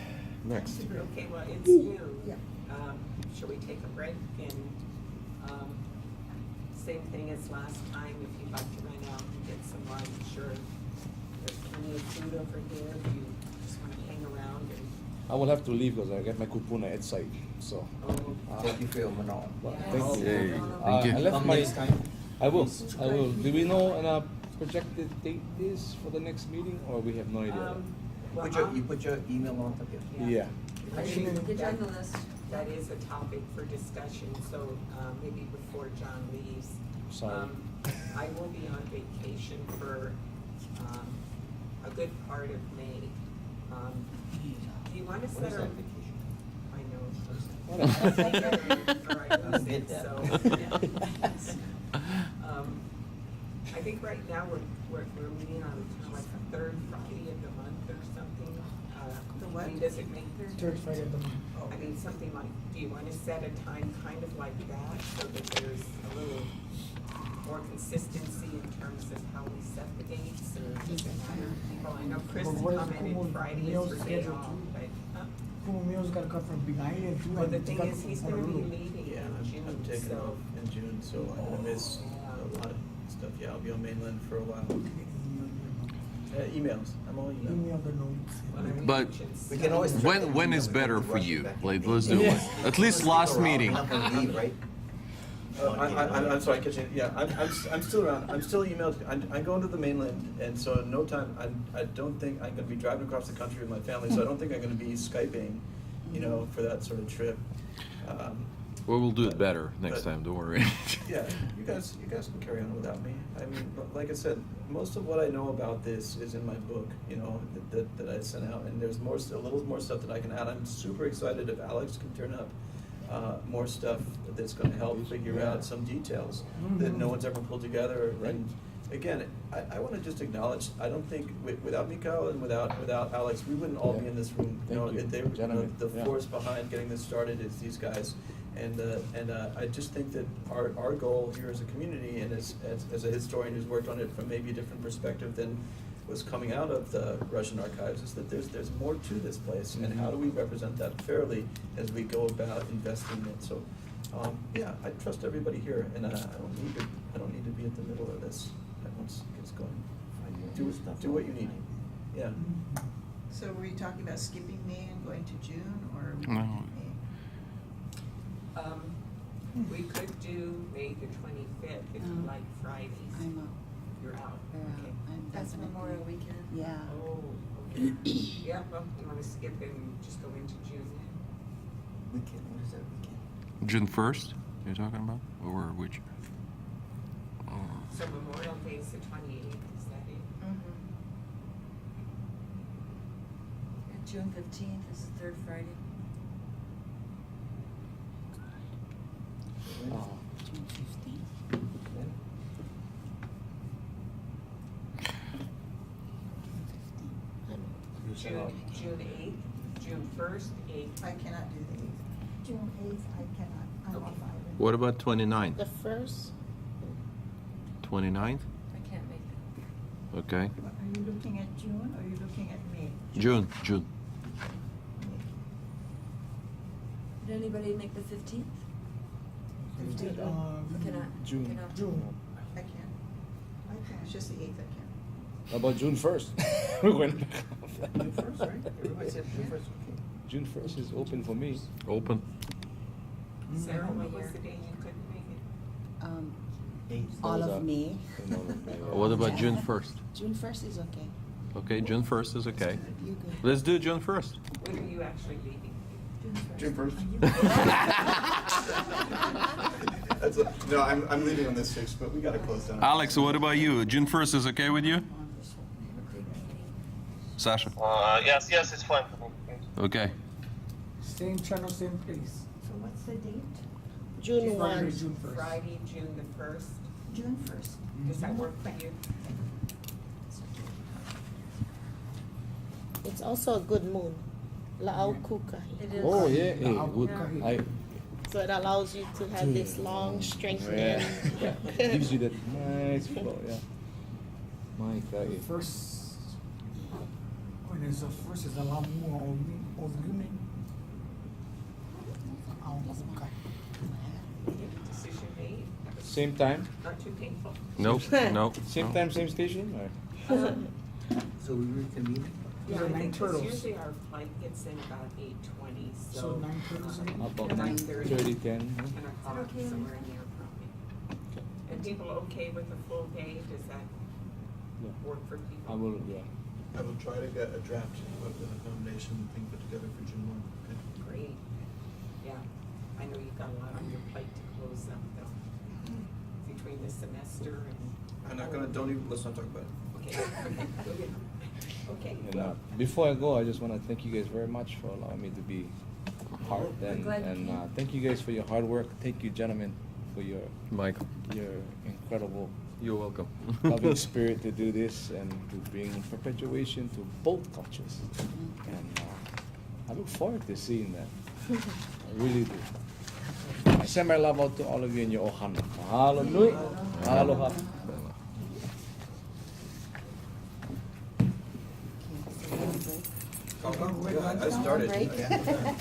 Next. Okay, well, it's noon. Shall we take a break and, same thing as last time, if you'd like to run out and get some lunch, or there's plenty of food over here, if you just wanna hang around and. I will have to leave because I get my kupuna at site, so. Thank you for your manal. Thank you. Yay. I Thank you. left Come my, next time. I will. Do we know when a projected date is for the next meeting, or we have no idea? You put your email on top of it. Yeah. Get you on the list. That is a topic for discussion, so, maybe before John leaves. Sorry. I will be on vacation for, a good part of May. Do you wanna What set is our? that vacation? I know. I get that. I think right now we're meeting on like the third Friday of the month or something. The what? Does it make Third Friday of the month. I mean, something like, do you wanna set a time kind of like that, so that there's a little more consistency in terms of how we set the dates, or does it matter? Well, I know Chris But what is commented Kumu Friday meals is her day scheduled off, too? but, Kumu Meal's gotta come from Big Island too. well, the and thing it's is, gotta he's come gonna from be Honolulu. leaving Yeah, in June, I'm taking so. off in June, so I'm gonna miss a lot of stuff. Yeah, I'll be on mainland for a while. Emails. I'm all email. Email the notes. But We can always. when is better for you? Like, let's do it. At least last meeting. We're not gonna leave, right? I'm sorry, Kitchen. Yeah, I'm still around. I'm still emailed. I'm going to the mainland, and so in no time, I don't think I'm gonna be driving across the country with my family. So I don't think I'm gonna be Skyping, for that sort of trip. Well, we'll do it better next but- time. Don't worry. Yeah, you guys can carry on without me. I mean, like I said, most of what I know about this is in my book, that I sent out, and there's a little more stuff that I can add. I'm super excited if Alex can turn up more stuff that's going to help figure out some details that no one's ever pulled together. And again, I want to just acknowledge, I don't think without Mikhail and without Alex, we wouldn't all be in this room. Thank you. The Gentlemen. the Yeah. force behind getting this started is these guys. I just think that our goal here as a community and as a historian who's worked on it from maybe a different perspective than was coming out of the Russian archives, is that there's more to this place, and how do we represent that fairly as we go about investing in it. So, yeah, I trust everybody here, and I don't need to be at the middle of this. Once it gets going, do what you need. Yeah. So were you talking about skipping May and going to June, or are we No. doing May? We could do May the 25th if you like Fridays. I'm out. You're out. Yeah, I'm That's definitely- Memorial Weekend. Yeah. Oh, okay. Yeah, well, you want to skip and just go into June then? Weekend, what is that weekend? June 1st, you're talking about? Or which? So Memorial Day is the 28th, is that it? And June 15th is the third Friday. June 15th. June 8th, June 1st, 8th. I cannot do the 8th. June 8th, I cannot, I'm off island. What about 29th? The first, 29th? I can't make that. Okay. Are you looking at June or are you looking at May? June. Did anybody make the 15th? 15th, Cannot. June. Cannot. June. I can't. It's just the 8th I can't. How about June 1st? We're going back. June 1st, right? Everybody said June 1st, okay. June 1st is open for me. Open. Sarah, Mm-hmm. what was the day you couldn't make it? All Those of are- May. What about June 1st? June 1st is okay. Okay, June 1st is okay. You good? Let's do June 1st. When are you actually leaving? June 1st. No, I'm leaving on the 6th, but we gotta close down. Alex, what about you? June 1st is okay with you? Sasha? Yes, it's fine for me. Okay. Same channel, same place. So what's the date? June Friday, 1. June 1st. Friday, June the 1st. June 1st. Does that work for you? It's also a good moon. La'au kuka. It is. Oh, yeah. Hey, Yeah. good. Yeah. So it allows you to have this long strengthening. Yeah. Gives you that nice flow, yeah. My God. First, when is the first is a lot more of uni. Decision made? Same time? Not too painful? Nope, nope. Same no. time, same station? Or? So we reconvene? Yeah, The I nine think 'cause turtles. usually our flight gets in about 8:20, So so. 9 turtles in? About 9:30, 30, 10. 10 o'clock, somewhere in there probably. And people okay with a full day? Does that Yeah. work for people? I will, yeah. I will try to get a draft of the nomination thing put together for June 1. Okay. Great. Yeah, I know you've got a lot on your plate to close up though, between the semester and. I'm not gonna, let's not talk about it. Okay, okay, okay. And before I go, I just want to thank you guys very much for allowing me to be part. And, glad you and came. thank you guys for your hard work. Thank you, gentlemen, for your Michael, incredible you're welcome. loving spirit to do this and to bring perpetuation to both cultures. And I look forward to seeing that. I really do. I send my love out to all of you in your ohana. Mahalo nui. Aloha. I started. Break.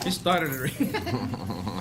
You started already.